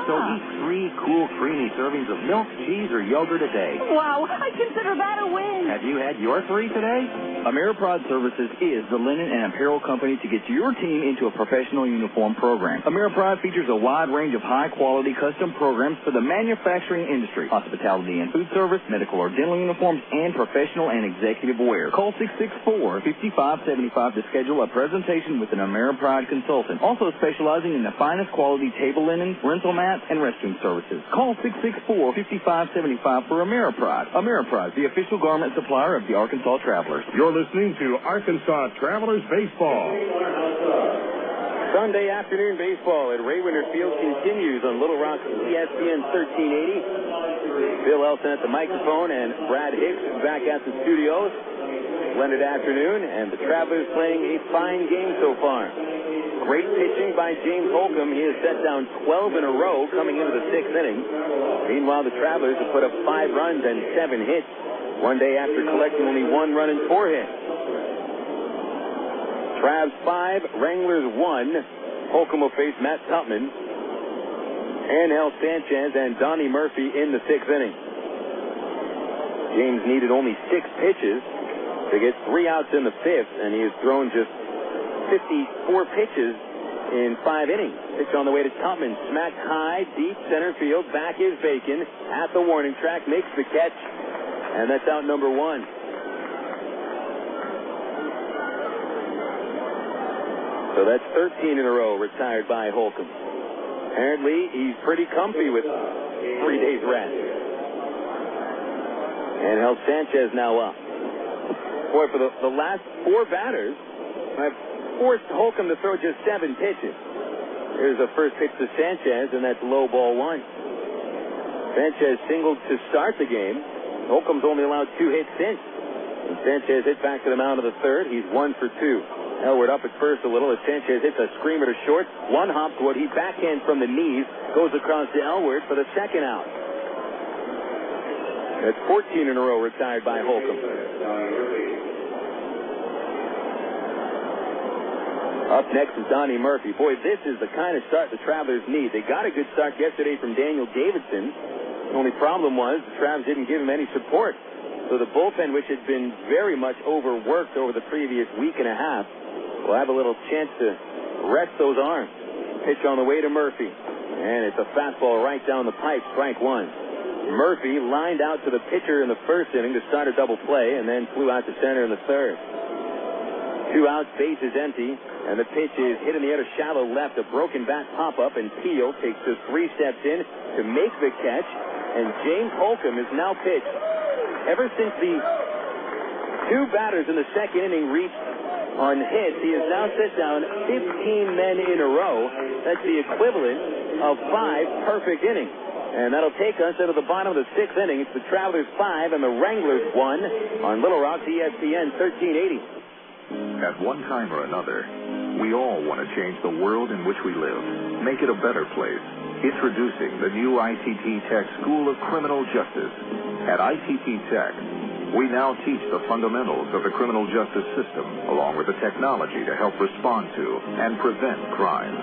So eat 3 cool, creamy servings of milk, cheese, or yogurt a day. Wow, I consider that a win. Have you had your 3 today? AmeriPride Services is the linen and apparel company to get your team into a professional uniform program. AmeriPride features a wide range of high-quality custom programs for the manufacturing industry, hospitality and food service, medical or dental uniforms, and professional and executive wear. Call 664-5575 to schedule a presentation with an AmeriPride consultant, also specializing in the finest quality table linens, rental mats, and restroom services. Call 664-5575 for AmeriPride. AmeriPride, the official garment supplier of the Arkansas Travelers. You're listening to Arkansas Travelers Baseball. Sunday afternoon baseball at Ray Winter Field continues on Little Rock, ESPN 1380. Bill Elson at the microphone and Brad Hicks back at the studios. Splendid afternoon, and the Travelers playing a fine game so far. Great pitching by James Holcomb. He has set down 12 in a row coming into the 6th inning. Meanwhile, the Travelers have put up 5 runs and 7 hits. One day after collecting only 1 run and 4 hits. Travs 5, Wranglers 1. Holcomb will face Matt Tupman, Ángel Sánchez, and Donnie Murphy in the 6th inning. James needed only 6 pitches to get 3 outs in the 5th, and he has thrown just 54 pitches in 5 innings. Pitch on the way to Tupman, smacked high, deep center field. Back is Bacon at the warning track, makes the catch, and that's out number 1. So that's 13 in a row retired by Holcomb. Apparently, he's pretty comfy with 3 days rest. And Ángel Sánchez now up. Boy, for the last 4 batters, I've forced Holcomb to throw just 7 pitches. Here's the first pitch to Sánchez, and that's low, ball 1. Sánchez singled to start the game. Holcomb's only allowed 2 hits since. And Sánchez hit back to the mound of the 3rd. He's 1 for 2. Elwood up at first a little as Sánchez hits a screamer to short. One hop to what he backhand from the knees, goes across to Elwood for the 2nd out. That's 14 in a row retired by Holcomb. Up next is Donnie Murphy. Boy, this is the kind of start the Travelers need. They got a good start yesterday from Daniel Davidson. The only problem was the Travs didn't give him any support. So the bullpen, which had been very much overworked over the previous week and a half, will have a little chance to rest those arms. Pitch on the way to Murphy. And it's a fastball right down the pipe, strike 1. Murphy lined out to the pitcher in the 1st inning to start a double play and then flew out to center in the 3rd. 2 outs, base is empty, and the pitch is hit in the air to shallow left. A broken bat pop-up, and Peel takes just 3 steps in to make the catch, and James Holcomb is now pitched. Ever since the 2 batters in the 2nd inning reached on hits, he has now set down 15 men in a row. That's the equivalent of 5 perfect innings. And that'll take us into the bottom of the 6th inning. It's the Travelers 5 and the Wranglers 1 on Little Rock's ESPN 1380. At one time or another, we all want to change the world in which we live, make it a better place. Introducing the new ITT Tech School of Criminal Justice. At ITT Tech, we now teach the fundamentals of the criminal justice system, along with the technology to help respond to and prevent crime.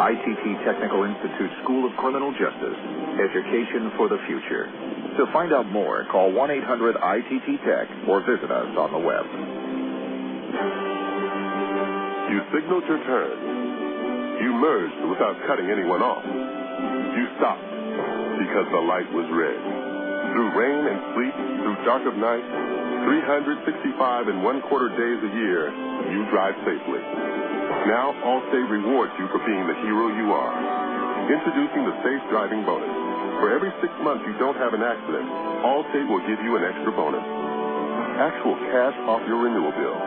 ITT Technical Institute School of Criminal Justice. Education for the future. To find out more, call 1-800-ITT-TECH or visit us on the web. You signaled your turn. You merged without cutting anyone off. You stopped because the light was red. Through rain and sleet, through dark of night, 365 1/4 days a year, you drive safely. Now, Allstate rewards you for being the hero you are. Introducing the Safe Driving Bonus. For every 6 months you don't have an accident, Allstate will give you an extra bonus. Actual cash off your renewal bill.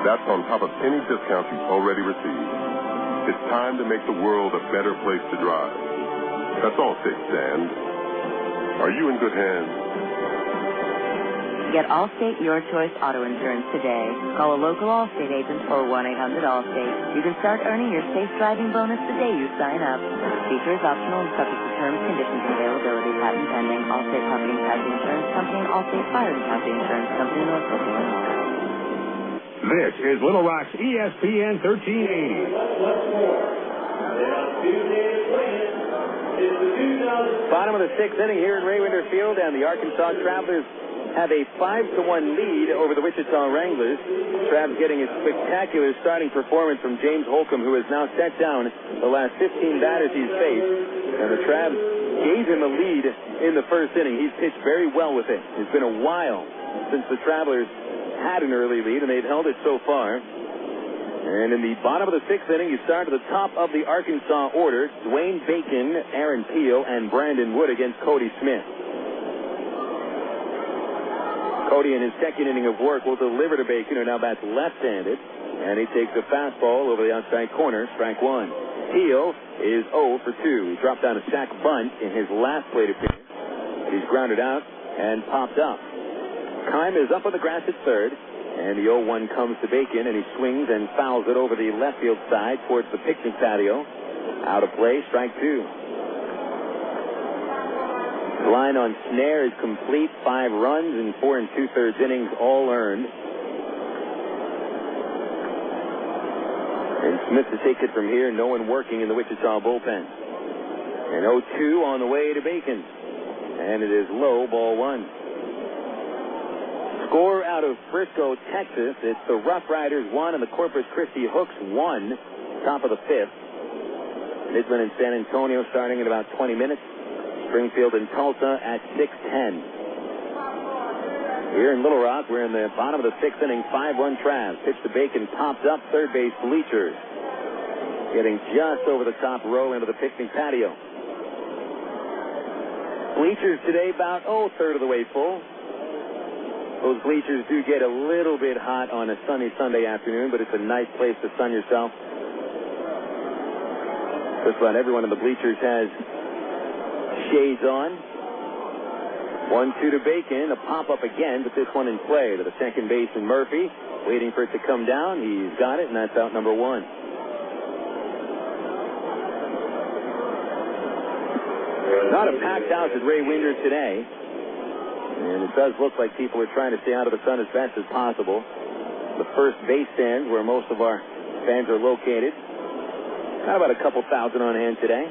That's on top of any discounts you've already received. It's time to make the world a better place to drive. That's Allstate, Sand. Are you in good hands? Get Allstate Your Choice Auto Insurance today. Call a local Allstate agent or 1-800-ALLSTATE. You can start earning your safe driving bonus the day you sign up. Features optional and subject to terms, conditions, and availability. Patent pending. Allstate Property and Casualty Insurance Company and Allstate Fire and Casualty Insurance Company, Norfolk, Illinois. This is Little Rock's ESPN 1380. Bottom of the 6th inning here in Raywinder Field, and the Arkansas Travelers have a 5-1 lead over the Wichita Wranglers. Travs getting a spectacular starting performance from James Holcomb, who has now set down the last 15 batters he's faced. And the Travs gave him a lead in the 1st inning. He's pitched very well with it. It's been a while since the Travelers had an early lead, and they've held it so far. And in the bottom of the 6th inning, you start at the top of the Arkansas order. Dwayne Bacon, Aaron Peel, and Brandon Wood against Cody Smith. Cody, in his 2nd inning of work, will deliver to Bacon, who now bats left-handed. And he takes a fastball over the outside corner, strike 1. Peel is 0 for 2. He dropped down a sac bunt in his last plate appearance. He's grounded out and popped up. Keim is up on the grass at 3rd. And the 0-1 comes to Bacon, and he swings and fouls it over the left field side towards the picnic patio. Out of play, strike 2. The line on Snare is complete. 5 runs in 4 2/3 innings, all earned. And Smith to take it from here. No one working in the Wichita bullpen. And 0-2 on the way to Bacon. And it is low, ball 1. Score out of Frisco, Texas. It's the Rough Riders 1 and the Corpus Christi Hooks 1. Top of the 5th. Midland and San Antonio starting in about 20 minutes. Springfield and Tulsa at 6:10. Here in Little Rock, we're in the bottom of the 6th inning. 5-1 Travs. Pitch to Bacon, popped up. Third base bleachers. Getting just over the top row into the picnic patio. Bleachers today about, third of the way full. Those bleachers do get a little bit hot on a sunny Sunday afternoon, but it's a nice place to sun yourself. Just about everyone in the bleachers has shades on. 1-2 to Bacon. A pop-up again, but this one in play to the second baseman Murphy. Waiting for it to come down. He's got it, and that's out number 1. Not a packed house at Ray Winder today. And it does look like people are trying to stay out of the sun as best as possible. The first base stands where most of our fans are located. Got about a couple thousand on hand today.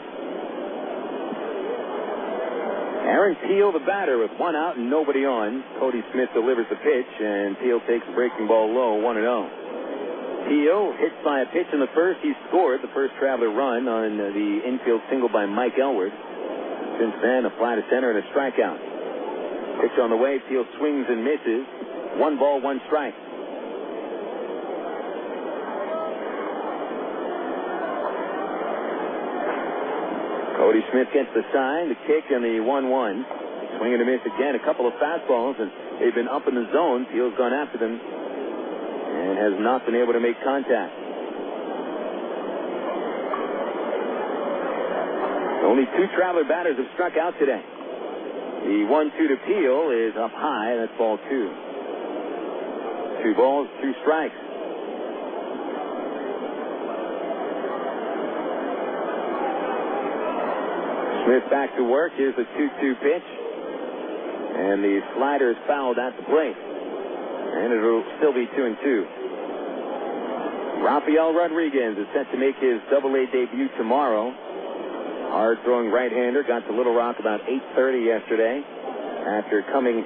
Aaron Peel, the batter, with 1 out and nobody on. Cody Smith delivers the pitch, and Peel takes a breaking ball low, 1-0. Peel hits by a pitch in the first. He scored the first Traveler run on the infield single by Mike Elward. Since then, a fly to center and a strikeout. Pitch on the way. Peel swings and misses. 1 ball, 1 strike. Cody Smith gets the sign, the kick, and the 1-1. Swing and a miss again. A couple of fastballs, and they've been up in the zone. Peel's gone after them and has not been able to make contact. Only 2 Traveler batters have struck out today. The 1-2 to Peel is up high. That's ball 2. 2 balls, 2 strikes. Smith back to work. Here's the 2-2 pitch. And the slider is fouled at the plate. And it'll still be 2-2. Rafael Rodriguez is set to make his Double-A debut tomorrow. Hard-throwing right-hander. Got to Little Rock about 8:30 yesterday after coming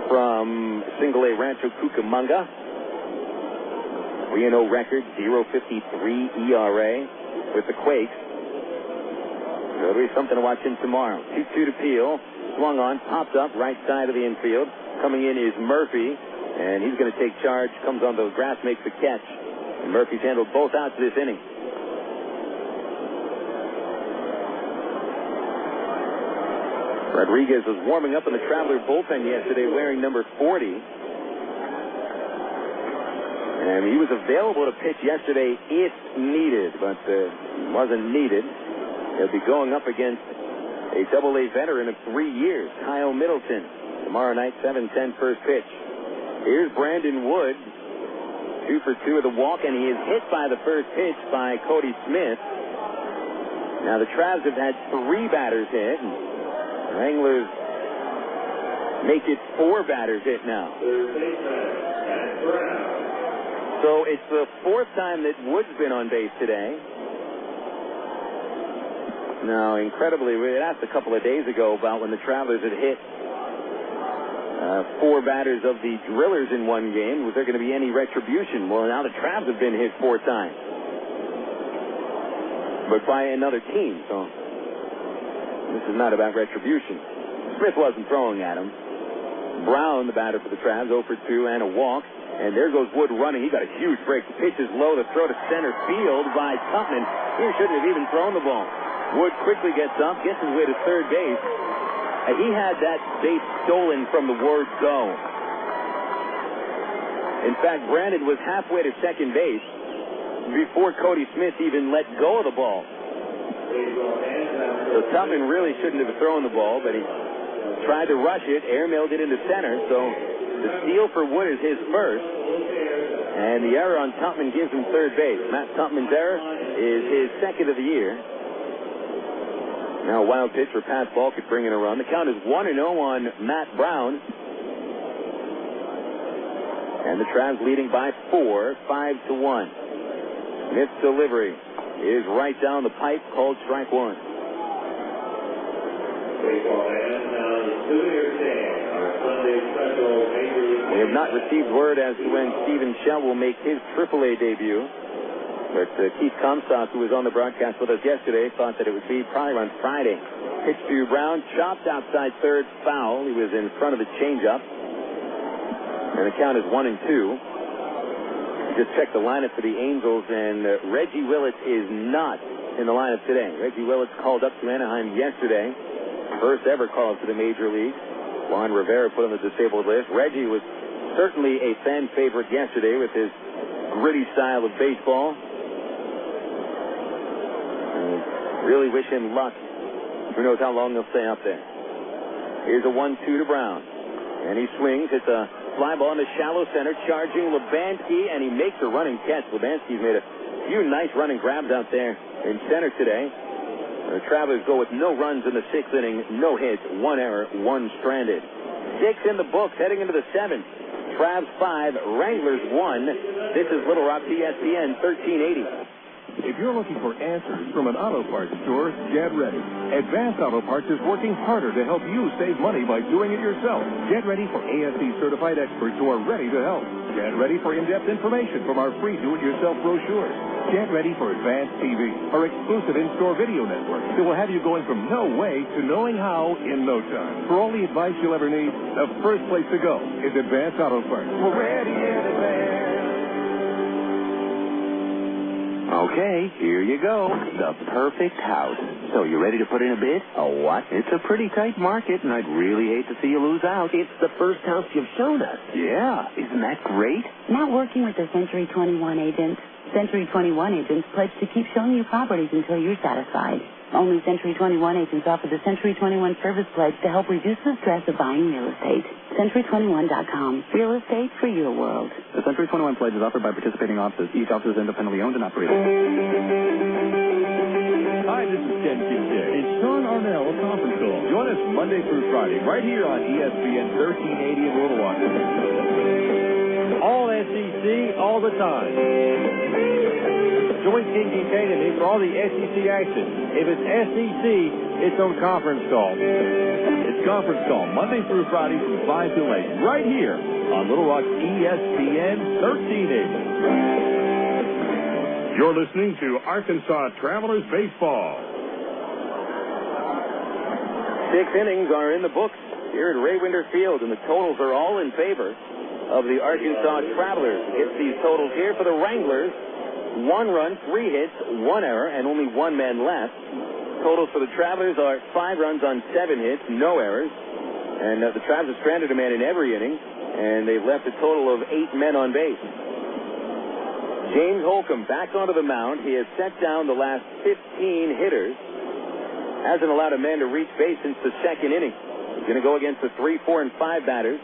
from Single-A Rancho Cucamonga. 3-0 record, 0.53 ERA with the Quakes. There'll be something to watch him tomorrow. 2-2 to Peel. Swung on, popped up, right side of the infield. Coming in is Murphy, and he's going to take charge. Comes on the grass, makes the catch. And Murphy's handled both outs this inning. Rodriguez was warming up in the Traveler bullpen yesterday wearing number 40. And he was available to pitch yesterday if needed, but wasn't needed. He'll be going up against a Double-A veteran of 3 years, Kyle Middleton. Tomorrow night, 7:10 first pitch. Here's Brandon Wood. 2 for 2 with a walk, and he is hit by the first pitch by Cody Smith. Now, the Travs have had 3 batters hit. Wranglers make it 4 batters hit now. So it's the 4th time that Wood's been on base today. Now, incredibly, we had asked a couple of days ago about when the Travelers had hit 4 batters of the Drillers in one game. Was there going to be any retribution? Well, now the Travs have been hit 4 times. But by another team, so this is not about retribution. Smith wasn't throwing at him. Brown, the batter for the Travs, 0 for 2 and a walk. And there goes Wood running. He got a huge break. The pitch is low. The throw to center field by Tupman. He shouldn't have even thrown the ball. Wood quickly gets up, gets his way to third base. He had that base stolen from the word go. In fact, Brandon was halfway to second base before Cody Smith even let go of the ball. So Tupman really shouldn't have thrown the ball, but he tried to rush it, airmailed it into center. So the steal for Wood is his first, and the error on Tupman gives him third base. Matt Tupman's error is his second of the year. Now a wild pitch for Pat Ball could bring in a run. The count is 1-0 on Matt Brown. And the Travs leading by 4, 5-1. Smith's delivery is right down the pipe, called strike 1. Baseball fans, now the 2-year stand. We have not received word as to when Stephen Shell will make his AAA debut. But Keith Comstock, who was on the broadcast with us yesterday, thought that it would be probably on Friday. Pitch to Brown, chopped outside third, foul. He was in front of the changeup. And the count is 1-2. Just checked the lineup for the Angels, and Reggie Willett is not in the lineup today. Reggie Willett called up to Anaheim yesterday. First ever call up to the major league. Juan Rivera put on the disabled list. Reggie was certainly a fan favorite yesterday with his gritty style of baseball. Really wish him luck. Who knows how long he'll stay up there. Here's a 1-2 to Brown. And he swings. It's a fly ball in the shallow center, charging Lebansky, and he makes a running catch. Lebansky's made a few nice running grabs out there in center today. The Travelers go with no runs in the 6th inning, no hits, 1 error, 1 stranded. 6 in the books, heading into the 7th. Travs 5, Wranglers 1. This is Little Rock, ESPN 1380. If you're looking for answers from an auto parts store, get ready. Advanced Auto Parts is working harder to help you save money by doing it yourself. Get ready for ASC-certified experts who are ready to help. Get ready for in-depth information from our free do-it-yourself brochures. Get ready for Advanced TV, our exclusive in-store video network that will have you going from no way to knowing how in no time. For all the advice you'll ever need, the first place to go is Advanced Auto Parts. We're ready in advance. Okay, here you go. The perfect house. So you ready to put in a bid? A what? It's a pretty tight market, and I'd really hate to see you lose out. It's the first house you've shown us. Yeah, isn't that great? Not working with the Century 21 agent. Century 21 agents pledge to keep showing you properties until you're satisfied. Only Century 21 agents offer the Century 21 Service Pledge to help reduce the stress of buying real estate. Century21.com. Real estate for your world. The Century 21 Pledge is offered by participating offices. Each office is independently owned and operated. Hi, this is Ken Kincaid. It's Sean Arnell of Conference Call. Join us Monday through Friday right here on ESPN 1380 in Little Rock. All SEC, all the time. Join King Kincaid and me for all the SEC action. If it's SEC, it's on Conference Call. It's Conference Call Monday through Friday from 5 to 8 right here on Little Rock ESPN 1380. You're listening to Arkansas Travelers Baseball. 6 innings are in the books here at Ray Winder Field, and the totals are all in favor of the Arkansas Travelers. Get these totals here for the Wranglers. 1 run, 3 hits, 1 error, and only 1 man left. Totals for the Travelers are 5 runs on 7 hits, no errors. And the Travelers have stranded a man in every inning, and they've left a total of 8 men on base. James Holcomb back onto the mound. He has set down the last 15 hitters. Hasn't allowed a man to reach base since the 2nd inning. He's going to go against the 3, 4, and 5 batters.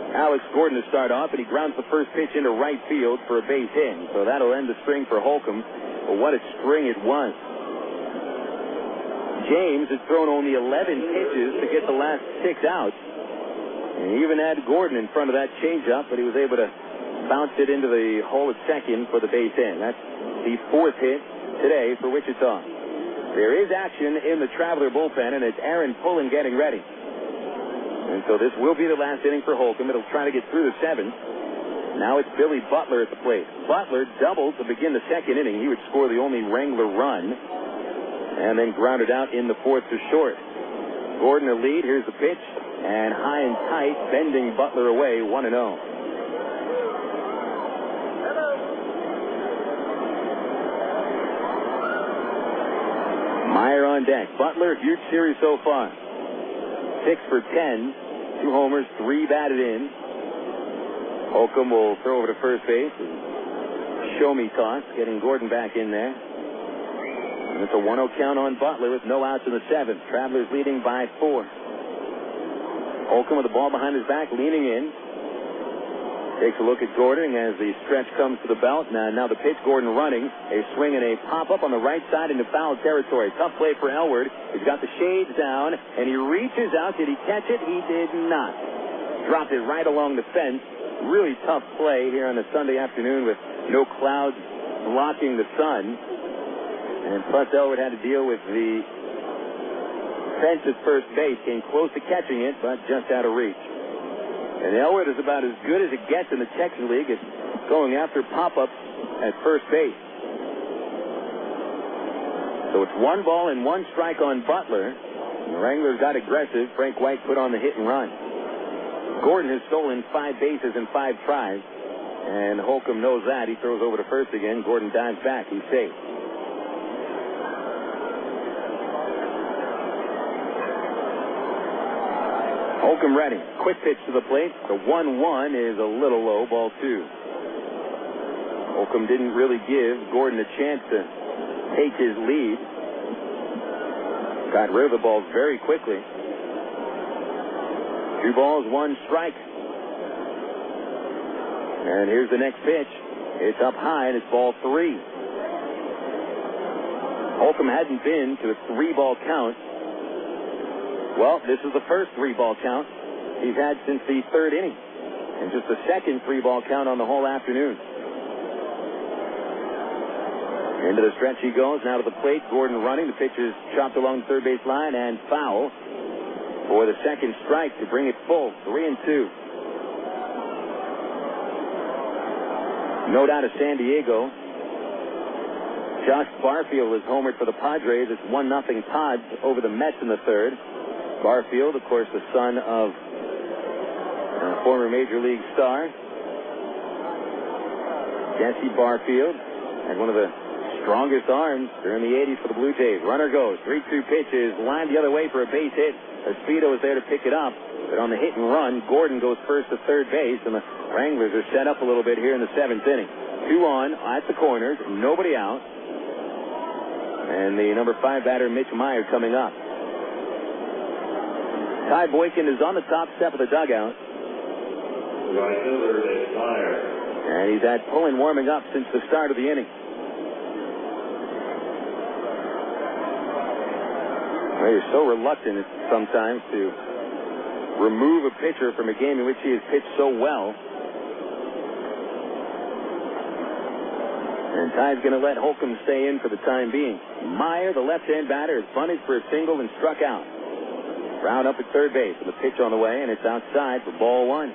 Alex Gordon to start off, and he grounds the first pitch into right field for a base hit. So that'll end the string for Holcomb. But what a string it was. James has thrown only 11 pitches to get the last 6 outs. And he even had Gordon in front of that changeup, but he was able to bounce it into the hole at second for the base hit. That's the 4th hit today for Wichita. There is action in the Traveler bullpen, and it's Aaron Pullen getting ready. And so this will be the last inning for Holcomb. It'll try to get through the 7th. Now it's Billy Butler at the plate. Butler doubled to begin the 2nd inning. He would score the only Wrangler run and then grounded out in the 4th to short. Gordon a lead. Here's the pitch. And high and tight, bending Butler away, 1-0. Maier on deck. Butler, huge series so far. 6 for 10, 2 homers, 3 batted in. Holcomb will throw over to first base. Show me toss, getting Gordon back in there. And it's a 1-0 count on Butler with no outs in the 7th. Travelers leading by 4. Holcomb with the ball behind his back, leaning in. Takes a look at Gordon as the stretch comes to the belt. Now the pitch, Gordon running. A swing and a pop-up on the right side into foul territory. Tough play for Elward. He's got the shades down, and he reaches out. Did he catch it? He did not. Dropped it right along the fence. Really tough play here on a Sunday afternoon with no clouds blocking the sun. And plus Elward had to deal with the fence at first base. Came close to catching it, but just out of reach. And Elwood is about as good as it gets in the Texas League. It's going after pop-ups at first base. So it's 1 ball and 1 strike on Butler. The Wranglers got aggressive. Frank White put on the hit and run. Gordon has stolen 5 bases in 5 tries. And Holcomb knows that. He throws over to first again. Gordon dives back. He's safe. Holcomb ready. Quick pitch to the plate. The 1-1 is a little low. Ball 2. Holcomb didn't really give Gordon a chance to take his lead. Got rid of the ball very quickly. 2 balls, 1 strike. And here's the next pitch. It's up high, and it's ball 3. Holcomb hadn't been to a 3-ball count. Well, this is the first 3-ball count he's had since the 3rd inning. And just the second 3-ball count on the whole afternoon. Into the stretch he goes, now to the plate. Gordon running. The pitch is chopped along the third base line and foul for the second strike to bring it full. 3-2. No doubt of San Diego. Josh Barfield is homered for the Padres. It's 1-0 Pods over the Mets in the third. Barfield, of course, the son of former Major League star Jesse Barfield. Had one of the strongest arms during the 80s for the Blue Jays. Runner goes. 3-2 pitches. Lined the other way for a base hit. Espedo is there to pick it up. But on the hit and run, Gordon goes first to third base, and the Wranglers are set up a little bit here in the 7th inning. 2 on at the corners. Nobody out. And the number 5 batter, Mitch Maier, coming up. Ty Boykin is on the top step of the dugout. Right fielder, Mitch Maier. And he's had Pullen warming up since the start of the inning. Well, you're so reluctant sometimes to remove a pitcher from a game in which he has pitched so well. And Ty's going to let Holcomb stay in for the time being. Maier, the left-hand batter, is bunted for a single and struck out. Brown up at third base with a pitch on the way, and it's outside for ball 1.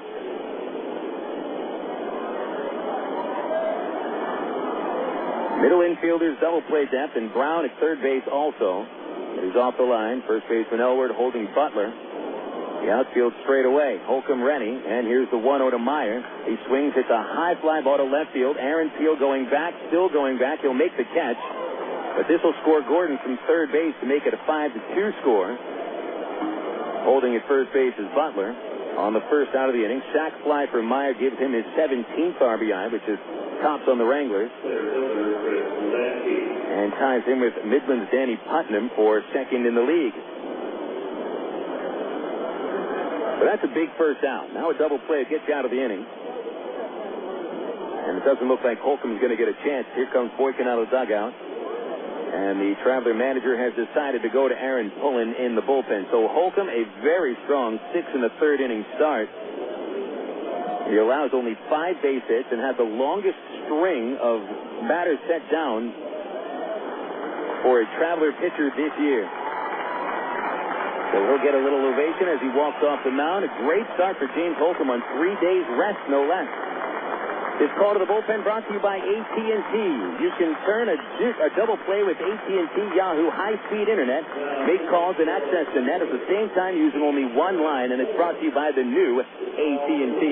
Middle infielders double play depth, and Brown at third base also. He's off the line. First baseman Elwood holding Butler. The outfield straight away. Holcomb ready, and here's the 1-0 to Maier. He swings, hits a high fly ball to left field. Aaron Peel going back, still going back. He'll make the catch, but this will score Gordon from third base to make it a 5-2 score. Holding at first base is Butler. On the first out of the inning, sac fly for Maier gives him his 17th RBI, which is tops on the Wranglers. And ties him with Midland's Danny Putnam for second in the league. But that's a big first out. Now a double play gets you out of the inning. And it doesn't look like Holcomb's going to get a chance. Here comes Boykin out of the dugout. And the Traveler manager has decided to go to Aaron Pullen in the bullpen. So Holcomb, a very strong 6 in the 3rd inning start. He allows only 5 base hits and has the longest string of batters set down for a Traveler pitcher this year. So he'll get a little ovation as he walks off the mound. A great start for James Holcomb on 3 days rest, no less. This call to the bullpen brought to you by AT&T. You can turn a double play with AT&T Yahoo high-speed internet. Make calls and access the net at the same time using only one line, and it's brought to you by the new AT&T.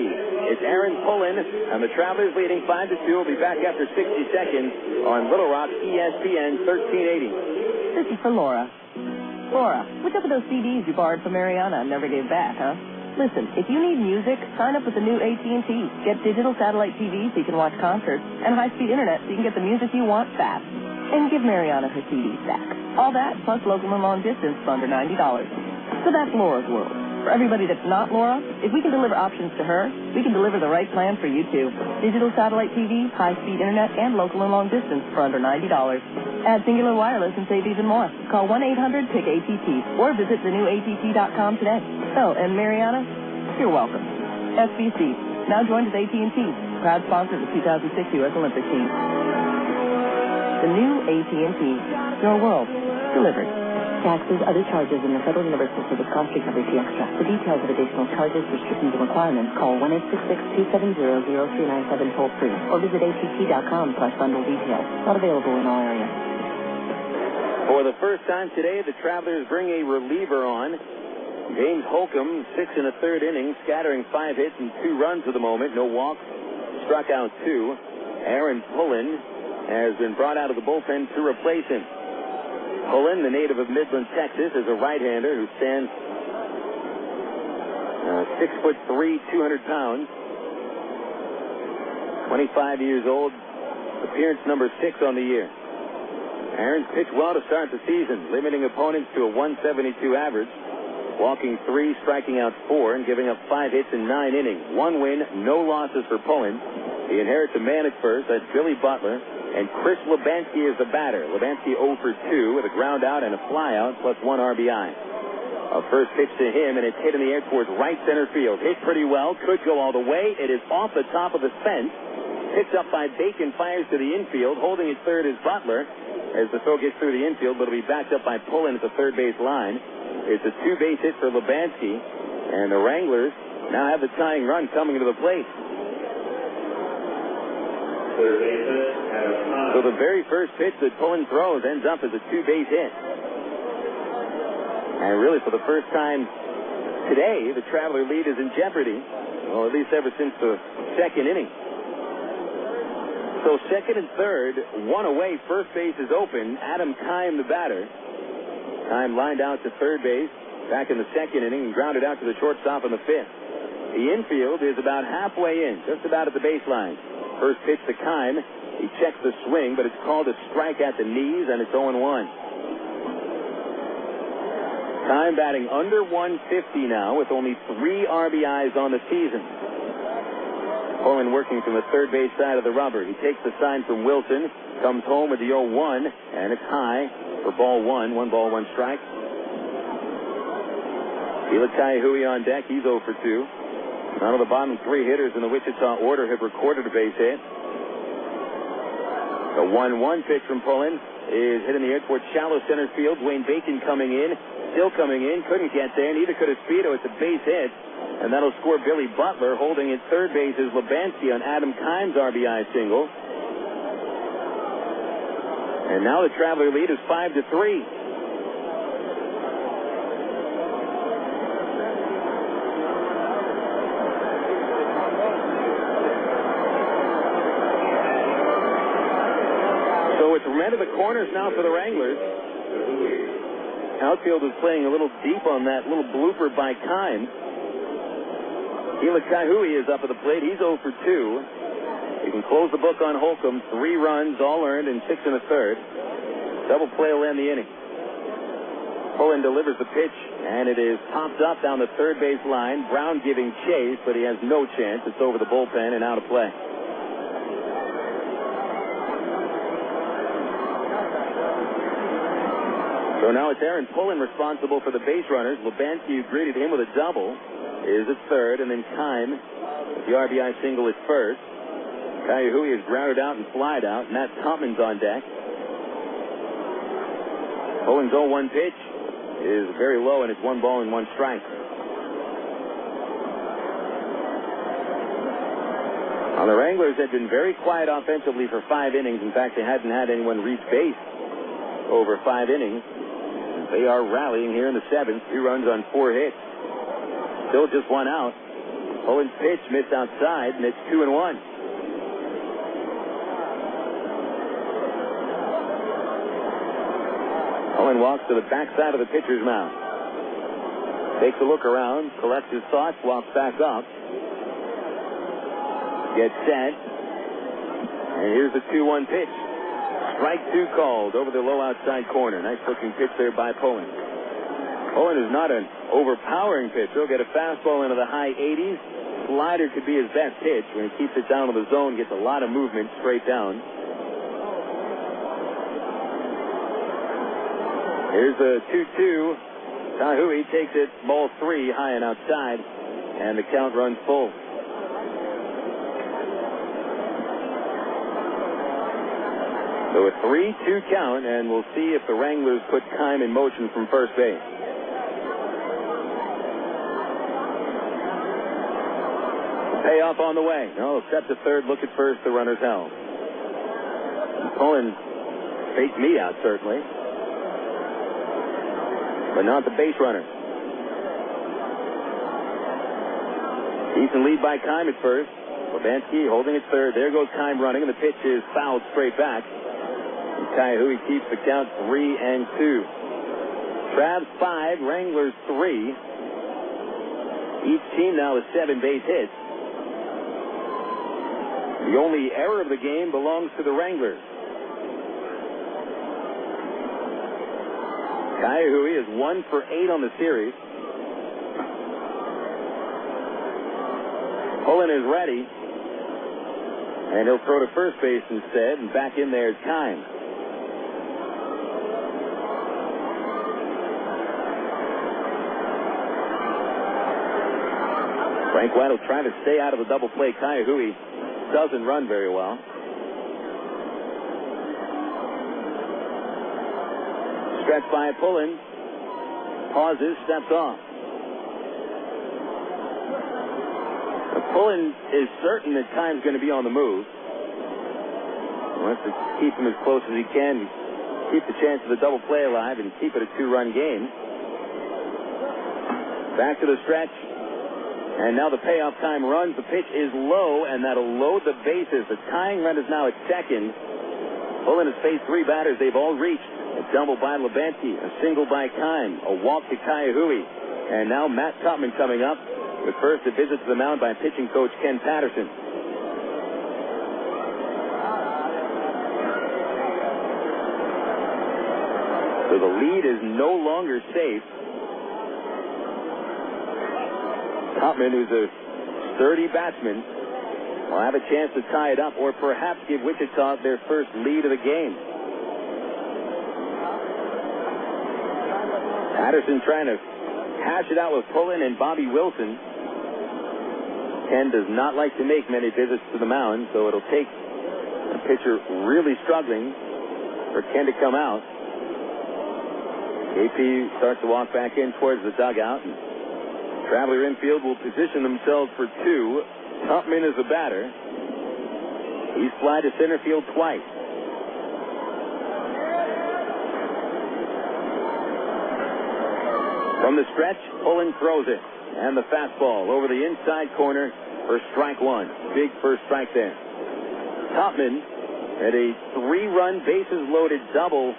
It's Aaron Pullen, and the Travelers leading 5-2. We'll be back after 60 seconds on Little Rock ESPN 1380. This is for Laura. Laura, what's up with those CDs you borrowed from Mariana and never gave back, huh? Listen, if you need music, sign up with the new AT&T. Get digital satellite TV so you can watch concerts, and high-speed internet so you can get the music you want fast. And give Mariana her CDs back. All that, plus local and long distance for under $90. So that's Laura's world. For everybody that's not Laura, if we can deliver options to her, we can deliver the right plan for you, too. Digital satellite TV, high-speed internet, and local and long distance for under $90. Add Singular Wireless and save even more. Call 1-800-PICK-ATT or visit thenewATT.com today. Oh, and Mariana, you're welcome. SBC, now joined with AT&T, proud sponsor of the 2006 U.S. Olympic team. The new AT&T, your world, delivered. Taxes, other charges, and the Federal Universal Service Cost Recovery Fee Extra. For details of additional charges, restrictions, and requirements, call 1-866-270-0397 toll-free or visit att.com/bundle details. Not available in all areas. For the first time today, the Travelers bring a reliever on. James Holcomb, 6 1/3 innings, scattering 5 hits and 2 runs at the moment. No walks, struck out 2. Aaron Pullen has been brought out of the bullpen to replace him. Pullen, the native of Midland, Texas, is a right-hander who stands 6'3", 200 pounds. 25 years old, appearance number 6 on the year. Aaron's pitched well to start the season, limiting opponents to a 172 average, walking 3, striking out 4, and giving up 5 hits in 9 innings. 1 win, no losses for Pullen. He inherits a man at first. That's Billy Butler. And Chris Lebansky is the batter. Lebansky 0 for 2 with a ground out and a fly out plus 1 RBI. A first pitch to him, and it's hit in the air towards right center field. Hit pretty well. Could go all the way. It is off the top of the fence. Picked up by Bacon, fires to the infield. Holding at third is Butler as the throw gets through the infield, but it'll be backed up by Pullen at the third base line. It's a 2-base hit for Lebansky, and the Wranglers now have the tying run coming to the plate. So the very first pitch that Pullen throws ends up as a 2-base hit. And really, for the first time today, the Traveler lead is in jeopardy. Well, at least ever since the second inning. So second and third, 1 away, first base is open. Adam Keim, the batter. Keim lined out to third base back in the second inning and grounded out to the shortstop in the fifth. The infield is about halfway in, just about at the baseline. First pitch to Keim. He checks the swing, but it's called a strike at the knees, and it's 0-1. Keim batting under 150 now with only 3 RBIs on the season. Pullen working from the third base side of the rubber. He takes the sign from Wilson, comes home with the 0-1, and it's high for ball 1. 1 ball, 1 strike. Kila Ka'aihue on deck. He's 0 for 2. None of the bottom 3 hitters in the Wichita order have recorded a base hit. The 1-1 pitch from Pullen is hit in the air towards shallow center field. Dwayne Bacon coming in, still coming in, couldn't get there. Neither could Espedo. It's a base hit, and that'll score Billy Butler. Holding at third base is Lebansky on Adam Keim's RBI single. And now the Traveler lead is 5-3. To the corners now for the Wranglers. Outfield is playing a little deep on that little blooper by Keim. Kila Ka'aihue is up at the plate. He's 0 for 2. You can close the book on Holcomb. 3 runs, all earned in 6 1/3. Double play will end the inning. Pullen delivers the pitch, and it is popped up down the third base line. Brown giving chase, but he has no chance. It's over the bullpen and out of play. So now it's Aaron Pullen responsible for the base runners. Lebansky, who greeted him with a double, is at third, and then Keim, the RBI single at first. Ka'aihue is grounded out and flied out, and Matt Tupman's on deck. Pullen's 0-1 pitch is very low, and it's 1 ball and 1 strike. Now, the Wranglers had been very quiet offensively for 5 innings. In fact, they hadn't had anyone reach base over 5 innings. They are rallying here in the 7th. 2 runs on 4 hits. Still just 1 out. Pullen's pitch missed outside, and it's 2-1. Pullen walks to the backside of the pitcher's mound. Takes a look around, collects his thoughts, walks back up. Gets set. And here's the 2-1 pitch. Strike 2 called over the low outside corner. Nice looking pitch there by Pullen. Pullen is not an overpowering pitcher. He'll get a fastball into the high 80s. Slider could be his best pitch when he keeps it down to the zone, gets a lot of movement straight down. Here's the 2-2. Ka'aihue takes it ball 3 high and outside, and the count runs full. So a 3-2 count, and we'll see if the Wranglers put Kime in motion from first base. Payoff on the way. No, step to third, look at first, the runner's held. Pullen faked me out, certainly. But not the base runner. Decent lead by Kime at first. Lebansky holding at third. There goes Kime running, and the pitch is fouled straight back. And Ka'aihue keeps the count 3-2. Travs 5, Wranglers 3. Each team now with 7 base hits. The only error of the game belongs to the Wranglers. Ka'aihue is 1 for 8 on the series. Pullen is ready. And he'll throw to first base instead, and back in there is Kime. Frank White will try to stay out of the double play. Ka'aihue doesn't run very well. Stretched by Pullen. Pauses, steps off. Pullen is certain that Kime's going to be on the move. He wants to keep him as close as he can, keep the chance of the double play alive, and keep it a 2-run game. Back to the stretch. And now the payoff. Kime runs. The pitch is low, and that'll load the bases. The tying run is now at second. Pullen has faced 3 batters. They've all reached. A double by Lebansky, a single by Kime, a walk to Ka'aihue. And now Matt Tupman coming up. But first, a visit to the mound by pitching coach Ken Patterson. So the lead is no longer safe. Tupman, who's a sturdy batsman, will have a chance to tie it up or perhaps give Wichita their first lead of the game. Patterson trying to hash it out with Pullen and Bobby Wilson. Ken does not like to make many visits to the mound, so it'll take a pitcher really struggling for Ken to come out. KP starts to walk back in towards the dugout. And Traveler infield will position themselves for 2. Tupman is the batter. He's fly to center field twice. From the stretch, Pullen throws it. And the fastball over the inside corner for strike 1. Big first strike there. Tupman had a 3-run bases-loaded double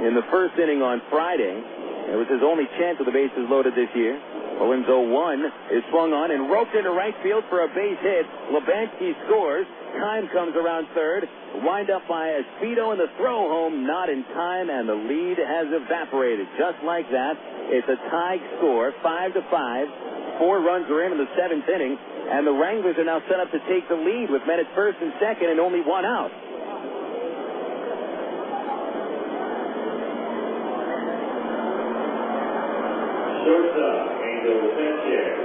in the first inning on Friday. It was his only chance of the bases loaded this year. Pullen's 0-1 is swung on and roped into right field for a base hit. Lebansky scores. Kime comes around third. Wind up by Espedo in the throw home, not in time, and the lead has evaporated. Just like that, it's a tied score, 5-5. 4 runs are in the 7th inning, and the Wranglers are now set up to take the lead with men at first and second and only 1 out. Shortstop, Ángel Sánchez.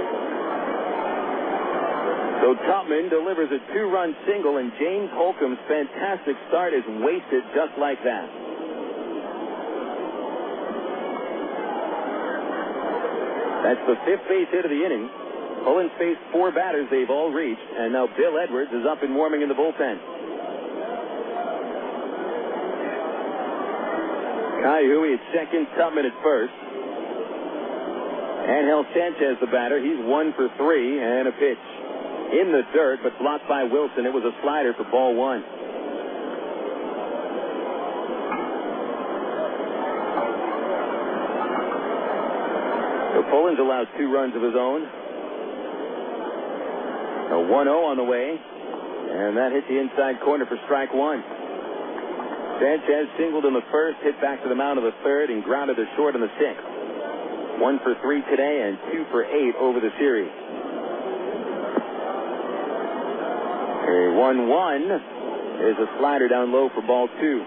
So Tupman delivers a 2-run single, and James Holcomb's fantastic start is wasted just like that. That's the 5th base hit of the inning. Pullen's faced 4 batters. They've all reached, and now Bill Edwards is up and warming in the bullpen. Ka'aihue at second, Tupman at first. Ángel Sánchez, the batter. He's 1 for 3 and a pitch. In the dirt, but blocked by Wilson. It was a slider for ball 1. So Pullen's allowed 2 runs of his own. A 1-0 on the way. And that hit the inside corner for strike 1. Sánchez singled in the first, hit back to the mound of the third, and grounded to short in the 6th. 1 for 3 today and 2 for 8 over the series. A 1-1 is a slider down low for ball 2.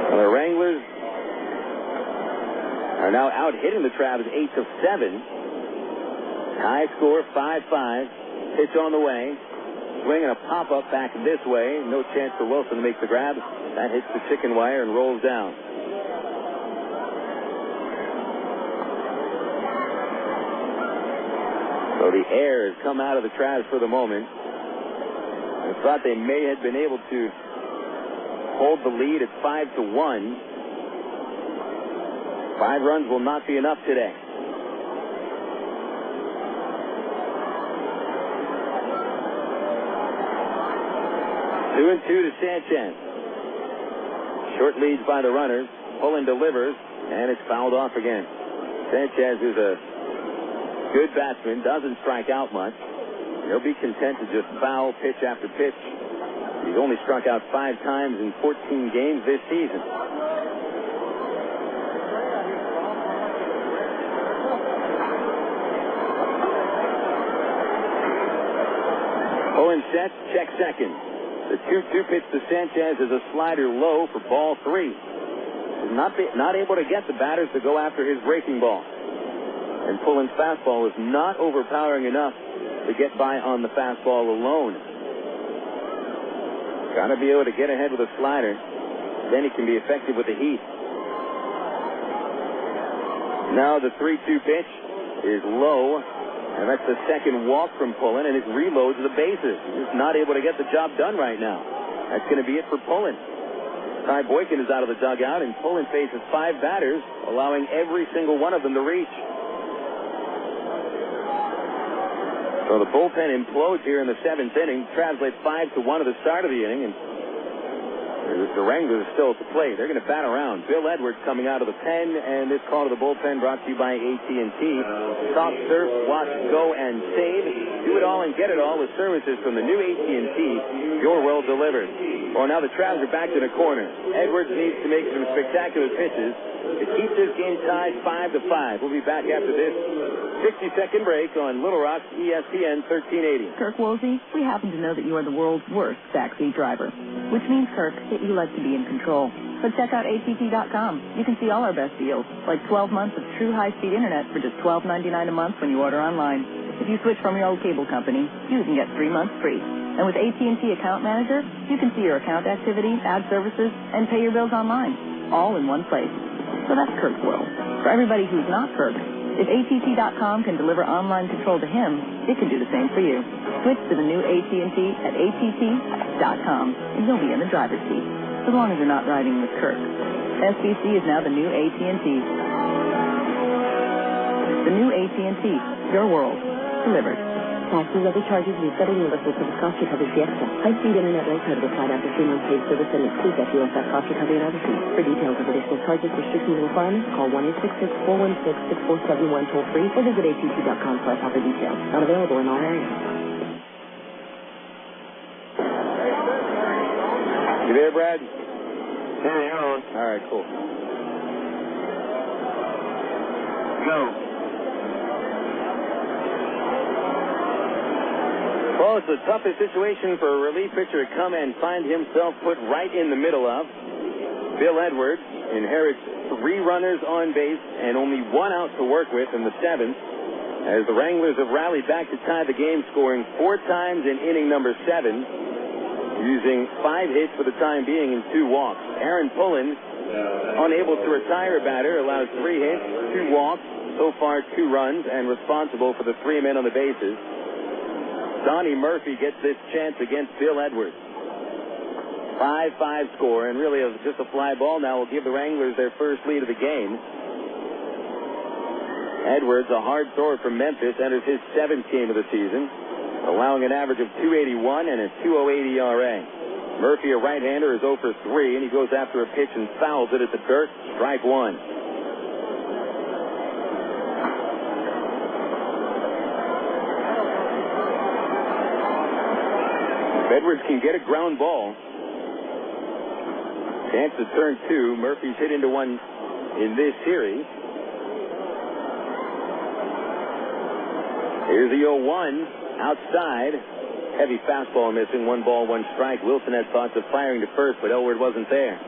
Well, the Wranglers are now out hitting the Travs 8-7. High score, 5-5. Pitch on the way. Swing and a pop-up back this way. No chance for Wilson to make the grab. That hits the chicken wire and rolls down. So the air has come out of the Travs for the moment. I thought they may have been able to hold the lead at 5-1. 5 runs will not be enough today. 2-2 to Sanchez. Short leads by the runners. Pullen delivers, and it's fouled off again. Sanchez is a good batsman, doesn't strike out much. He'll be content to just foul pitch after pitch. He's only struck out 5 times in 14 games this season. Pullen sets, check second. The 2-2 pitch to Sanchez is a slider low for ball 3. He's not able to get the batters to go after his breaking ball. And Pullen's fastball is not overpowering enough to get by on the fastball alone. Got to be able to get ahead with a slider. Then he can be effective with the heat. Now the 3-2 pitch is low. And that's the second walk from Pullen, and it reloads the bases. He's not able to get the job done right now. That's going to be it for Pullen. Ty Boykin is out of the dugout, and Pullen faces 5 batters, allowing every single one of them to reach. So the bullpen implodes here in the 7th inning, translates 5-1 at the start of the inning, and the Wranglers are still at the plate. They're going to bat around. Bill Edwards coming out of the pen, and this call to the bullpen brought to you by AT&T. Talk, surf, watch, go, and save. Do it all and get it all with services from the new AT&T. Your world delivered. Well, now the Travs are back to the corner. Edwards needs to make some spectacular pitches to keep this game tied 5-5. We'll be back after this 60-second break on Little Rock, ESPN 1380. Kirk Woolsey, we happen to know that you are the world's worst backseat driver, which means, Kirk, that you like to be in control. So check out ATT.com. You can see all our best deals, like 12 months of true high-speed internet for just $12.99 a month when you order online. If you switch from your old cable company, you can get 3 months free. And with AT&T Account Manager, you can see your account activity, add services, and pay your bills online, all in one place. So that's Kirk's world. For everybody who's not Kirk, if ATT.com can deliver online control to him, it can do the same for you. Switch to the new AT&T at ATT.com, and you'll be in the driver's seat, as long as you're not riding with Kirk. SBC is now the new AT&T. The new AT&T, your world, delivered. Taxes, other charges, resetting universal service cost recovery fee extra. High-speed internet rate credit applied after 3 months paid service and excludes FUSF cost recovery and other fees. For details of additional charges, restrictions, and requirements, call 1-866-416-6471 toll-free or visit AT&T.com for our proper details. Not available in all areas. You there, Brad? Hey, on. All right, cool. Go. Well, it's the toughest situation for a relief pitcher to come and find himself put right in the middle of. Bill Edwards inherits 3 runners on base and only 1 out to work with in the 7th, as the Wranglers have rallied back to tie the game, scoring 4 times in inning number 7, using 5 hits for the time being and 2 walks. Aaron Pullen, unable to retire a batter, allows 3 hits, 2 walks, so far 2 runs, and responsible for the 3 men on the bases. Donnie Murphy gets this chance against Bill Edwards. 5-5 score, and really just a fly ball now will give the Wranglers their first lead of the game. Edwards, a hard thrower from Memphis, enters his 7th game of the season, allowing an average of 281 and a 208 ERA. Murphy, a right-hander, is 0 for 3, and he goes after a pitch and fouls it at the dirt. Strike 1. Edwards can get a ground ball. Chance to turn 2. Murphy's hit into one in this series. Here's the 0-1 outside. Heavy fastball missing. 1 ball, 1 strike. Wilson had thoughts of firing to first, but Elwood wasn't there.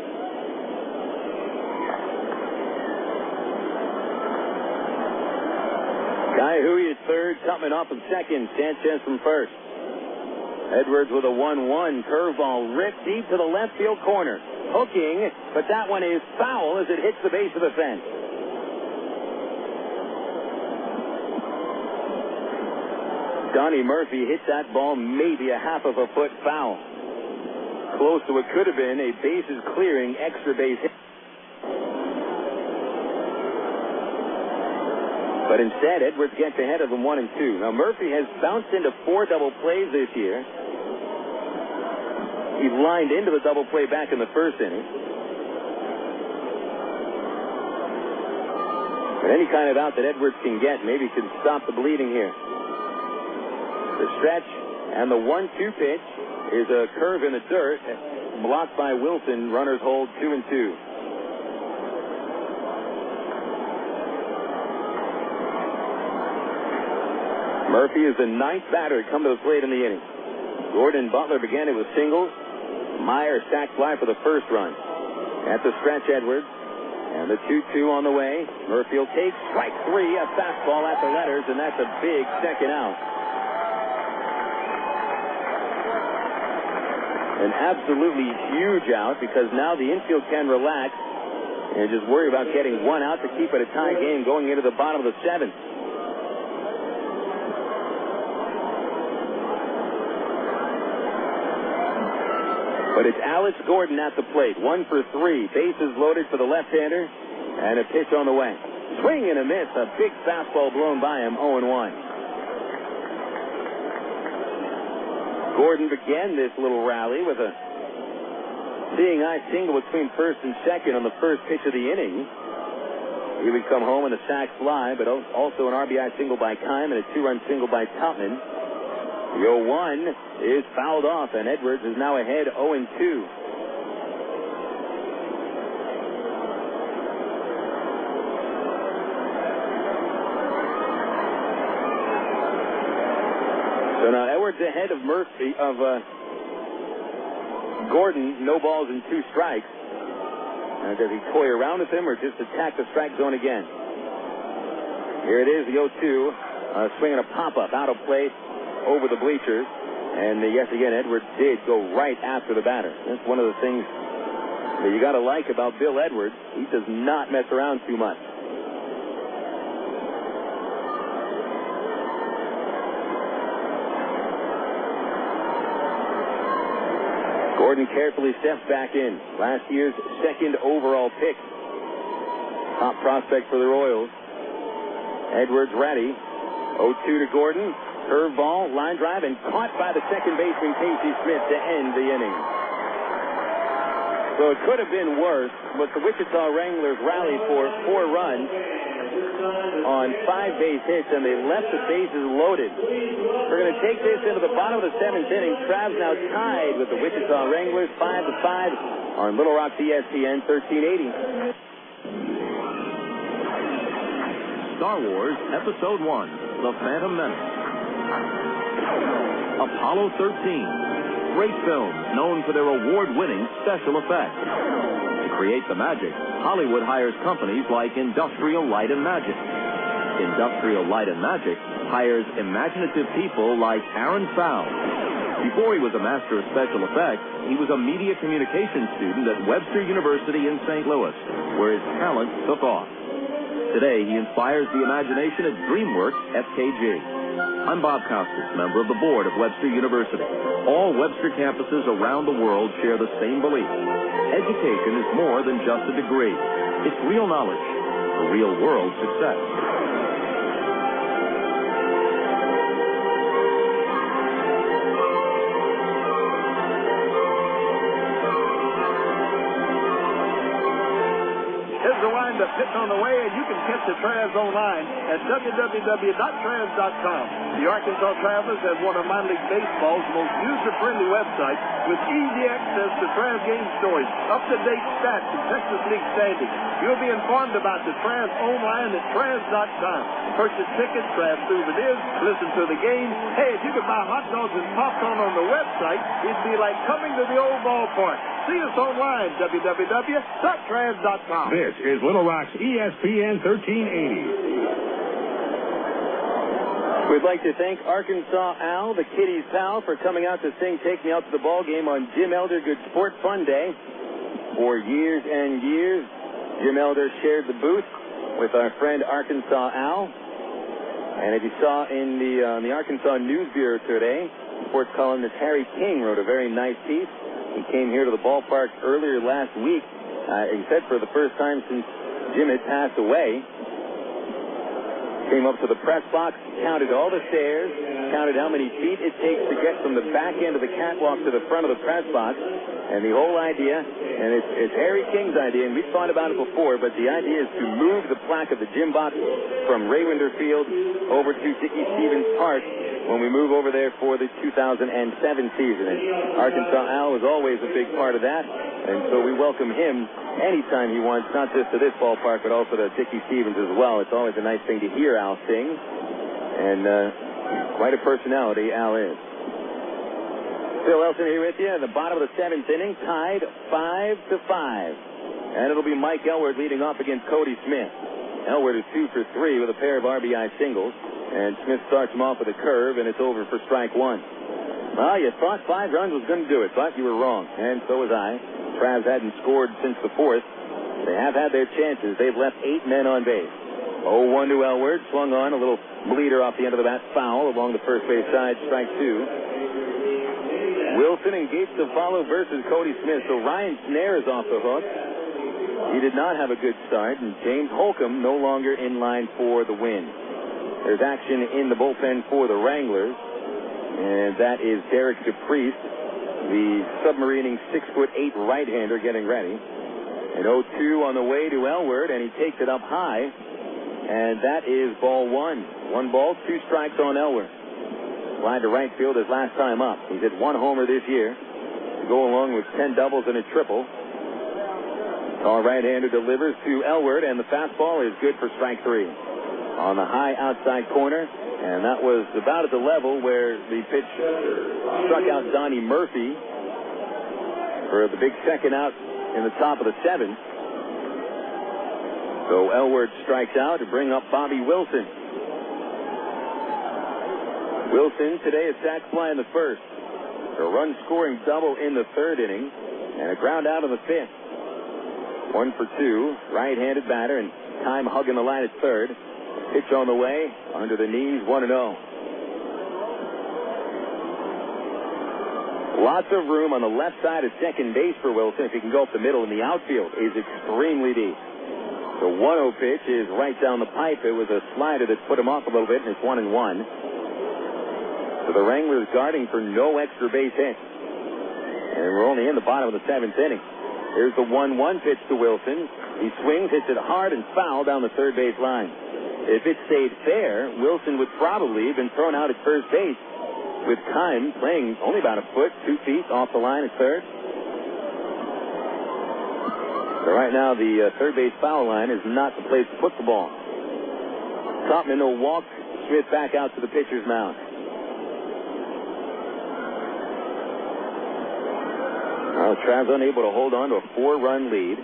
Ka'aihue at third, Tupman off of second, Sanchez from first. Edwards with a 1-1 curveball ripped deep to the left field corner. Hooking, but that one is foul as it hits the base of the fence. Donnie Murphy hit that ball maybe a half of a foot foul. Close to what could have been a bases clearing extra base hit. But instead, Edwards gets ahead of him 1-2. Now, Murphy has bounced into 4 double plays this year. He lined into the double play back in the first inning. But any kind of out that Edwards can get maybe can stop the bleeding here. The stretch and the 1-2 pitch is a curve in the dirt, blocked by Wilson. Runners hold 2-2. Murphy is the 9th batter to come to the plate in the inning. Gordon and Butler began it with singles. Maier sacked fly for the first run. At the stretch, Edwards. And the 2-2 on the way. Murphy will take strike 3, a fastball at the letters, and that's a big second out. An absolutely huge out because now the infield can relax and just worry about getting one out to keep it a tie game going into the bottom of the 7th. But it's Alex Gordon at the plate. 1 for 3. Bases loaded for the left-hander. And a pitch on the way. Swing and a miss. A big fastball blown by him. 0-1. Gordon began this little rally with a seeing eye single between first and second on the first pitch of the inning. He would come home in a sac fly, but also an RBI single by Keim and a 2-run single by Tupman. The 0-1 is fouled off, and Edwards is now ahead 0-2. So now Edwards ahead of Murphy, of Gordon, no balls and 2 strikes. Now, does he toy around with him or just attack the strike zone again? Here it is, the 0-2, swinging a pop-up out of play over the bleachers. And yes, again, Edwards did go right after the batter. That's one of the things that you got to like about Bill Edwards. He does not mess around too much. Gordon carefully steps back in. Last year's 2nd overall pick. Top prospect for the Royals. Edwards ready. 0-2 to Gordon. Curveball, line drive, and caught by the second baseman Casey Smith to end the inning. So it could have been worse, but the Wichita Wranglers rallied for 4 runs on 5 base hits, and they left the bases loaded. We're going to take this into the bottom of the 7th inning. Trav's now tied with the Wichita Wranglers 5-5 on Little Rock's ESPN 1380. Star Wars Episode 1, The Phantom Menace. Apollo 13. Great films known for their award-winning special effects. To create the magic, Hollywood hires companies like Industrial Light and Magic. Industrial Light and Magic hires imaginative people like Aaron Fowl. Before he was a master of special effects, he was a media communications student at Webster University in St. Louis, where his talent took off. Today, he inspires the imagination at DreamWorks FKG. I'm Bob Costas, member of the board of Webster University. All Webster campuses around the world share the same belief. Education is more than just a degree. It's real knowledge for real-world success. That's hitting on the way, and you can catch the Travs online at www.travs.com. The Arkansas Travelers have one of minor league baseball's most user-friendly websites with easy access to Travs game stories, up-to-date stats, and Texas League standings. You'll be informed about the Travs online at travs.com. Purchase tickets, Travs souvenirs, listen to the game. Hey, if you could buy hot dogs and popcorn on the website, it'd be like coming to the old ballpark. See us online, www.travs.com. This is Little Rock's ESPN 1380. We'd like to thank Arkansas Al, the Kitty's pal, for coming out to sing Take Me Out to the Ball Game on Jim Elder Good Sport Fun Day. For years and years, Jim Elder shared the booth with our friend Arkansas Al. And if you saw in the Arkansas News Bureau today, sports columnist Harry King wrote a very nice piece. He came here to the ballpark earlier last week. He said for the first time since Jim had passed away. Came up to the press box, counted all the stairs, counted how many feet it takes to get from the back end of the catwalk to the front of the press box. And the whole idea, and it's Harry King's idea, and we've thought about it before, but the idea is to move the plaque of the Jim box from Raywinter Field over to Dickey Stevens Park when we move over there for the 2007 season. And Arkansas Al was always a big part of that, and so we welcome him anytime he wants, not just to this ballpark, but also to Dickey Stevens as well. It's always a nice thing to hear Al sing, and quite a personality Al is. Phil Elson here with you in the bottom of the 7th inning, tied 5-5. And it'll be Mike Elward leading off against Cody Smith. Elward is 2 for 3 with a pair of RBI singles, and Smith starts him off with a curve, and it's over for strike one. Well, you thought 5 runs was going to do it, but you were wrong, and so was I. Travs hadn't scored since the 4th. They have had their chances. They've left 8 men on base. 0-1 to Elward, swung on, a little bleeder off the end of the bat, foul along the first base side, strike two. Wilson and Gates to follow versus Cody Smith, so Ryan Snare is off the hook. He did not have a good start, and James Holcomb no longer in line for the win. There's action in the bullpen for the Wranglers, and that is Derek DePriest, the submarining 6'8" right-hander getting ready. An 0-2 on the way to Elward, and he takes it up high, and that is ball one. 1 ball, 2 strikes on Elward. Fly to right field his last time up. He's hit 1 homer this year to go along with 10 doubles and a triple. Tall right-hander delivers to Elward, and the fastball is good for strike 3. On the high outside corner, and that was about at the level where the pitch struck out Donnie Murphy for the big second out in the top of the 7th. So Elward strikes out to bring up Bobby Wilson. Wilson today a sac fly in the 1st. A run-scoring double in the 3rd inning, and a ground out in the 5th. 1 for 2, right-handed batter, and time hugging the line at 3rd. Pitch on the way, under the knees, 1-0. Lots of room on the left side of second base for Wilson. If he can go up the middle, and the outfield is extremely deep. The 1-0 pitch is right down the pipe. It was a slider that put him off a little bit, and it's 1-1. So the Wranglers guarding for no extra base hits. And we're only in the bottom of the 7th inning. Here's the 1-1 pitch to Wilson. He swings, hits it hard and foul down the third base line. If it stayed fair, Wilson would probably have been thrown out at first base, with Kime playing only about a foot, 2 feet off the line at third. So right now the third base foul line is not the place to put the ball. Tupman will walk Smith back out to the pitcher's mound. Well, Travs unable to hold on to a 4-run lead.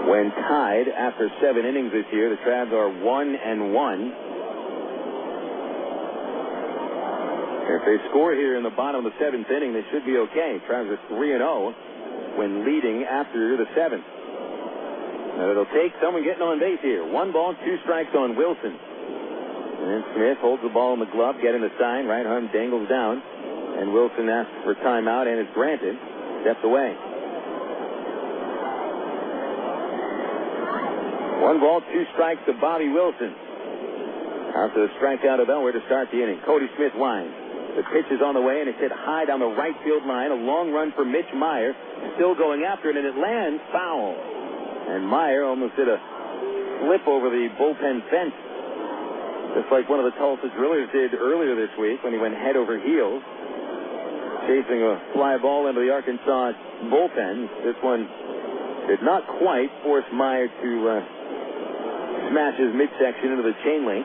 When tied after 7 innings this year, the Travs are 1-1. If they score here in the bottom of the 7th inning, they should be okay. Travs are 3-0 when leading after the 7th. Now it'll take someone getting on base here. 1 ball, 2 strikes on Wilson. And then Smith holds the ball in the glove, getting the sign. Right arm dangles down. And Wilson asks for timeout and is granted. Steps away. 1 ball, 2 strikes to Bobby Wilson. After the strikeout of Elward to start the inning, Cody Smith winds. The pitch is on the way, and it's hit high down the right field line. A long run for Mitch Maier, still going after it, and it lands foul. And Maier almost did a flip over the bullpen fence, just like one of the Tulsa Drillers did earlier this week when he went head over heels, chasing a fly ball into the Arkansas bullpen. This one did not quite force Maier to smash his midsection into the chain link.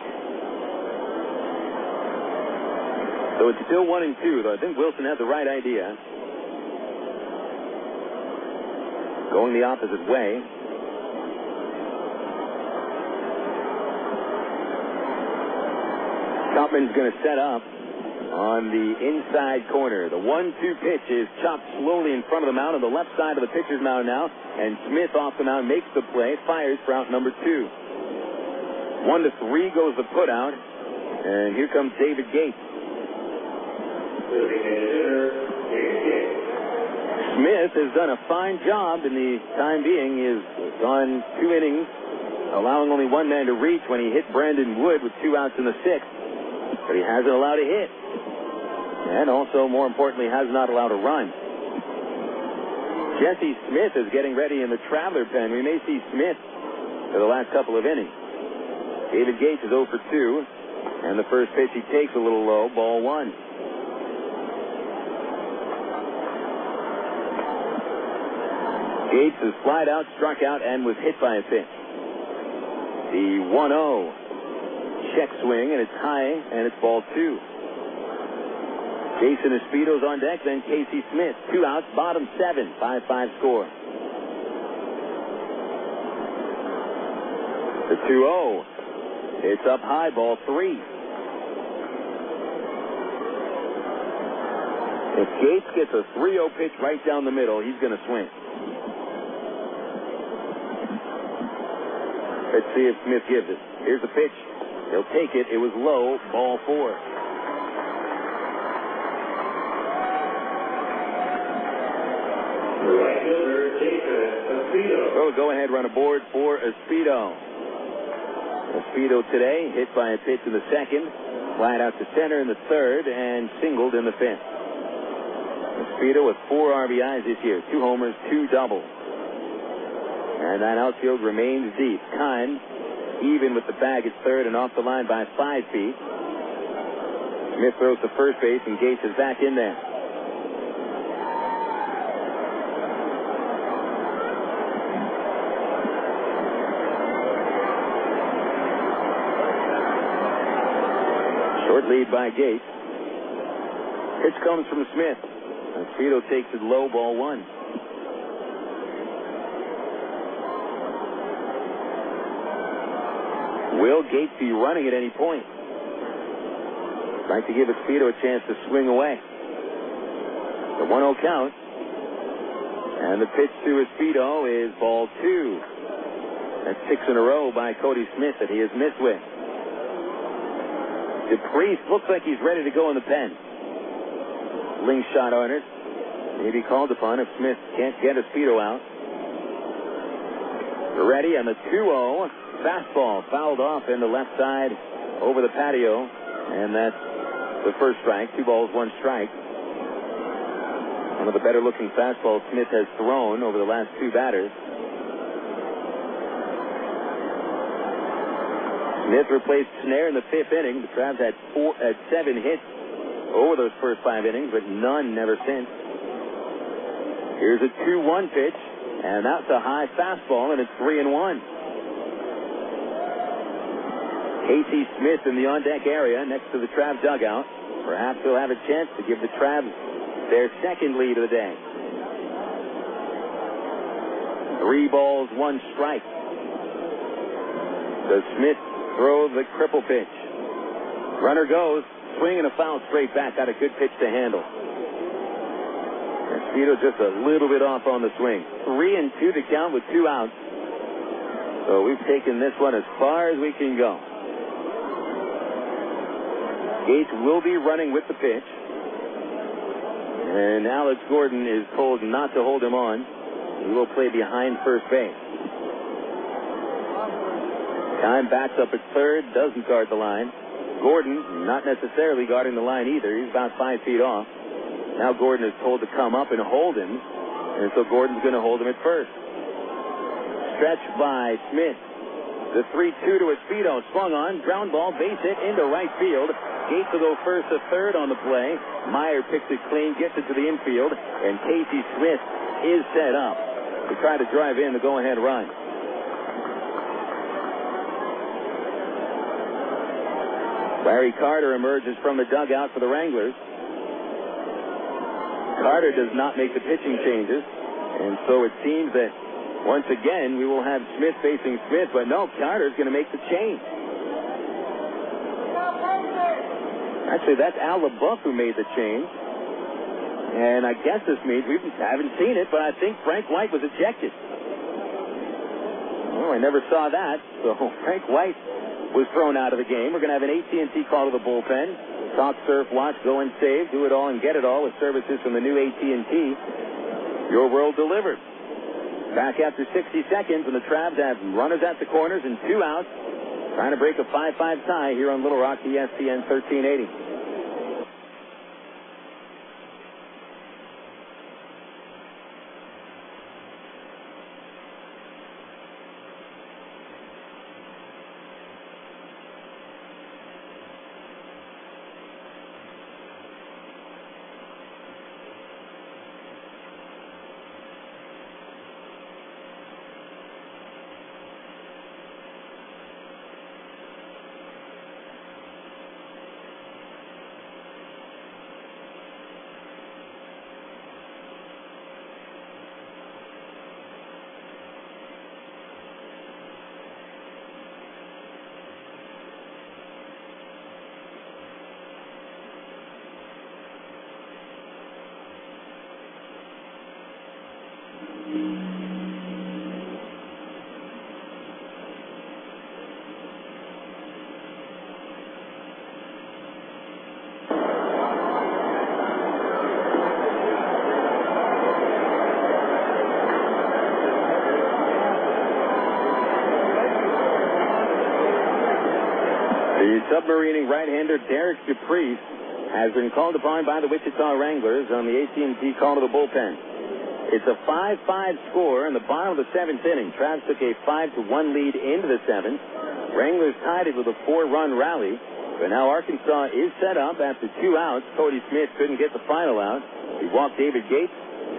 So it's still 1-2, though I think Wilson had the right idea. Going the opposite way. Tupman's going to set up on the inside corner. The 1-2 pitch is chopped slowly in front of the mound on the left side of the pitcher's mound now, and Smith off the mound makes the play, fires for out number 2. 1-3 goes the put out, and here comes David Gates. Smith has done a fine job in the time being. He has gone 2 innings, allowing only 1 man to reach when he hit Brandon Wood with 2 outs in the 6th. But he hasn't allowed a hit. And also, more importantly, has not allowed a run. Jesse Smith is getting ready in the Traveler pen. We may see Smith for the last couple of innings. David Gates is 0 for 2. And the first pitch he takes a little low, ball 1. Gates has flied out, struck out, and was hit by a pitch. The 1-0 check swing, and it's high, and it's ball 2. Jason Espedo's on deck, then Casey Smith. 2 outs, bottom 7, 5-5 score. The 2-0. It's up high, ball 3. If Gates gets a 3-0 pitch right down the middle, he's going to swing. Let's see if Smith gives it. Here's the pitch. He'll take it. It was low, ball 4. So go-ahead run aboard for Espedo. Espedo today hit by a pitch in the 2nd, flat out to center in the 3rd, and singled in the 5th. Espedo with 4 RBIs this year, 2 homers, 2 doubles. And that outfield remains deep. Kine even with the bag at 3rd and off the line by 5 feet. Smith throws to first base, and Gates is back in there. Short lead by Gates. Pitch comes from Smith. Espedo takes it low, ball 1. Will Gates be running at any point? Like to give Espedo a chance to swing away. The 1-0 count. And the pitch to Espedo is ball 2. That's 6 in a row by Cody Smith that he has missed with. DePriest looks like he's ready to go in the pen. Slingshot on it. Maybe called upon if Smith can't get Espedo out. We're ready on the 2-0. Fastball fouled off in the left side over the patio. And that's the first strike. 2 balls, 1 strike. One of the better looking fastballs Smith has thrown over the last 2 batters. Smith replaced Snare in the 5th inning. The Travs had 7 hits over those first 5 innings, but none never since. Here's a 2-1 pitch, and that's a high fastball, and it's 3-1. Casey Smith in the on-deck area next to the Travs dugout. Perhaps he'll have a chance to give the Travs their second lead of the day. 3 balls, 1 strike. Does Smith throw the cripple pitch? Runner goes, swing and a foul straight back. Got a good pitch to handle. Espedo just a little bit off on the swing. 3-2 to count with 2 outs. So we've taken this one as far as we can go. Gates will be running with the pitch. And Alex Gordon is told not to hold him on. He will play behind first base. Time backs up at 3rd, doesn't guard the line. Gordon not necessarily guarding the line either. He's about 5 feet off. Now Gordon is told to come up and hold him. And so Gordon's going to hold him at first. Stretch by Smith. The 3-2 to Espedo. Swung on. Ground ball. Base hit into right field. Gates will go first to 3rd on the play. Maier picks it clean. Gets it to the infield. And Casey Smith is set up to try to drive in the go-ahead run. Larry Carter emerges from the dugout for the Wranglers. Carter does not make the pitching changes. And so it seems that once again, we will have Smith facing Smith, but no, Carter's going to make the change. Actually, that's Al LaBeouf who made the change. And I guess this means we haven't seen it, but I think Frank White was ejected. Oh, I never saw that. So Frank White was thrown out of the game. We're going to have an AT&T call to the bullpen. Talk, surf, watch, go and save, do it all and get it all with services from the new AT&T. Your world delivered. Back after 60 seconds, and the Travs have runners at the corners and 2 outs. Trying to break a 5-5 tie here on Little Rock, ESPN 1380. The submarining right-hander Derek DePriest has been called upon by the Wichita Wranglers on the AT&T call to the bullpen. It's a 5-5 score in the bottom of the 7th inning. Travs took a 5-1 lead into the 7th. Wranglers tied it with a 4-run rally. But now Arkansas is set up after 2 outs. Cody Smith couldn't get the final out. He walked David Gates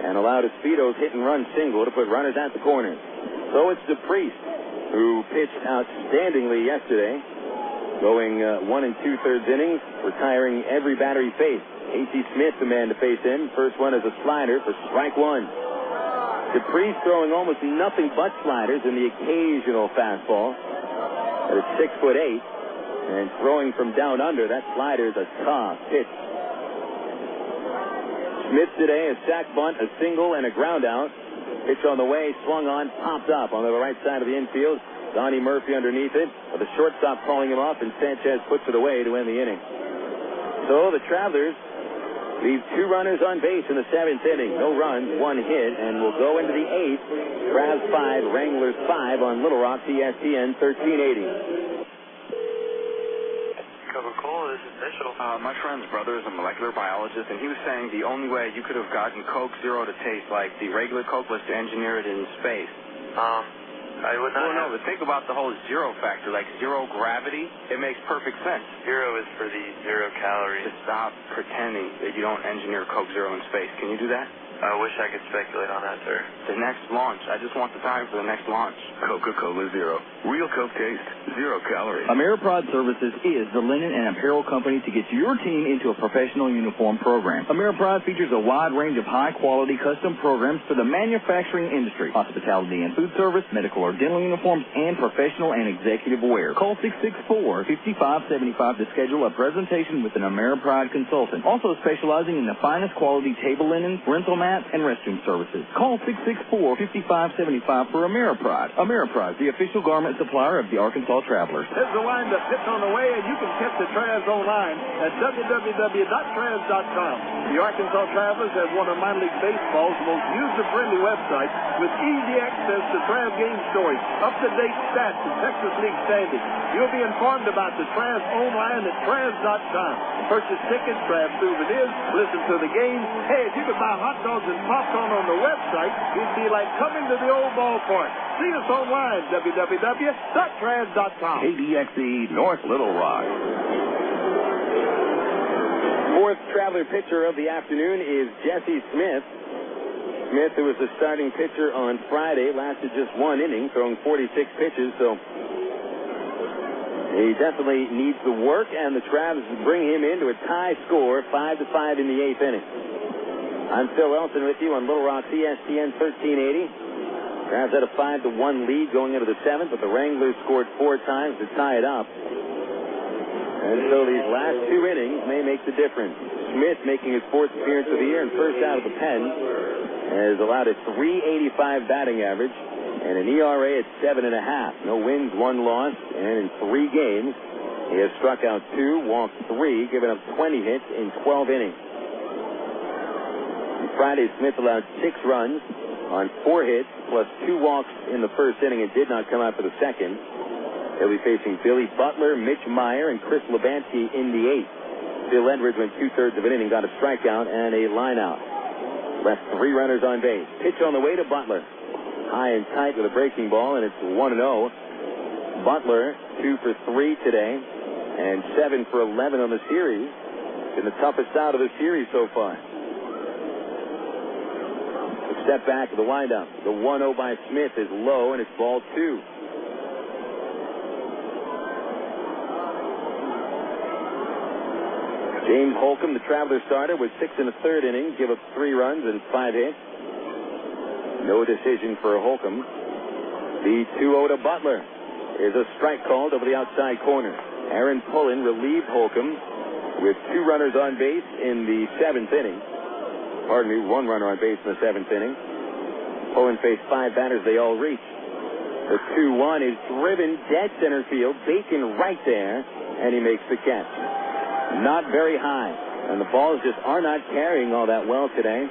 and allowed Espedo's hit-and-run single to put runners at the corners. So it's DePriest, who pitched outstandingly yesterday, going 1 2/3 innings, retiring every batter he faced. A.T. Smith, the man to face him. First one is a slider for strike 1. DePriest throwing almost nothing but sliders and the occasional fastball. At 6'8", and throwing from down under, that slider is a tough pitch. Smith today, a sac bunt, a single, and a ground out. Pitch on the way, swung on, popped up on the right side of the infield. Donnie Murphy underneath it, with the shortstop calling him off, and Sanchez puts it away to end the inning. So the Travelers leave 2 runners on base in the 7th inning. No runs, 1 hit, and we'll go into the 8th. Travs 5, Wranglers 5 on Little Rock, ESPN 1380. Coca-Cola, this is Mitchell. My friend's brother is a molecular biologist, and he was saying the only way you could have gotten Coke Zero to taste like the regular Coke was to engineer it in space. I would not. Well, no, but think about the whole zero factor, like zero gravity. It makes perfect sense. Zero is for the 0 calories. Just stop pretending that you don't engineer Coke Zero in space. Can you do that? I wish I could speculate on that, sir. The next launch. I just want the time for the next launch. Coca-Cola Zero. Real Coke taste. 0 calories. AmeriPride Services is the linen and apparel company to get your team into a professional uniform program. AmeriPride features a wide range of high-quality custom programs for the manufacturing industry, hospitality and food service, medical or dental uniforms, and professional and executive wear. Call 664-5575 to schedule a presentation with an AmeriPride consultant. Also specializing in the finest quality table linens, rental mats, and restroom services. Call 664-5575 for AmeriPride. AmeriPride, the official garment supplier of the Arkansas Travelers. There's the windup pitch on the way, and you can catch the Travs online at www.travs.com. The Arkansas Travelers have one of minor league baseball's most user-friendly websites with easy access to Travs game stories, up-to-date stats, and Texas League standings. You'll be informed about the Travs online at travs.com. Purchase tickets, Travs souvenirs, listen to the game. Hey, if you could buy hot dogs and popcorn on the website, it'd be like coming to the old ballpark. See us online, www.travs.com. KDXE North Little Rock. 4th Traveler pitcher of the afternoon is Jesse Smith. Smith, who was the starting pitcher on Friday, lasted just 1 inning, throwing 46 pitches, so he definitely needs the work, and the Travs bring him into a tie score, 5-5 in the 8th inning. I'm Phil Elson with you on Little Rock, ESPN 1380. Travs had a 5-1 lead going into the 7th, but the Wranglers scored 4 times to tie it up. And so these last 2 innings may make the difference. Smith making his 4th appearance of the year and first out of the pen has allowed a .385 batting average and an ERA at 7.5. No wins, 1 loss, and in 3 games he has struck out 2, walked 3, given up 20 hits in 12 innings. On Friday, Smith allowed 6 runs on 4 hits plus 2 walks in the first inning and did not come out for the second. He'll be facing Billy Butler, Mitch Maier, and Chris Labansky in the 8th. Bill Edwards went 2/3 of an inning, got a strikeout and a lineout. Left 3 runners on base. Pitch on the way to Butler. High and tight with a breaking ball, and it's 1-0. Butler 2 for 3 today and 7 for 11 on the series. In the toughest out of the series so far. A step back of the windup. The 1-0 by Smith is low, and it's ball 2. James Holcomb, the Traveler starter, was 6 1/3 innings, give up 3 runs and 5 hits. No decision for Holcomb. The 2-0 to Butler is a strike called over the outside corner. Aaron Pullen relieved Holcomb with 2 runners on base in the 7th inning. Pardon me, 1 runner on base in the 7th inning. Pullen faced 5 batters. They all reached. The 2-1 is driven dead center field. Bacon right there, and he makes the catch. Not very high, and the balls just are not carrying all that well today.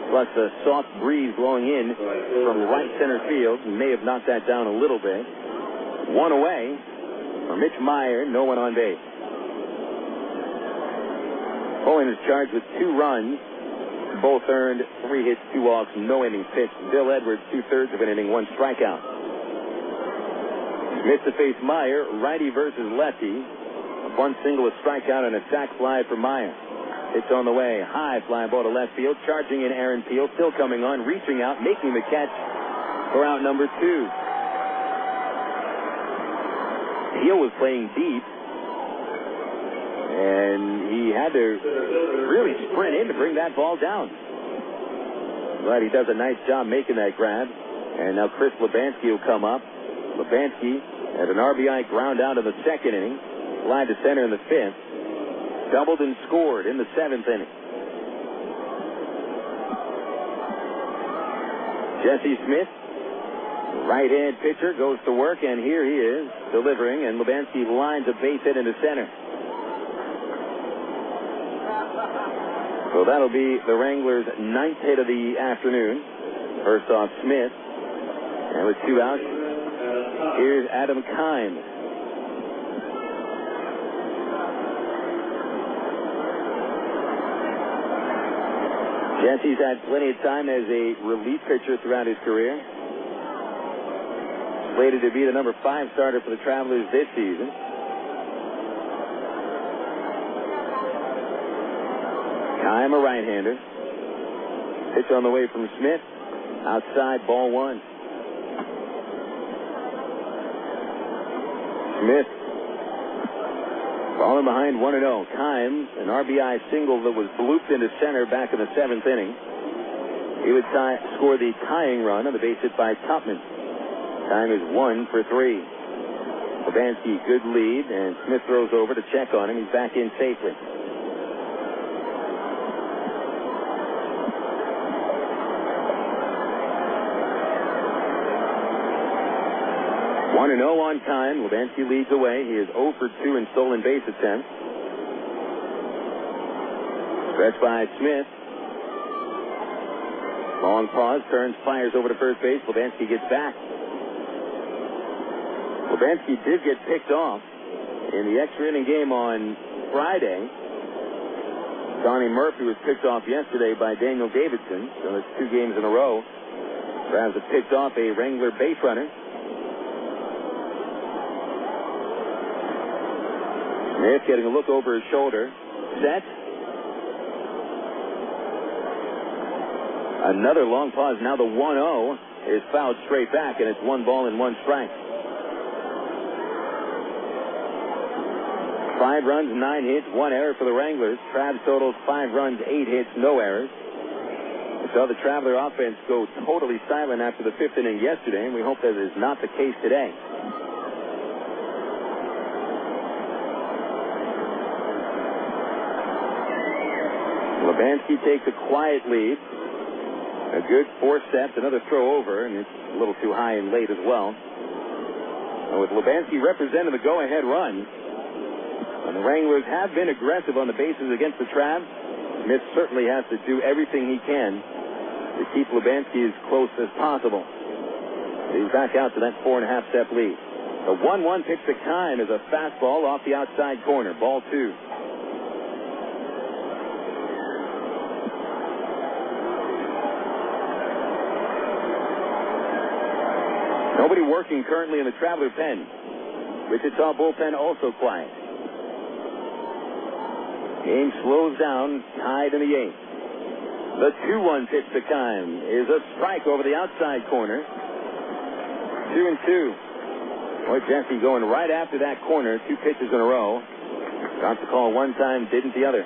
Plus a soft breeze blowing in from right center field may have knocked that down a little bit. 1 away for Mitch Maier, no one on base. Pullen is charged with 2 runs. Both earned 3 hits, 2 walks, no innings pitched. Bill Edwards 2/3 of an inning, 1 strikeout. Smith to face Maier, righty versus lefty. 1 single, a strikeout, and a sac fly for Maier. It's on the way. High fly ball to left field. Charging in Aaron Peel. Still coming on. Reaching out. Making the catch for out number 2. Peel was playing deep. And he had to really sprint in to bring that ball down. But he does a nice job making that grab. And now Chris Labansky will come up. Labansky had an RBI ground out in the 2nd inning. Fly to center in the 5th. Doubled and scored in the 7th inning. Jesse Smith, right-hand pitcher, goes to work, and here he is delivering, and Labansky lines a base hit into center. So that'll be the Wranglers' 9th hit of the afternoon. First off, Smith. And with 2 outs, here's Adam Kime. Jesse's had plenty of time as a relief pitcher throughout his career. Slated to be the number 5 starter for the Travelers this season. Kime, a right-hander. Pitch on the way from Smith. Outside, ball 1. Smith falling behind 1-0. Kime, an RBI single that was blooped into center back in the 7th inning. He would score the tying run on the base hit by Tupman. Kime is 1 for 3. Labansky, good lead, and Smith throws over to check on him. He's back in safely. On time. Labansky leads away. He is 0 for 2 in stolen base attempts. Stretched by Smith. Long pause. Turns, fires over to first base. Labansky gets back. Labansky did get picked off in the extra inning game on Friday. Donnie Murphy was picked off yesterday by Daniel Davidson. So that's 2 games in a row. Browns have picked off a Wrangler base runner. Smith getting a look over his shoulder. Set. Another long pause. Now the 1-0 is fouled straight back, and it's 1 ball and 1 strike. 5 runs, 9 hits, 1 error for the Wranglers. Travs totals 5 runs, 8 hits, no errors. We saw the Traveler offense go totally silent after the 5th inning yesterday, and we hope that is not the case today. Lubanski takes a quiet lead. A good 4 steps, another throw over, and it's a little too high and late as well. And with Lubanski representing the go-ahead run, and the Wranglers have been aggressive on the bases against the Travs, Smith certainly has to do everything he can to keep Lubanski as close as possible. He's back out to that 4.5-step lead. The 1-1 pitch to Kime is a fastball off the outside corner. Ball 2. Nobody working currently in the Traveler pen. Wichita bullpen also quiet. Game slows down, tied in the 8th. The 2-1 pitch to Kime is a strike over the outside corner. 2-2. Boy, Jesse going right after that corner, 2 pitches in a row. Got the call one time, didn't the other.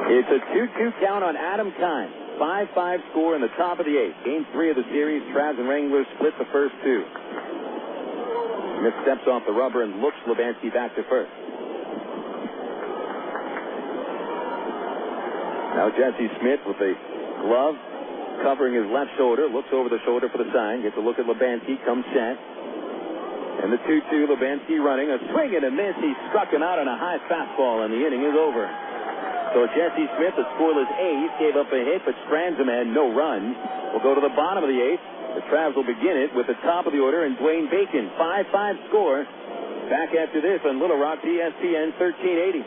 It's a 2-2 count on Adam Kime. 5-5 score in the top of the 8th. Game 3 of the series, Travs and Wranglers split the first 2. Smith steps off the rubber and looks Lubanski back to first. Now Jesse Smith with a glove covering his left shoulder, looks over the shoulder for the sign, gets a look at Lubanski, comes set. And the 2-2, Lubanski running, a swing and a miss. He struck him out on a high fastball, and the inning is over. So Jesse Smith, a scoreless ace, gave up a hit, but Stranzam had no runs. We'll go to the bottom of the 8th. The Travs will begin it with the top of the order and Dwayne Bacon. 5-5 score. Back after this on Little Rock, ESPN 1380.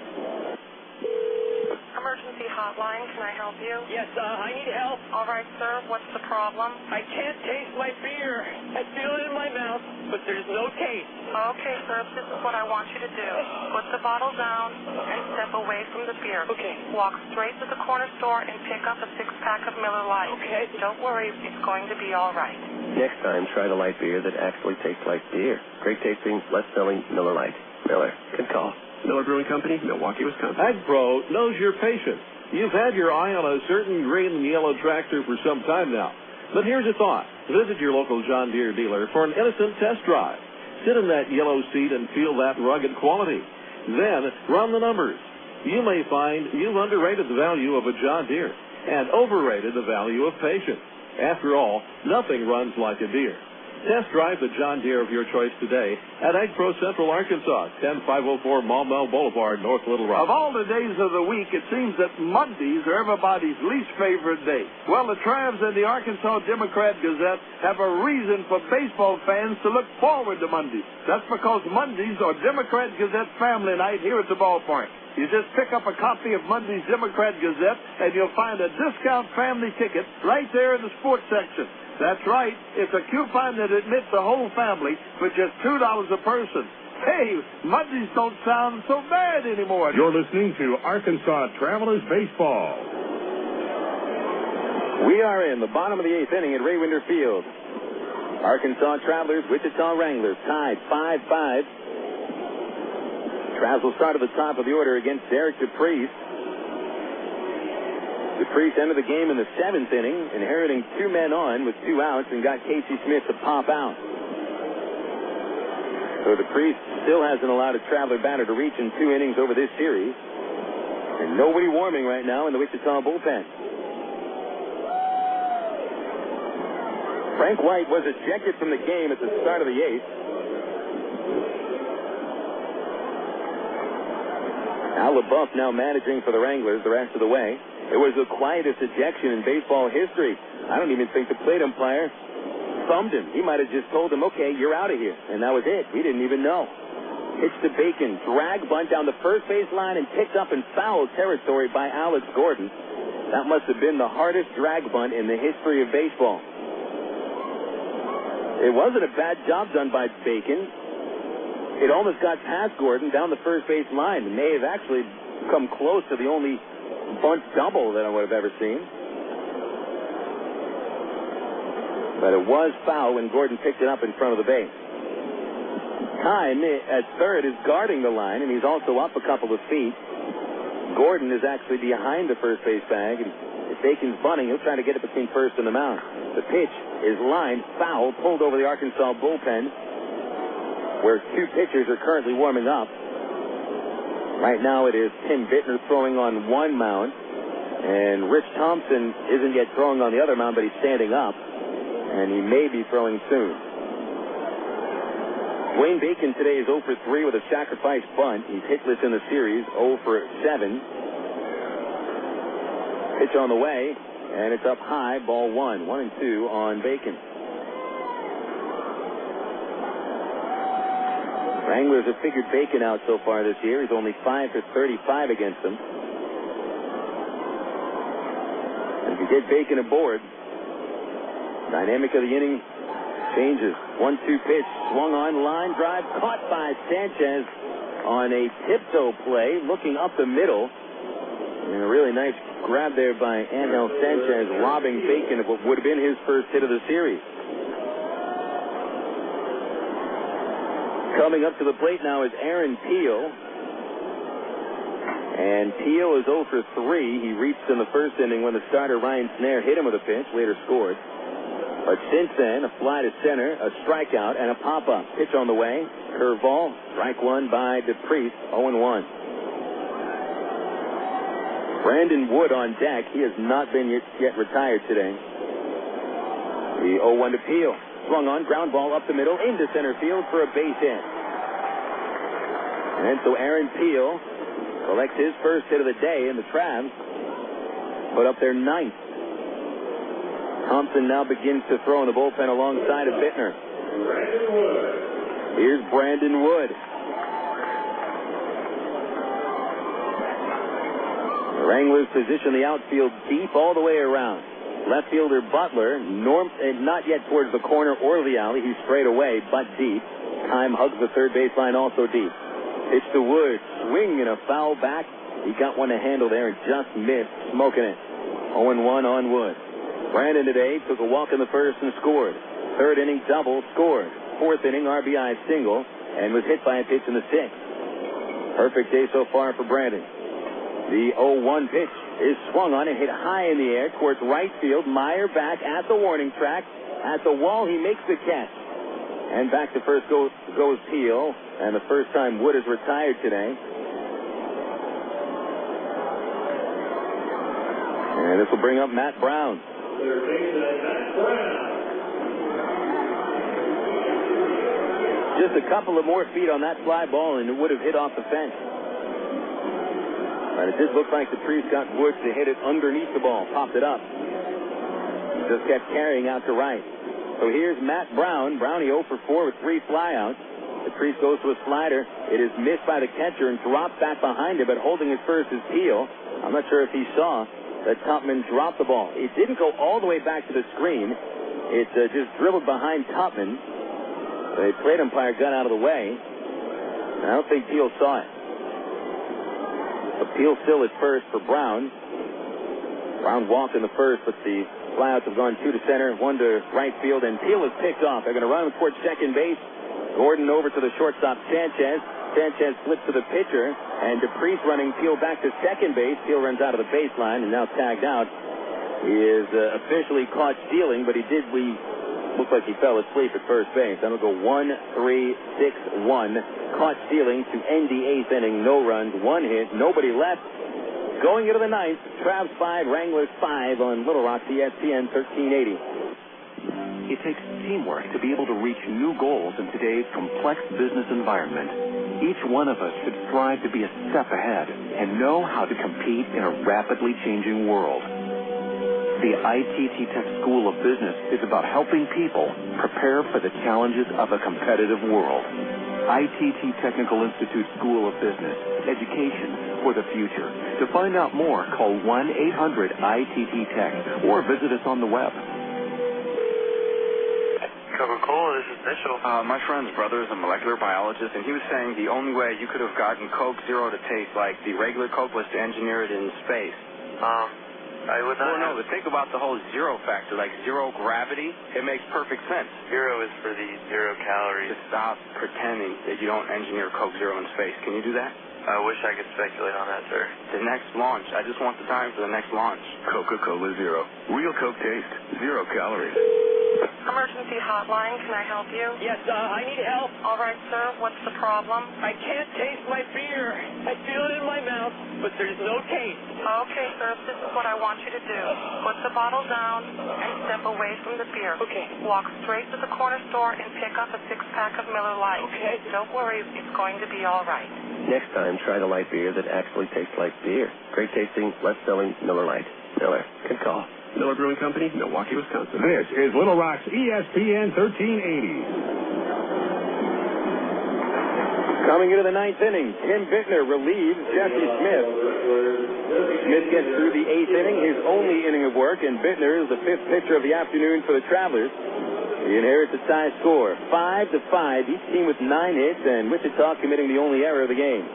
Emergency hotline, can I help you? Yes, I need help. All right, sir, what's the problem? I can't taste my beer. I feel it in my mouth, but there's no taste. Okay, sir, this is what I want you to do. Put the bottle down and step away from the beer. Okay. Walk straight to the corner store and pick up a 6-pack of Miller Lite. Okay. Don't worry, it's going to be all right. Next time, try the light beer that actually tastes like beer. Great tasting, less selling Miller Lite. Miller. Good call. Miller Brewing Company, Milwaukee, Wisconsin. AgPro knows your patient. You've had your eye on a certain green and yellow tractor for some time now. But here's a thought. Visit your local John Deere dealer for an innocent test drive. Sit in that yellow seat and feel that rugged quality. Then run the numbers. You may find you've underrated the value of a John Deere and overrated the value of patience. After all, nothing runs like a Deere. Test drive the John Deere of your choice today at AgPro Central Arkansas, 10504 Maumelle Boulevard, North Little Rock. Of all the days of the week, it seems that Mondays are everybody's least favorite day. Well, the Travs and the Arkansas Democrat-Gazette have a reason for baseball fans to look forward to Mondays. That's because Mondays are Democrat-Gazette family night here at the ballpark. You just pick up a copy of Monday's Democrat-Gazette, and you'll find a discount family ticket right there in the sports section. That's right. It's a coupon that admits the whole family for just $2 a person. Hey, Mondays don't sound so bad anymore. You're listening to Arkansas Travelers Baseball. We are in the bottom of the 8th inning at Raywinder Field. Arkansas Travelers, Wichita Wranglers tied 5-5. Travs will start at the top of the order against Derek DePriest. DePriest entered the game in the 7th inning, inheriting 2 men on with 2 outs, and got Casey Smith to pop out. So DePriest still hasn't allowed a Traveler batter to reach in 2 innings over this series. And nobody warming right now in the Wichita bullpen. Frank White was ejected from the game at the start of the 8th. Al LaBeouf now managing for the Wranglers the rest of the way. It was the quietest ejection in baseball history. I don't even think the plate umpire thumbed him. He might have just told him, okay, you're out of here. And that was it. We didn't even know. Pitch to Bacon. Drag bunt down the first base line and picked up in foul territory by Alex Gordon. That must have been the hardest drag bunt in the history of baseball. It wasn't a bad job done by Bacon. It almost got past Gordon down the first base line. It may have actually come close to the only bunt double that I would have ever seen. But it was foul when Gordon picked it up in front of the base. Kime at third is guarding the line, and he's also up a couple of feet. Gordon is actually behind the first base bag, and if Bacon's bunting, he'll try to get it between first and the mound. The pitch is lined foul, pulled over the Arkansas bullpen. where two pitchers are currently warming up. Right now it is Tim Bittner throwing on one mound, and Rich Thompson isn't yet throwing on the other mound, but he's standing up, and he may be throwing soon. Wayne Bacon today is 0 for 3 with a sacrifice bunt. He's hitless in the series, 0 for 7. Pitch on the way, and it's up high, ball 1. 1-2 on Bacon. Wranglers have figured Bacon out so far this year. He's only 5 for 35 against them. And if you get Bacon aboard, dynamic of the inning changes. 1-2 pitch, swung on, line drive, caught by Sanchez on a tiptoe play, looking up the middle. And a really nice grab there by Ángel Sánchez, robbing Bacon of what would have been his first hit of the series. Coming up to the plate now is Aaron Peel. And Peel is 0 for 3. He reached in the first inning when the starter Ryan Snare hit him with a pitch, later scored. But since then, a fly to center, a strikeout, and a pop-up. Pitch on the way, curveball, strike one by DePriest, 0-1. Brandon Wood on deck. He has not been yet retired today. The 0-1 to Peel. Swung on, ground ball up the middle, into center field for a base hit. And so Aaron Peel collects his first hit of the day, and the Travs put up their 9th. Thompson now begins to throw in the bullpen alongside of Bittner. Here's Brandon Wood. The Wranglers position the outfield deep all the way around. Left fielder Butler, not yet towards the corner or the alley. He's straight away, but deep. Time hugs the third baseline, also deep. Pitch to Wood, swing and a foul back. He got one to handle there and just missed, smoking it. 0-1 on Wood. Brandon today took a walk in the first and scored. Third inning double, scored. Fourth inning RBI single, and was hit by a pitch in the sixth. Perfect day so far for Brandon. The 0-1 pitch is swung on and hit high in the air towards right field. Maier back at the warning track. At the wall, he makes the catch. And back to first goes Peel, and the first time Wood is retired today. And this will bring up Matt Brown. Just a couple of more feet on that fly ball, and it would have hit off the fence. But it did look like DePriest got Wood to hit it underneath the ball, popped it up. He just kept carrying out to right. So here's Matt Brown. Brownie 0 for 4 with 3 flyouts. DePriest goes to a slider. It is missed by the catcher and dropped back behind him, but holding it first is Peel. I'm not sure if he saw that Tupman dropped the ball. It didn't go all the way back to the screen. It just dribbled behind Tupman. The plate umpire got out of the way. I don't think Peel saw it. But Peel still at first for Brown. Brown walked in the first, but the flyouts have gone 2 to center, 1 to right field, and Peel is picked off. They're going to run him towards second base. Gordon over to the shortstop, Sanchez. Sanchez flips to the pitcher, and DePriest running Peel back to second base. Peel runs out of the baseline and now tagged out. He is officially caught stealing, but he looked like he fell asleep at first base. That'll go 1-3-6-1. Caught stealing to end the 8th inning. No runs, 1 hit, nobody left. Going into the 9th, Travs 5, Wranglers 5 on Little Rock, ESPN 1380. It takes teamwork to be able to reach new goals in today's complex business environment. Each one of us should strive to be a step ahead and know how to compete in a rapidly changing world. The ITT Tech School of Business is about helping people prepare for the challenges of a competitive world. ITT Technical Institute School of Business, education for the future. To find out more, call 1-800-ITT-TECH or visit us on the web. Coca-Cola, this is Mitchell. My friend's brother is a molecular biologist, and he was saying the only way you could have gotten Coke Zero to taste like the regular Coke was to engineer it in space. I would not. Well, no, but think about the whole zero factor, like zero gravity. It makes perfect sense. Zero is for the 0 calories. Just stop pretending that you don't engineer Coke Zero in space. Can you do that? I wish I could speculate on that, sir. The next launch. I just want the time for the next launch. Coca-Cola Zero. Real Coke taste. 0 calories. Emergency hotline, can I help you? Yes, I need help. All right, sir, what's the problem? I can't taste my beer. I feel it in my mouth, but there's no taste. Okay, sir, this is what I want you to do. Put the bottle down and step away from the beer. Okay. Walk straight to the corner store and pick up a 6-pack of Miller Lite. Okay. Don't worry, it's going to be all right. Next time, try the light beer that actually tastes like beer. Great tasting, less selling Miller Lite. Miller. Good call. Miller Brewing Company, Milwaukee, Wisconsin. This is Little Rock's ESPN 1380. Coming into the ninth inning, Tim Bittner relieves Jesse Smith. Smith gets through the eighth inning, his only inning of work, and Bittner is the fifth pitcher of the afternoon for the Travelers. He inherits a tie score, 5-5, each team with 9 hits, and Wichita committing the only error of the game.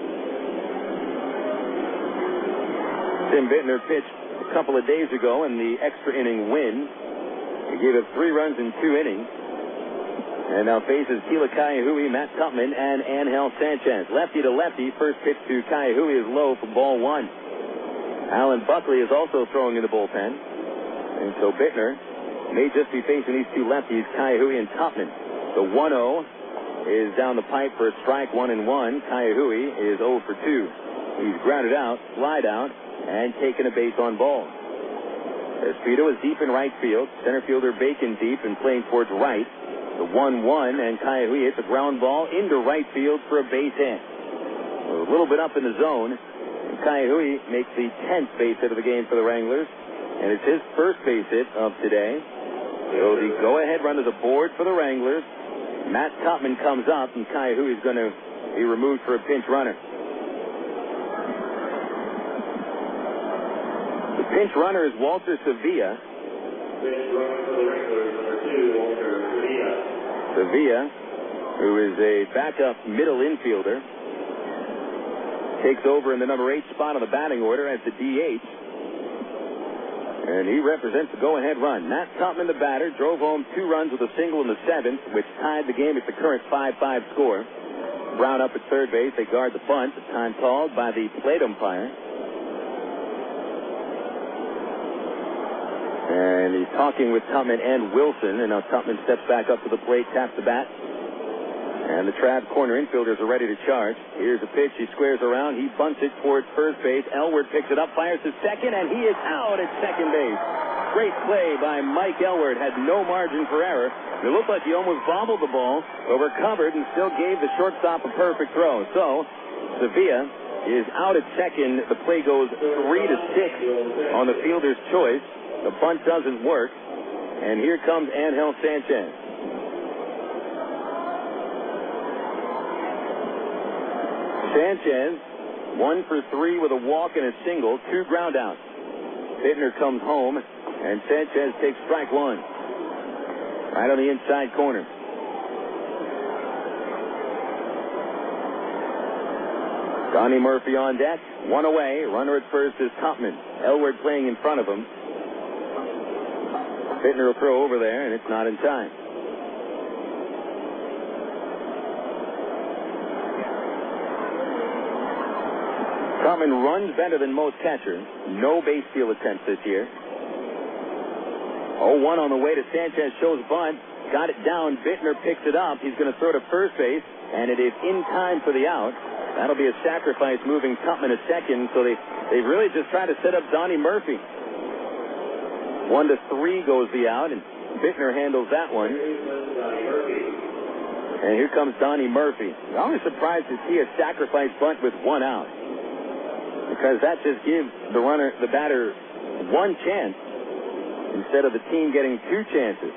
Tim Bittner pitched a couple of days ago in the extra inning win. He gave up 3 runs in 2 innings. And now faces Kila Ka'aihue, Matt Tupman, and Ángel Sánchez. Lefty to lefty, first pitch to Ka'aihue is low for ball 1. Alan Buckley is also throwing in the bullpen. And so Bittner may just be facing these two lefties, Ka'aihue and Tupman. The 1-0 is down the pipe for a strike, 1-1. Ka'aihue is 0 for 2. He's grounded out, slide out, and taken a base on ball. Espino is deep in right field. Center fielder Bacon deep and playing towards right. The 1-1, and Ka'aihue hits a ground ball into right field for a base hit. A little bit up in the zone. And Ka'aihue makes the 10th base hit of the game for the Wranglers. And it's his first base hit of today. So the go-ahead run is aboard for the Wranglers. Matt Tupman comes up, and Ka'aihue is going to be removed for a pinch runner. The pinch runner is Walter Sevilla. Sevilla, who is a backup middle infielder, takes over in the number 8 spot on the batting order as the DH. And he represents the go-ahead run. Matt Tupman, the batter, drove home 2 runs with a single in the 7th, which tied the game at the current 5-5 score. Brown up at third base. They guard the bunt. Time called by the plate umpire. And he's talking with Tupman and Wilson. And now Tupman steps back up to the plate, taps the bat. And the Trav corner infielders are ready to charge. Here's a pitch. He squares around. He bunts it towards first base. Elward picks it up, fires to second, and he is out at second base. Great play by Mike Elward. Had no margin for error. It looked like he almost bobbled the ball, but recovered and still gave the shortstop a perfect throw. So, Sevilla is out at second. The play goes 3-6 on the fielder's choice. The bunt doesn't work. And here comes Ángel Sánchez. Sánchez, 1 for 3 with a walk and a single, 2 ground outs. Bittner comes home, and Sánchez takes strike 1. Right on the inside corner. Donnie Murphy on deck, 1 away. Runner at first is Tupman. Elward playing in front of him. Bittner will throw over there, and it's not in time. Tupman runs better than most catchers. No base steal attempts this year. 0-1 on the way to Sánchez. Shows bunt. Got it down. Bittner picks it up. He's going to throw to first base, and it is in time for the out. That'll be a sacrifice moving Tupman to second, so they really just try to set up Donnie Murphy. 1-3 goes the out, and Bittner handles that one. And here comes Donnie Murphy. I'm always surprised to see a sacrifice bunt with 1 out, because that just gives the batter 1 chance instead of the team getting 2 chances.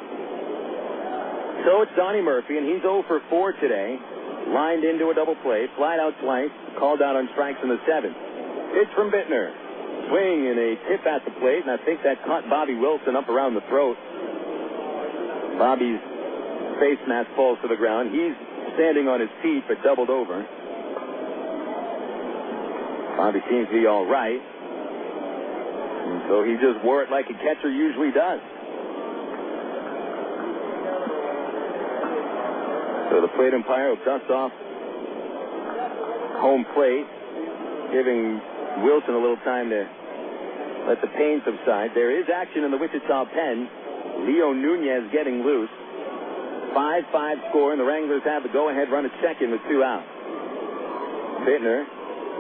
So it's Donnie Murphy, and he's 0 for 4 today. Lined into a double play, flied out twice, called out on strikes in the 7th. Pitch from Bittner. Swing and a tip at the plate, and I think that caught Bobby Wilson up around the throat. Bobby's face mask falls to the ground. He's standing on his feet, but doubled over. Bobby seems to be all right. And so he just wore it like a catcher usually does. So the plate umpire will dust off home plate, giving Wilson a little time to let the pain subside. There is action in the Wichita pen. Leo Nunez getting loose. 5-5 score, and the Wranglers have the go-ahead run at second with 2 out. Bittner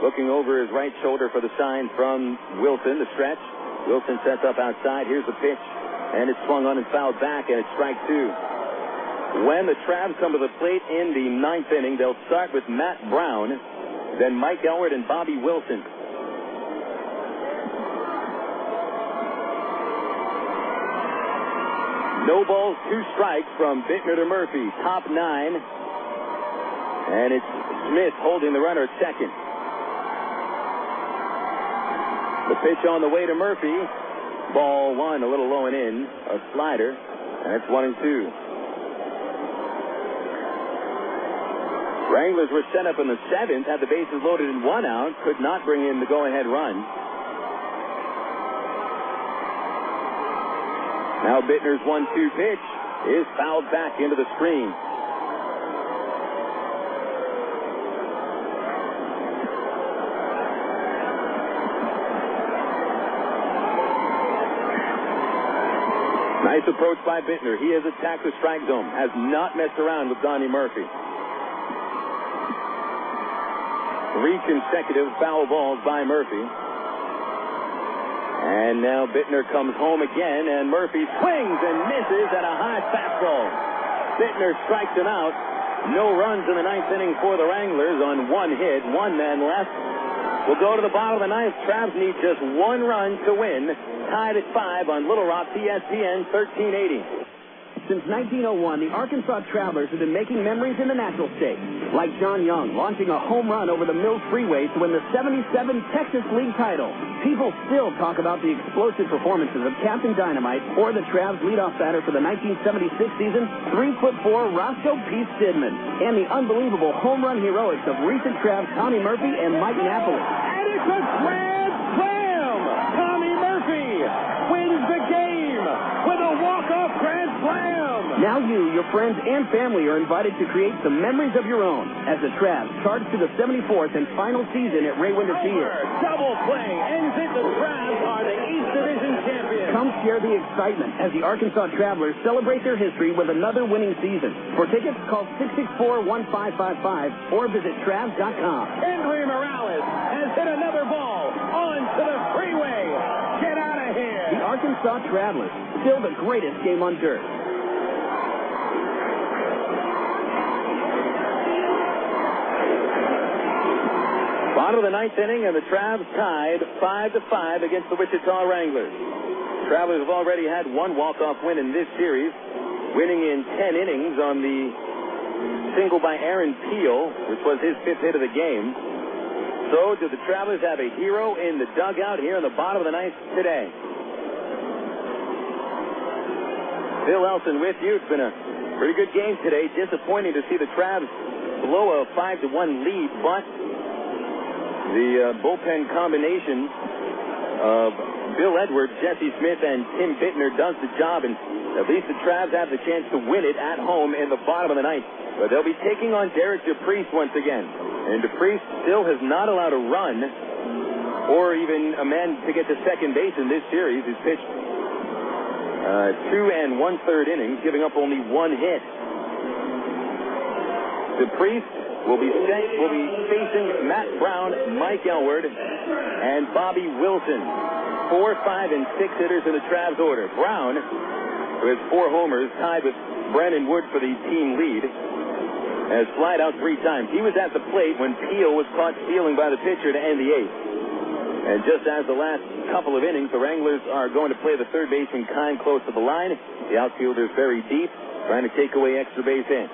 looking over his right shoulder for the sign from Wilson, the stretch. Wilson sets up outside. Here's the pitch, and it's swung on and fouled back, and it's strike 2. When the Travs come to the plate in the 9th inning, they'll start with Matt Brown, then Mike Elward and Bobby Wilson. No balls, 2 strikes from Bittner to Murphy. Top 9. And it's Smith holding the runner at second. The pitch on the way to Murphy. Ball 1, a little low and in. A slider. And it's 1-2. Wranglers were set up in the 7th, had the bases loaded in 1 out, could not bring in the go-ahead run. Now Bittner's 1-2 pitch is fouled back into the screen. Nice approach by Bittner. He has attacked the strike zone, has not messed around with Donnie Murphy. 3 consecutive foul balls by Murphy. And now Bittner comes home again, and Murphy swings and misses at a high fastball. Bittner strikes him out. No runs in the 9th inning for the Wranglers on 1 hit, 1 man left. We'll go to the bottom of the 9th. Travs need just 1 run to win. Tied at 5 on Little Rock, ESPN 1380. Since 1901, the Arkansas Travelers have been making memories in the natural state, like John Young launching a home run over the Mills Freeway to win the '77 Texas League title. People still talk about the explosive performances of Captain Dynamite or the Travs leadoff batter for the 1976 season, 3'4" Roscoe P. Stidman, and the unbelievable home run heroics of recent Travs Tommy Murphy and Mike Napoli. And it's a grand slam! Tommy Murphy wins the game with a walk-off grand slam! Now you, your friends, and family are invited to create some memories of your own as the Travs charge to the 74th and final season at Ray Winter Field. Double play ends it. The Travs are the East Division champions. Come share the excitement as the Arkansas Travelers celebrate their history with another winning season. For tickets, call 664-1555 or visit Travs.com. Henry Morales has hit another ball onto the freeway. Get out of here. The Arkansas Travelers, still the greatest game on dirt. Bottom of the 9th inning, and the Travs tied 5-5 against the Wichita Wranglers. Travelers have already had 1 walk-off win in this series, winning in 10 innings on the single by Aaron Peel, which was his 5th hit of the game. So, do the Travelers have a hero in the dugout here in the bottom of the 9th today? Bill Elson with you. It's been a pretty good game today. Disappointing to see the Travs blow a 5-1 lead, but the bullpen combination of Bill Edwards, Jesse Smith, and Tim Bittner does the job, and at least the Travs have the chance to win it at home in the bottom of the 9th. But they'll be taking on Derek DePriest once again. And DePriest still has not allowed a run or even a man to get to second base in this series. He's pitched 2 1/3 innings, giving up only 1 hit. DePriest will be facing Matt Brown, Mike Elward, and Bobby Wilson. 4, 5, and 6 hitters in the Travs order. Brown, who has 4 homers, tied with Brandon Wood for the team lead, has flied out 3 times. He was at the plate when Peel was caught stealing by the pitcher to end the 8th. And just as the last couple of innings, the Wranglers are going to play the third baseman Kine close to the line. The outfielder's very deep, trying to take away extra base hits.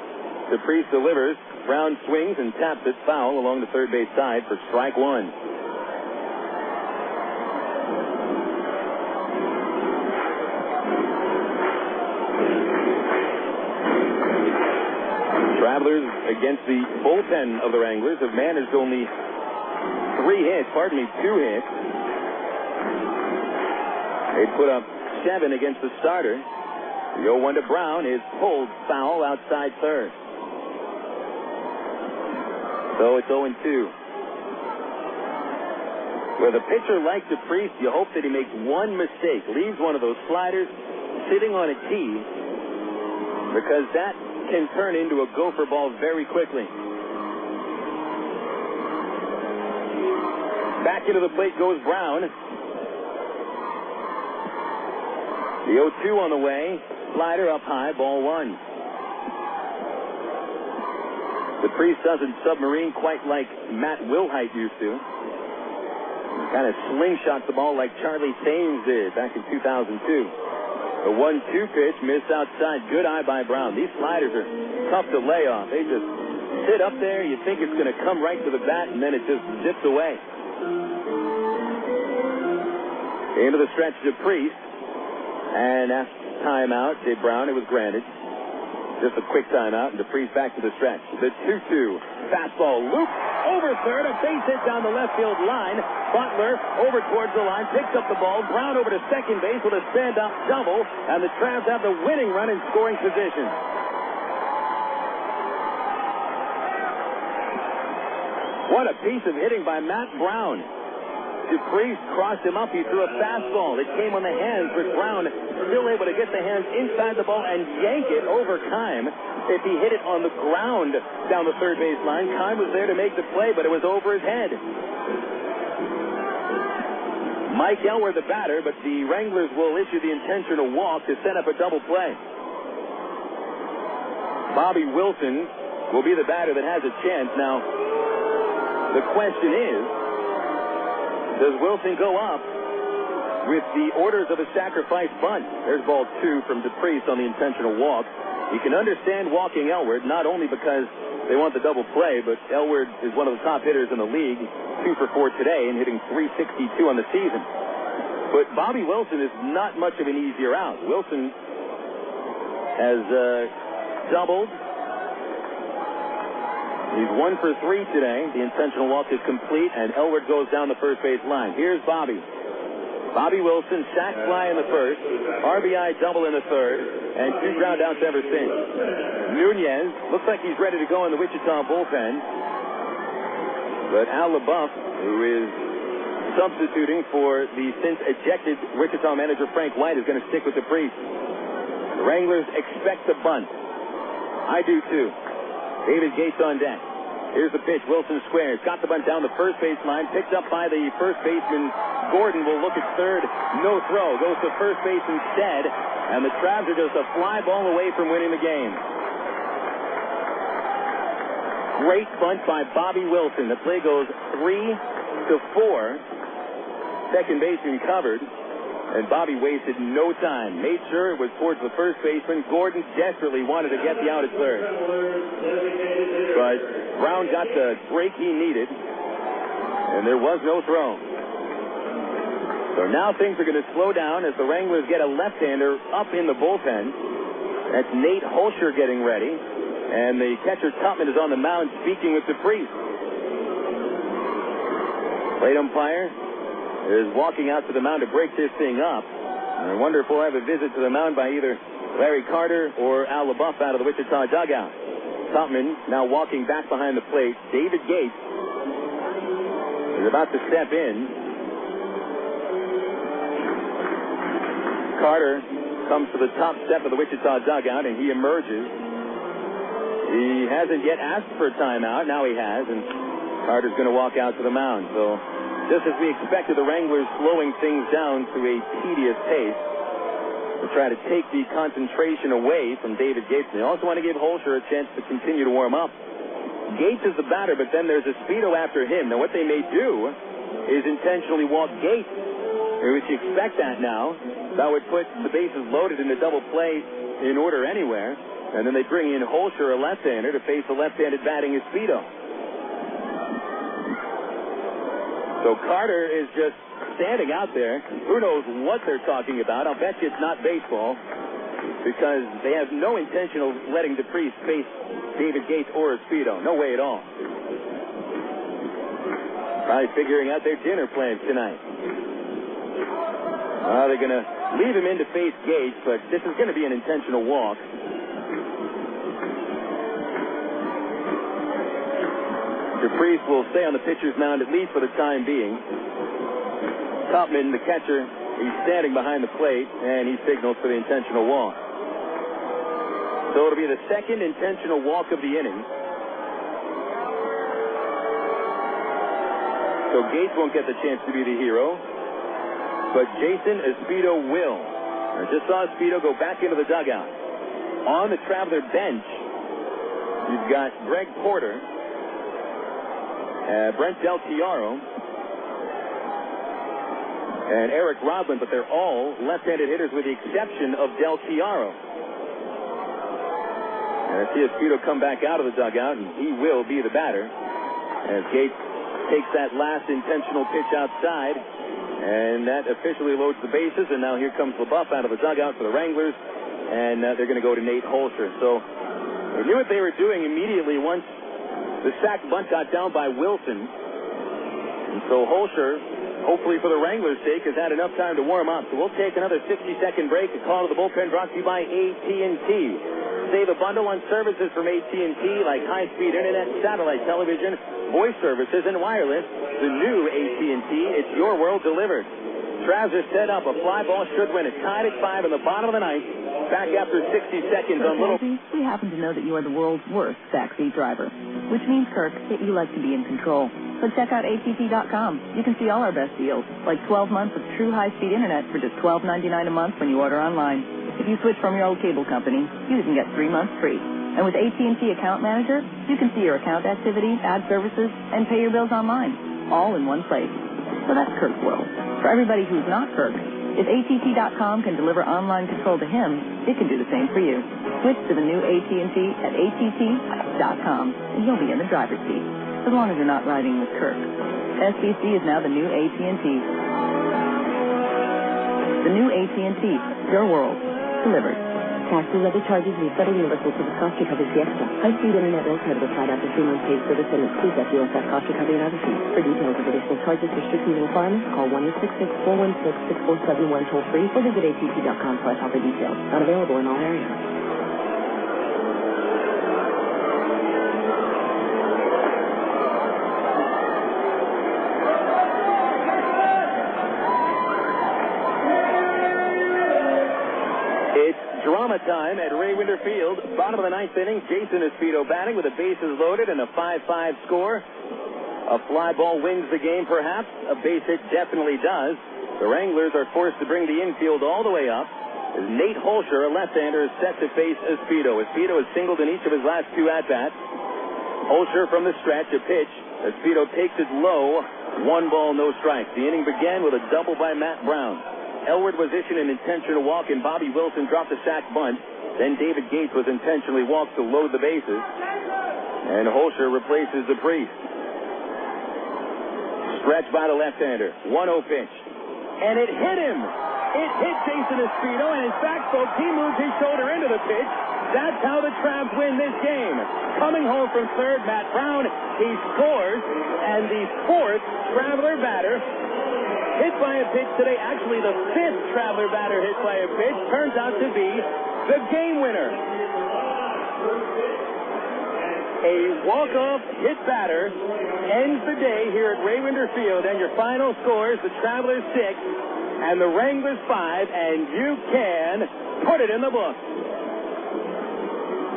DePriest delivers. Brown swings and taps it foul along the third base side for strike 1. Travelers against the bullpen of the Wranglers have managed only 2 hits. They put up 7 against the starter. The 0-1 to Brown is pulled foul outside third. So it's 0-2. With a pitcher like DePriest, you hope that he makes one mistake, leaves one of those sliders sitting on a tee, because that can turn into a gopher ball very quickly. Back into the plate goes Brown. The 0-2 on the way. Slider up high, ball one. The priest doesn't submarine quite like Matt Wilhite used to. Kind of slingshots the ball like Charlie Thames did back in 2002. The 1-2 pitch missed outside. Good eye by Brown. These sliders are tough to lay off. They just sit up there. You think it's going to come right to the bat, and then it just zips away. Into the stretch to Priest. And after timeout, Dave Brown, it was granted. Just a quick timeout, and DePriest back to the stretch. The 2-2. Fastball loop over third. A base hit down the left field line. Butler over towards the line. Picks up the ball. Brown over to second base with a stand-up double. And the Travs have the winning run in scoring position. What a piece of hitting by Matt Brown. DePriest crossed him up. He threw a fastball. It came on the hands, but Brown still able to get the hands inside the ball and yank it over Kime. If he hit it on the ground down the third base line, Kime was there to make the play, but it was over his head. Mike Elwer, the batter, but the Wranglers will issue the intentional walk to set up a double play. Bobby Wilson will be the batter that has a chance. Now, the question is, does Wilson go up with the orders of a sacrifice bunt? There's ball two from DePriest on the intentional walk. You can understand walking Elward, not only because they want the double play, but Elward is one of the top hitters in the league, 2 for 4 today and hitting .362 on the season. But Bobby Wilson is not much of an easier out. Wilson has doubled. He's 1 for 3 today. The intentional walk is complete, and Elward goes down the first base line. Here's Bobby. Bobby Wilson, sac fly in the first, RBI double in the third, and 2 ground outs ever since. Nunez looks like he's ready to go in the Wichita bullpen. But Al LaBeouf, who is substituting for the since ejected Wichita manager Frank White, is going to stick with DePriest. The Wranglers expect the bunt. I do too. David Gates on deck. Here's the pitch. Wilson squares. Got the bunt down the first base line. Picked up by the first baseman. Gordon will look at third. No throw. Goes to first base instead. And the Travs are just a fly ball away from winning the game. Great bunt by Bobby Wilson. The play goes 3-4. Second baseman covered. And Bobby wasted no time. Made sure it was towards the first baseman. Gordon desperately wanted to get the out at third. But Brown got the break he needed. And there was no throw. So now things are going to slow down as the Wranglers get a left-hander up in the bullpen. That's Nate Holscher getting ready. And the catcher Tupman is on the mound speaking with DePriest. Plate umpire is walking out to the mound to break this thing up. And I wonder if we'll have a visit to the mound by either Larry Carter or Al LaBeouf out of the Wichita dugout. Tupman now walking back behind the plate. David Gates is about to step in. Carter comes to the top step of the Wichita dugout, and he emerges. He hasn't yet asked for a timeout. Now he has, and Carter's going to walk out to the mound. So just as we expected, the Wranglers slowing things down to a tedious pace to try to take the concentration away from David Gates. And they also want to give Holscher a chance to continue to warm up. Gates is the batter, but then there's a speedo after him. Now what they may do is intentionally walk Gates, which you expect that now. That would put the bases loaded in a double play in order anywhere. And then they bring in Holscher, a left-hander, to face the left-handed batting Espedo. So Carter is just standing out there. Who knows what they're talking about? I'll bet you it's not baseball, because they have no intention of letting DePriest face David Gates or Espedo. No way at all. Probably figuring out their dinner plans tonight. They're going to leave him in to face Gates, but this is going to be an intentional walk. DePriest will stay on the pitcher's mound at least for the time being. Tupman, the catcher, he's standing behind the plate, and he signals for the intentional walk. So it'll be the second intentional walk of the inning. So Gates won't get the chance to be the hero, but Jason Espedo will. I just saw Espedo go back into the dugout. On the Traveler bench, you've got Greg Porter, Brent Del Chiaro, and Eric Rodlin, but they're all left-handed hitters with the exception of Del Chiaro. And I see Espedo come back out of the dugout, and he will be the batter as Gates takes that last intentional pitch outside, and that officially loads the bases, and now here comes LaBeouf out of the dugout for the Wranglers, and they're going to go to Nate Holscher. So they knew what they were doing immediately once the sac bunt got down by Wilson, and so Holscher, hopefully for the Wranglers' sake, has had enough time to warm up. So we'll take another 60-second break. A call to the bullpen brought to you by AT&T. Save a bundle on services from AT&T like high-speed internet, satellite television, voice services, and wireless. The new AT&T, it's your world delivered. Travs are set up. A fly ball should win it. Tied at 5 in the bottom of the ninth. Back after 60 seconds on Little... We happen to know that you are the world's worst backseat driver, which means, Kirk, that you like to be in control. So check out ATT.com. You can see all our best deals, like 12 months of true high-speed internet for just $12.99 a month when you order online. If you switch from your old cable company, you can get 3 months free. And with AT&T Account Manager, you can see your account activity, add services, and pay your bills online, all in one place. So that's Kirk's world. For everybody who's not Kirk, if ATT.com can deliver online control to him, it can do the same for you. Switch to the new AT&T at ATT.com, and you'll be in the driver's seat, as long as you're not riding with Kirk. SBC is now the new AT&T. The new AT&T, your world, delivered. Taxes, other charges, and federal universal to the cost recovery fiesta. High-speed internet will credit applied after 3 months paid service and excludes that USF cost recovery and other fees. For details of additional charges, restrictions, and requirements, call 1-866-416-6471 toll-free or visit att.com/offer details. Not available in all areas. Drama time at Ray Winder Field. Bottom of the ninth inning, Jason Espedo batting with the bases loaded and a 5-5 score. A fly ball wins the game, perhaps. A base hit definitely does. The Wranglers are forced to bring the infield all the way up. As Nate Holscher, a left-hander, is set to face Espedo. Espedo has singled in each of his last 2 at-bats. Holscher from the stretch, a pitch. Espedo takes it low. 1 ball, no strikes. The inning began with a double by Matt Brown. Elwood was issued an intentional walk, and Bobby Wilson dropped a sac bunt. Then David Gates was intentionally walked to load the bases. And Holscher replaces the Priest. Stretch by the left-hander. 1-0 pitch. And it hit him. It hit Jason Espedo, and in fact, folks, he moved his shoulder into the pitch. That's how the Tramps win this game. Coming home from third, Matt Brown. He scores, and the 4th Traveler batter hit by a pitch today. Actually, the 5th Traveler batter hit by a pitch turns out to be the game winner. A walk-off hit batter ends the day here at Ray Winder Field, and your final scores, the Travelers 6 and the Wranglers 5, and you can put it in the book.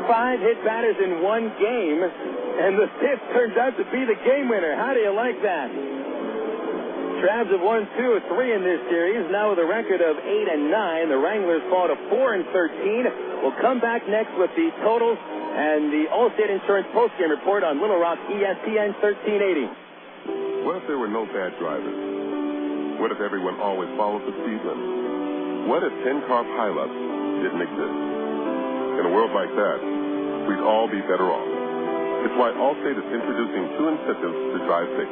5 hit batters in 1 game, and the 5th turns out to be the game winner. How do you like that? Travs have won 2 of 3 in this series, now with a record of 8-9. The Wranglers fall to 4-13. We'll come back next with the totals and the Allstate Insurance postgame report on Little Rock ESPN 1380. What if there were no bad drivers? What if everyone always followed the speed limit? What if 10-car pileups didn't exist? In a world like that, we'd all be better off. It's why Allstate is introducing 2 incentives to drive safe.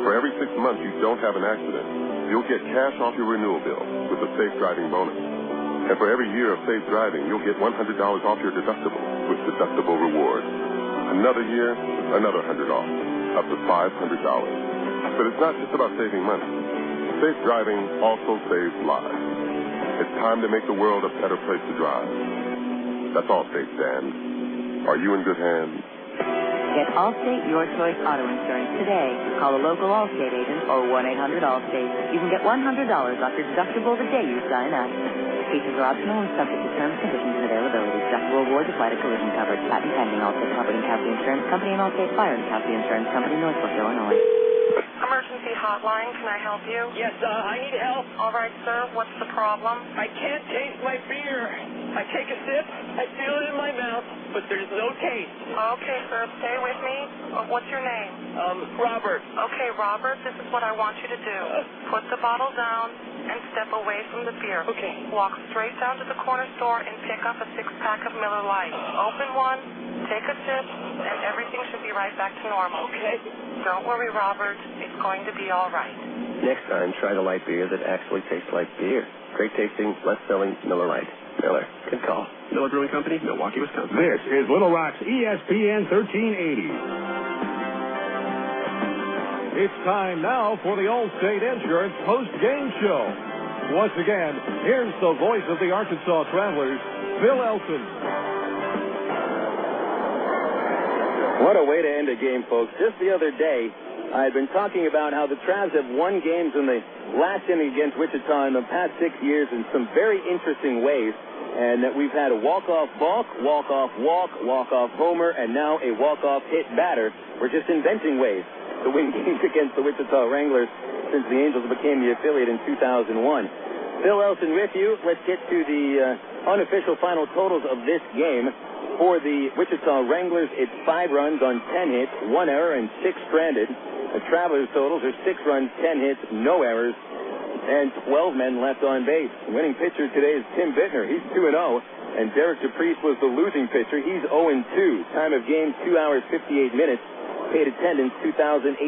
For every 6 months you don't have an accident, you'll get cash off your renewal bill with a safe driving bonus. And for every year of safe driving, you'll get $100 off your deductible with deductible rewards. Another year, another $100 off, up to $500. But it's not just about saving money. Safe driving also saves lives. It's time to make the world a better place to drive. That's Allstate, Dan. Are you in good hands? Get Allstate Your Choice Auto Insurance today. Call a local Allstate agent or 1-800-ALLSTATE. You can get $100 off your deductible the day you sign up. Features are optional and subject to terms, conditions, and availability. Deductible awards apply to collision coverage. Patent pending. Allstate Property and Casualty Insurance Company and Allstate Fire and Casualty Insurance Company, Northbrook, Illinois. Emergency hotline, can I help you? Yes, I need help. All right, sir, what's the problem? I can't taste my beer. I take a sip, I feel it in my mouth, but there's no taste. Okay, sir, stay with me. What's your name? Robert. Okay, Robert, this is what I want you to do. Put the bottle down and step away from the beer. Okay. Walk straight down to the corner store and pick up a 6-pack of Miller Lite. Open one, take a sip, and everything should be right back to normal. Okay. Don't worry, Robert. It's going to be all right. Next time, try the light beer that actually tastes like beer. Great tasting, less selling Miller Lite. Miller. Good call. Miller Brewing Company, Milwaukee, Wisconsin. This is Little Rock's ESPN 1380. It's time now for the Allstate Insurance post-game show. Once again, here's the voice of the Arkansas Travelers, Bill Elson. What a way to end a game, folks. Just the other day, I had been talking about how the Travs have won games in the last inning against Wichita in the past 6 years in some very interesting ways, and that we've had a walk-off balk, walk-off walk, walk-off homer, and now a walk-off hit batter. We're just inventing ways to win games against the Wichita Wranglers since the Angels became the affiliate in 2001. Bill Elson with you. Let's get to the unofficial final totals of this game. For the Wichita Wranglers, it's 5 runs on 10 hits, 1 error, and 6 stranded. The Travelers' totals are 6 runs, 10 hits, no errors, and 12 men left on base. The winning pitcher today is Tim Bittner. He's 2-0, and Derek DePriest was the losing pitcher. He's 0-2. Time of game, 2 hours, 58 minutes. Paid attendance, 2,885.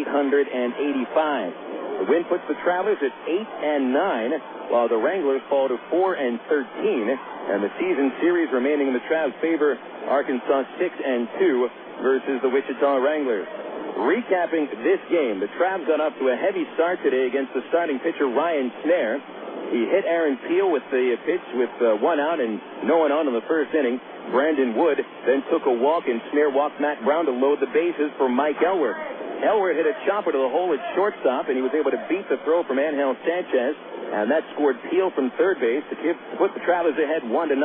The win puts the Travelers at 8-9, while the Wranglers fall to 4-13, and the season series remaining in the Travs' favor, Arkansas 6-2 versus the Wichita Wranglers. Recapping this game, the Travs got up to a heavy start today against the starting pitcher Ryan Snare. He hit Aaron Peel with the pitch with 1 out and no one on in the first inning. Brandon Wood then took a walk, and Snare walked Matt Brown to load the bases for Mike Elward. Elward hit a chopper to the hole at shortstop, and he was able to beat the throw from Ángel Sánchez, and that scored Peel from third base to put the Travelers ahead 1-0.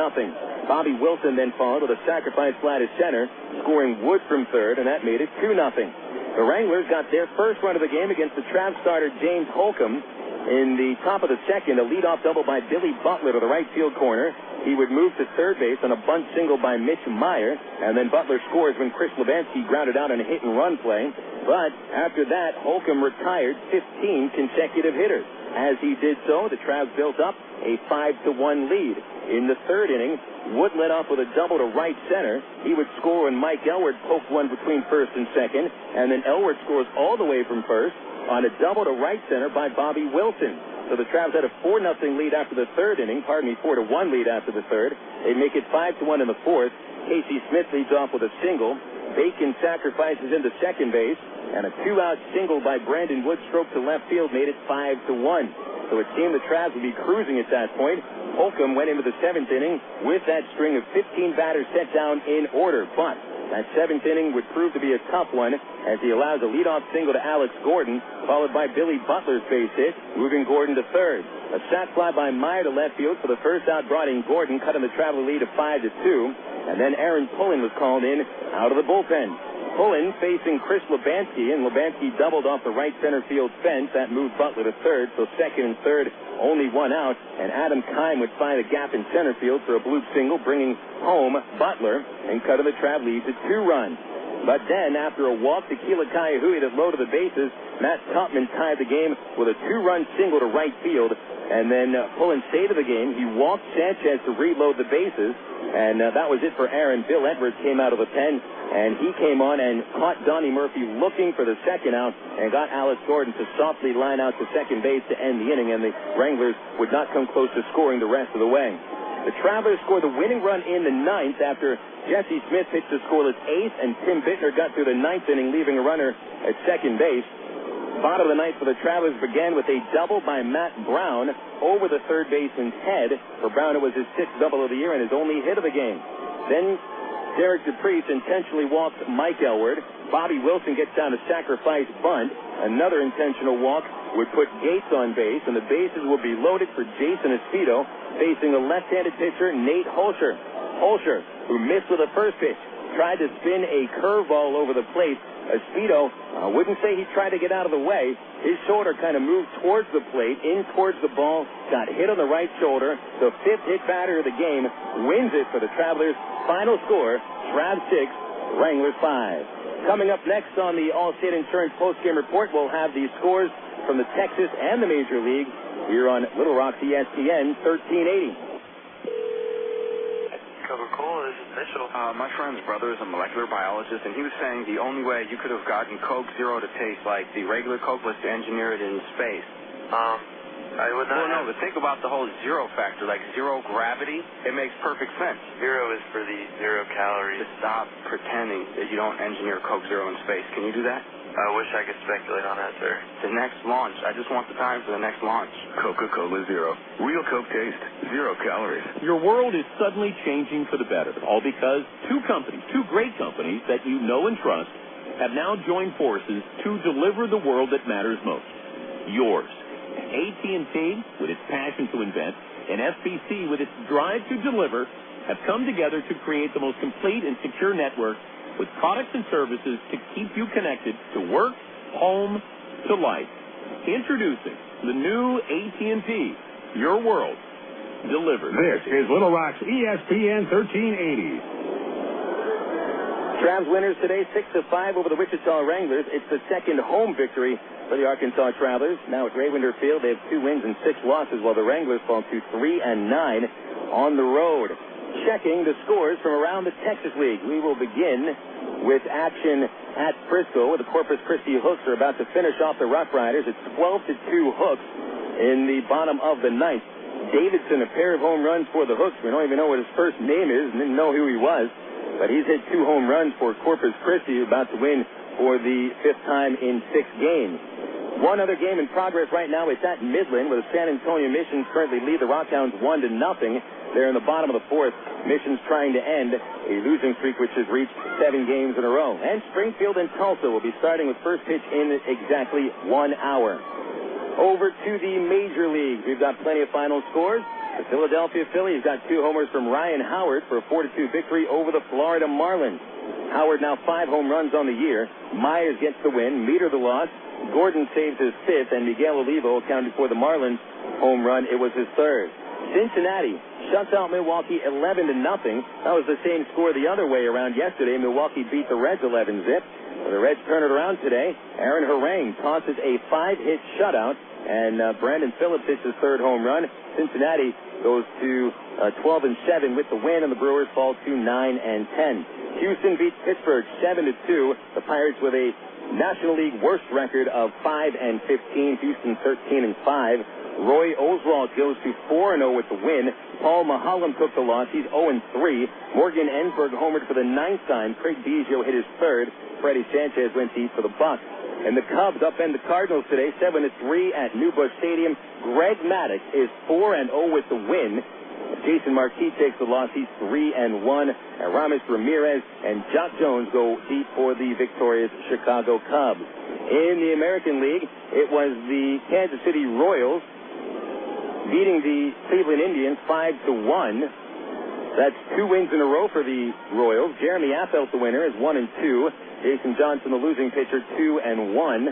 Bobby Wilson then followed with a sacrifice fly to center, scoring Wood from third, and that made it 2-0. The Wranglers got their first run of the game against the Travs starter James Holcomb in the top of the second, a leadoff double by Billy Butler to the right field corner. He would move to third base on a bunt single by Mitch Maier, and then Butler scores when Chris Levansky grounded out on a hit-and-run play. But after that, Holcomb retired 15 consecutive hitters. As he did so, the Travs built up a 5-1 lead. In the third inning, Wood led off with a double to right center. He would score when Mike Elward poked one between first and second, and then Elward scores all the way from first on a double to right center by Bobby Wilson. So the Travs had a 4-0 lead after the third inning. 4-1 lead after the third. They make it 5-1 in the fourth. Casey Smith leads off with a single. Bacon sacrifices into second base, and a 2-out single by Brandon Wood stroked to left field made it 5-1. So it seemed the Travs would be cruising at that point. Holcomb went into the seventh inning with that string of 15 batters set down in order, but that seventh inning would prove to be a tough one as he allows a leadoff single to Alex Gordon, followed by Billy Butler's base hit, moving Gordon to third. A sac fly by Maier to left field for the first out, brought in Gordon, cutting the Traveler lead to 5-2, and then Aaron Pullen was called in out of the bullpen. Pullen facing Chris Levansky, and Levansky doubled off the right center field fence. That moved Butler to third, so second and third, only 1 out, and Adam Kime would find a gap in center field for a bloop single, bringing home Butler and cutting the Trav lead to 2 runs. But then, after a walk to Kila Ka'aihue that loaded the bases, Matt Tupman tied the game with a 2-run single to right field, and then Pullen stayed of the game. He walked Sanchez to reload the bases, and that was it for Aaron. Bill Edwards came out of the pen, and he came on and caught Donnie Murphy looking for the second out and got Alex Gordon to softly line out to second base to end the inning, and the Wranglers would not come close to scoring the rest of the way. The Travelers scored the winning run in the ninth after Jesse Smith pitched the scoreless eighth, and Tim Bittner got through the ninth inning, leaving a runner at second base. Bottom of the ninth for the Travelers began with a double by Matt Brown over the third baseman's head. For Brown, it was his 6th double of the year and his only hit of the game. Then Derek DePriest intentionally walked Mike Elward. Bobby Wilson gets down a sacrifice bunt. Another intentional walk would put Gates on base, and the bases will be loaded for Jason Esposito facing the left-handed pitcher, Nate Holscher. Holscher, who missed with the first pitch, tried to spin a curveball over the plate. Esposito, I wouldn't say he tried to get out of the way. His shoulder kind of moved towards the plate, in towards the ball, got hit on the right shoulder. The fifth hit batter of the game wins it for the Travelers. Final score, Trav 6, Wranglers 5. Coming up next on the Allstate Insurance postgame report, we'll have the scores from the Texas and the Major League here on Little Rock's ESPN 1380. Coca-Cola, this is Mitchell. My friend's brother is a molecular biologist, and he was saying the only way you could have gotten Coke Zero to taste like the regular Coke was to engineer it in space. I would not. Well, no, but think about the whole zero factor, like zero gravity. It makes perfect sense. Zero is for the 0 calories. Just stop pretending that you don't engineer Coke Zero in space. Can you do that? I wish I could speculate on that, sir. The next launch. I just want the time for the next launch. Coca-Cola Zero. Real Coke taste. 0 calories. Your world is suddenly changing for the better, all because two great companies that you know and trust, have now joined forces to deliver the world that matters most. Yours. AT&T, with its passion to invent, and FCC, with its drive to deliver, have come together to create the most complete and secure network with products and services to keep you connected to work, home, to life. Introducing the new AT&T, your world, delivered. This is Little Rock's ESPN 1380. Travs winners today, 6-5 over the Wichita Wranglers. It's the second home victory for the Arkansas Travelers. Now at Raymonder Field, they have 2 wins and 6 losses, while the Wranglers fall to 3-9 on the road. Checking the scores from around the Texas League. We will begin with action at Frisco, where the Corpus Christi Hooks are about to finish off the Rough Riders. It's 12-2 Hooks in the bottom of the ninth. Davidson, a pair of home runs for the Hooks. We don't even know what his first name is, and didn't know who he was. But he's hit 2 home runs for Corpus Christi, about to win for the 5th time in 6 games. One other game in progress right now. It's at Midland, where the San Antonio Missions currently lead the Rockhounds 1-0. They're in the bottom of the 4th. Missions trying to end a losing streak which has reached 7 games in a row. And Springfield and Tulsa will be starting with first pitch in exactly 1 hour. Over to the Major Leagues. We've got plenty of final scores. The Philadelphia Phillies got 2 homers from Ryan Howard for a 4-2 victory over the Florida Marlins. Howard now 5 home runs on the year. Myers gets the win. Meter the loss. Gordon saves his 5th, and Miguel Olivo accounted for the Marlins home run. It was his 3rd. Cincinnati shuts out Milwaukee 11-0. That was the same score the other way around yesterday. Milwaukee beat the Reds 11-zip. The Reds turn it around today. Aaron Harang tosses a 5-hit shutout, and Brandon Phillips hits his 3rd home run. Cincinnati goes to 12-7 with the win, and the Brewers fall to 9-10. Houston beats Pittsburgh 7-2. The Pirates with a National League worst record of 5-15. Houston 13-5. Roy Oswalt goes to 4-0 with the win. Paul Maholm took the loss. He's 0-3. Morgan Ensberg homered for the 9th time. Craig Biggio hit his 3rd. Freddie Sanchez went deep for the Bucks. And the Cubs upend the Cardinals today, 7-3 at New Busch Stadium. Greg Maddux is 4-0 with the win. Jason Marquis takes the loss. He's 3-1. Aramis Ramirez and Jock Jones go deep for the victorious Chicago Cubs. In the American League, it was the Kansas City Royals beating the Cleveland Indians 5-1. That's 2 wins in a row for the Royals. Jeremy Appelt, the winner, is 1-2. Jason Johnson, the losing pitcher, 2-1.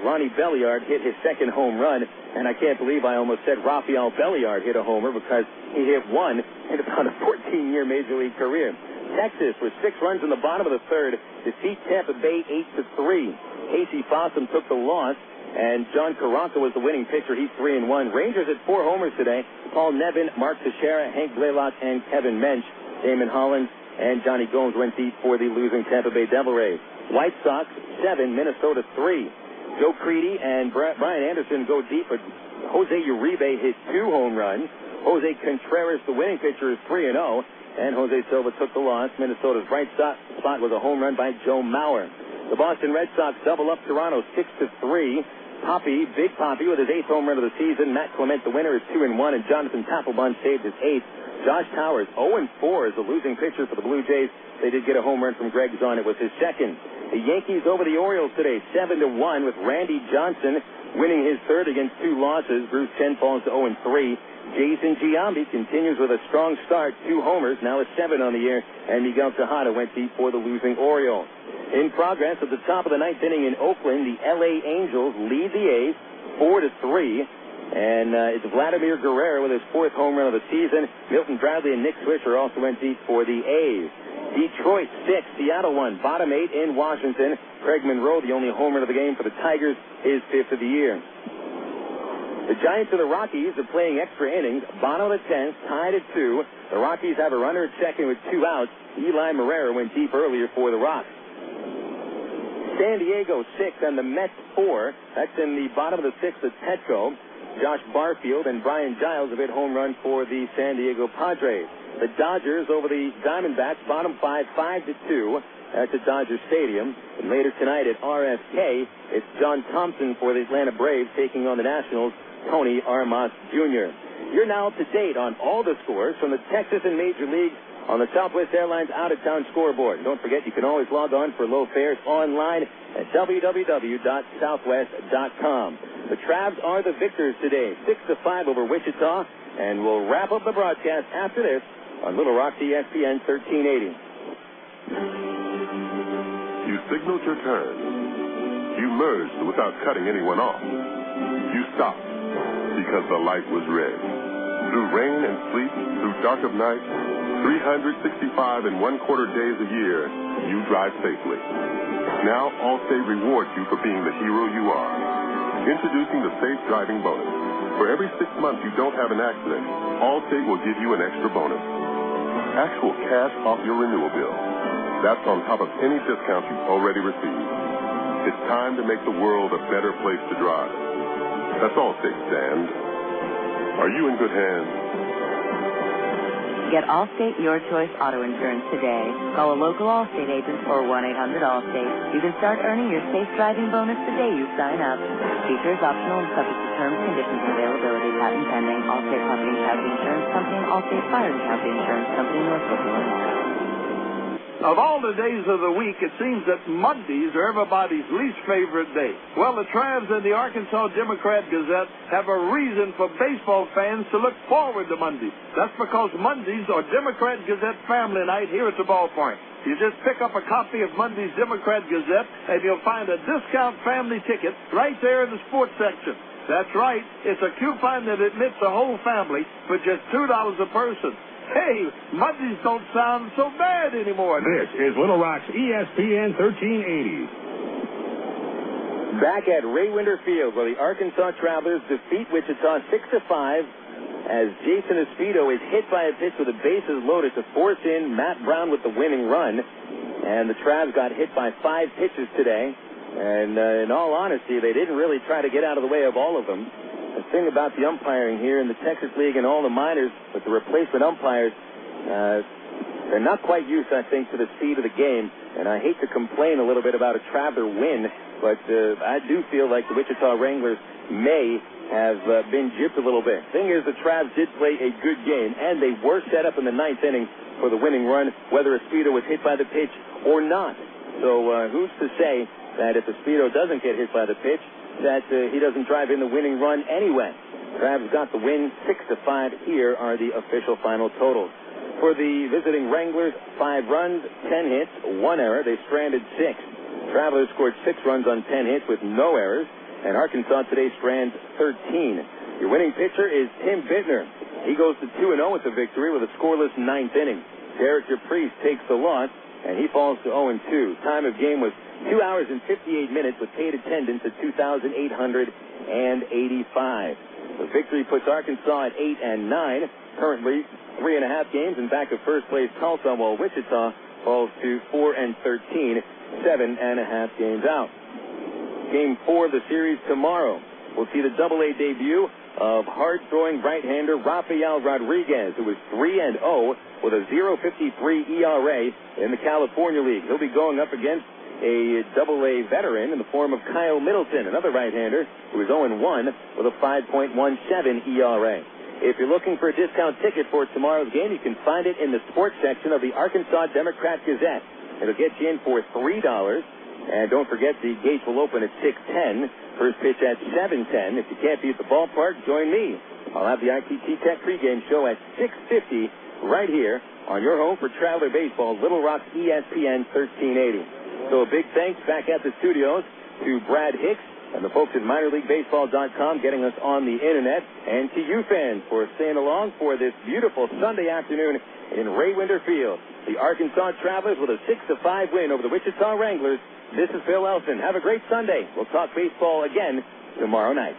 Ronnie Belliard hit his 2nd home run, and I can't believe I almost said Rafael Belliard hit a homer because he hit 1 in about a 14-year Major League career. Texas, with 6 runs in the bottom of the 3rd, defeat Tampa Bay 8-3. Casey Fossum took the loss, and John Carranca was the winning pitcher. He's 3-1. Rangers at 4 homers today. Paul Nevin, Mark Teixeira, Hank Blaylock, and Kevin Mensch. Damon Holland and Johnny Gomes went deep for the losing Tampa Bay Devil Rays. White Sox 7, Minnesota 3. Joe Creedy and Brian Anderson go deep, but Jose Uribe hit 2 home runs. Jose Contreras, the winning pitcher, is 3-0. And Jose Silva took the loss. Minnesota's bright spot was a home run by Joe Mauer. The Boston Red Sox double up Toronto 6-3. Poppy, Big Poppy, with his 8th home run of the season. Matt Clement, the winner, is 2-1, and Jonathan Papelbon saved his 8th. Josh Towers, 0-4, is the losing pitcher for the Blue Jays. They did get a home run from Greg Zahn. It was his 2nd. The Yankees over the Orioles today, 7-1, with Randy Johnson winning his third against 2 losses. Bruce Chen falls to 0-3. Jason Giambi continues with a strong start, 2 homers, now a 7 on the year, and Miguel Tejada went deep for the losing Orioles. In progress at the top of the 9th inning in Oakland, the L.A. Angels lead the A's 4-3, and it's Vladimir Guerrero with his 4th home run of the season. Milton Bradley and Nick Swisher also went deep for the A's. Detroit 6, Seattle 1, bottom 8 in Washington. Craig Monroe, the only home run of the game for the Tigers, his 5th of the year. The Giants of the Rockies are playing extra innings. Bottom of the 10th, tied at 2. The Rockies have a runner at second with 2 outs. Eli Morera went deep earlier for the Rocks. San Diego 6 and the Mets 4. That's in the bottom of the 6th at Petco. Josh Barfield and Brian Giles have hit home run for the San Diego Padres. The Dodgers over the Diamondbacks, bottom 5, 5-2. That's at Dodger Stadium. And later tonight at RFK, it's John Thompson for the Atlanta Braves taking on the Nationals, Tony Armas Jr. You're now up to date on all the scores from the Texas and Major Leagues on the Southwest Airlines out-of-town scoreboard. Don't forget, you can always log on for low fares online at www.southwest.com. The Travs are the victors today, 6-5 over Wichita, and we'll wrap up the broadcast after this on Little Rock's ESPN 1380. You signaled your turn. You merged without cutting anyone off. You stopped because the light was red. Through rain and sleet, through dark of night, 365 and 1/4 days a year, you drive safely. Now Allstate rewards you for being the hero you are. Introducing the Safe Driving Bonus. For every 6 months you don't have an accident, Allstate will give you an extra bonus. Actual cash off your renewal bill. That's on top of any discounts you've already received. It's time to make the world a better place to drive. That's Allstate, Stan. Are you in good hands? Get Allstate Your Choice Auto Insurance today. Call a local Allstate agent or 1-800-ALLSTATE. You can start earning your safe driving bonus the day you sign up. Features optional and subject to terms, conditions, and availability. Patent pending. Allstate Property and Casualty Insurance Company and Allstate Fire and Casualty Insurance Company, Northbrook, Illinois. Of all the days of the week, it seems that Mondays are everybody's least favorite day. Well, the Travs and the Arkansas Democrat-Gazette have a reason for baseball fans to look forward to Mondays. That's because Mondays are Democrat-Gazette family night here at the ballpark. You just pick up a copy of Monday's Democrat-Gazette, and you'll find a discount family ticket right there in the sports section. That's right. It's a coupon that admits the whole family for just $2 a person. Hey, Mondays don't sound so bad anymore. This is Little Rock's ESPN 1380. Back at Ray Winder Field, where the Arkansas Travelers defeat Wichita 6-5, as Jason Espedo is hit by a pitch with the bases loaded to force in Matt Brown with the winning run. And the Travs got hit by 5 pitches today. And in all honesty, they didn't really try to get out of the way of all of them. The thing about the umpiring here in the Texas League and all the minors with the replacement umpires, they're not quite used, I think, to the speed of the game. And I hate to complain a little bit about a Traveler win, but I do feel like the Wichita Wranglers may have been gypped a little bit. Thing is, the Travs did play a good game, and they were set up in the 9th inning for the winning run, whether Espedo was hit by the pitch or not. So who's to say that if Espedo doesn't get hit by the pitch, that he doesn't drive in the winning run anyway. Travs got the win 6-5. Here are the official final totals. For the visiting Wranglers, 5 runs, 10 hits, 1 error. They stranded 6. Travelers scored 6 runs on 10 hits with no errors. And Arkansas today strands 13. Your winning pitcher is Tim Bittner. He goes to 2-0 with the victory with a scoreless 9th inning. Derek DePriest takes the loss, and he falls to 0-2. Time of game was 2 hours and 58 minutes with paid attendance at 2,885. The victory puts Arkansas at 8-9, currently 3.5 games and back of first place Tulsa, while Wichita falls to 4-13, 7.5 games out. Game 4 of the series tomorrow. We'll see the Double-A debut of hard-throwing right-hander Rafael Rodriguez, who was 3-0 with a 0.53 ERA in the California League. He'll be going up against a Double-A veteran in the form of Kyle Middleton, another right-hander who is 0-1 with a 5.17 ERA. If you're looking for a discount ticket for tomorrow's game, you can find it in the sports section of the Arkansas Democrat-Gazette. It'll get you in for $3. And don't forget, the gates will open at 6:10. First pitch at 7:10. If you can't be at the ballpark, join me. I'll have the ITT Tech pregame show at 6:50 right here on your home for Traveler Baseball, Little Rock ESPN 1380. So a big thanks back at the studios to Brad Hicks and the folks at MinorLeagueBaseball.com getting us on the internet, and to you fans for staying along for this beautiful Sunday afternoon in Ray Winder Field. The Arkansas Travelers with a 6-5 win over the Wichita Wranglers. This is Phil Elson. Have a great Sunday. We'll talk baseball again tomorrow night.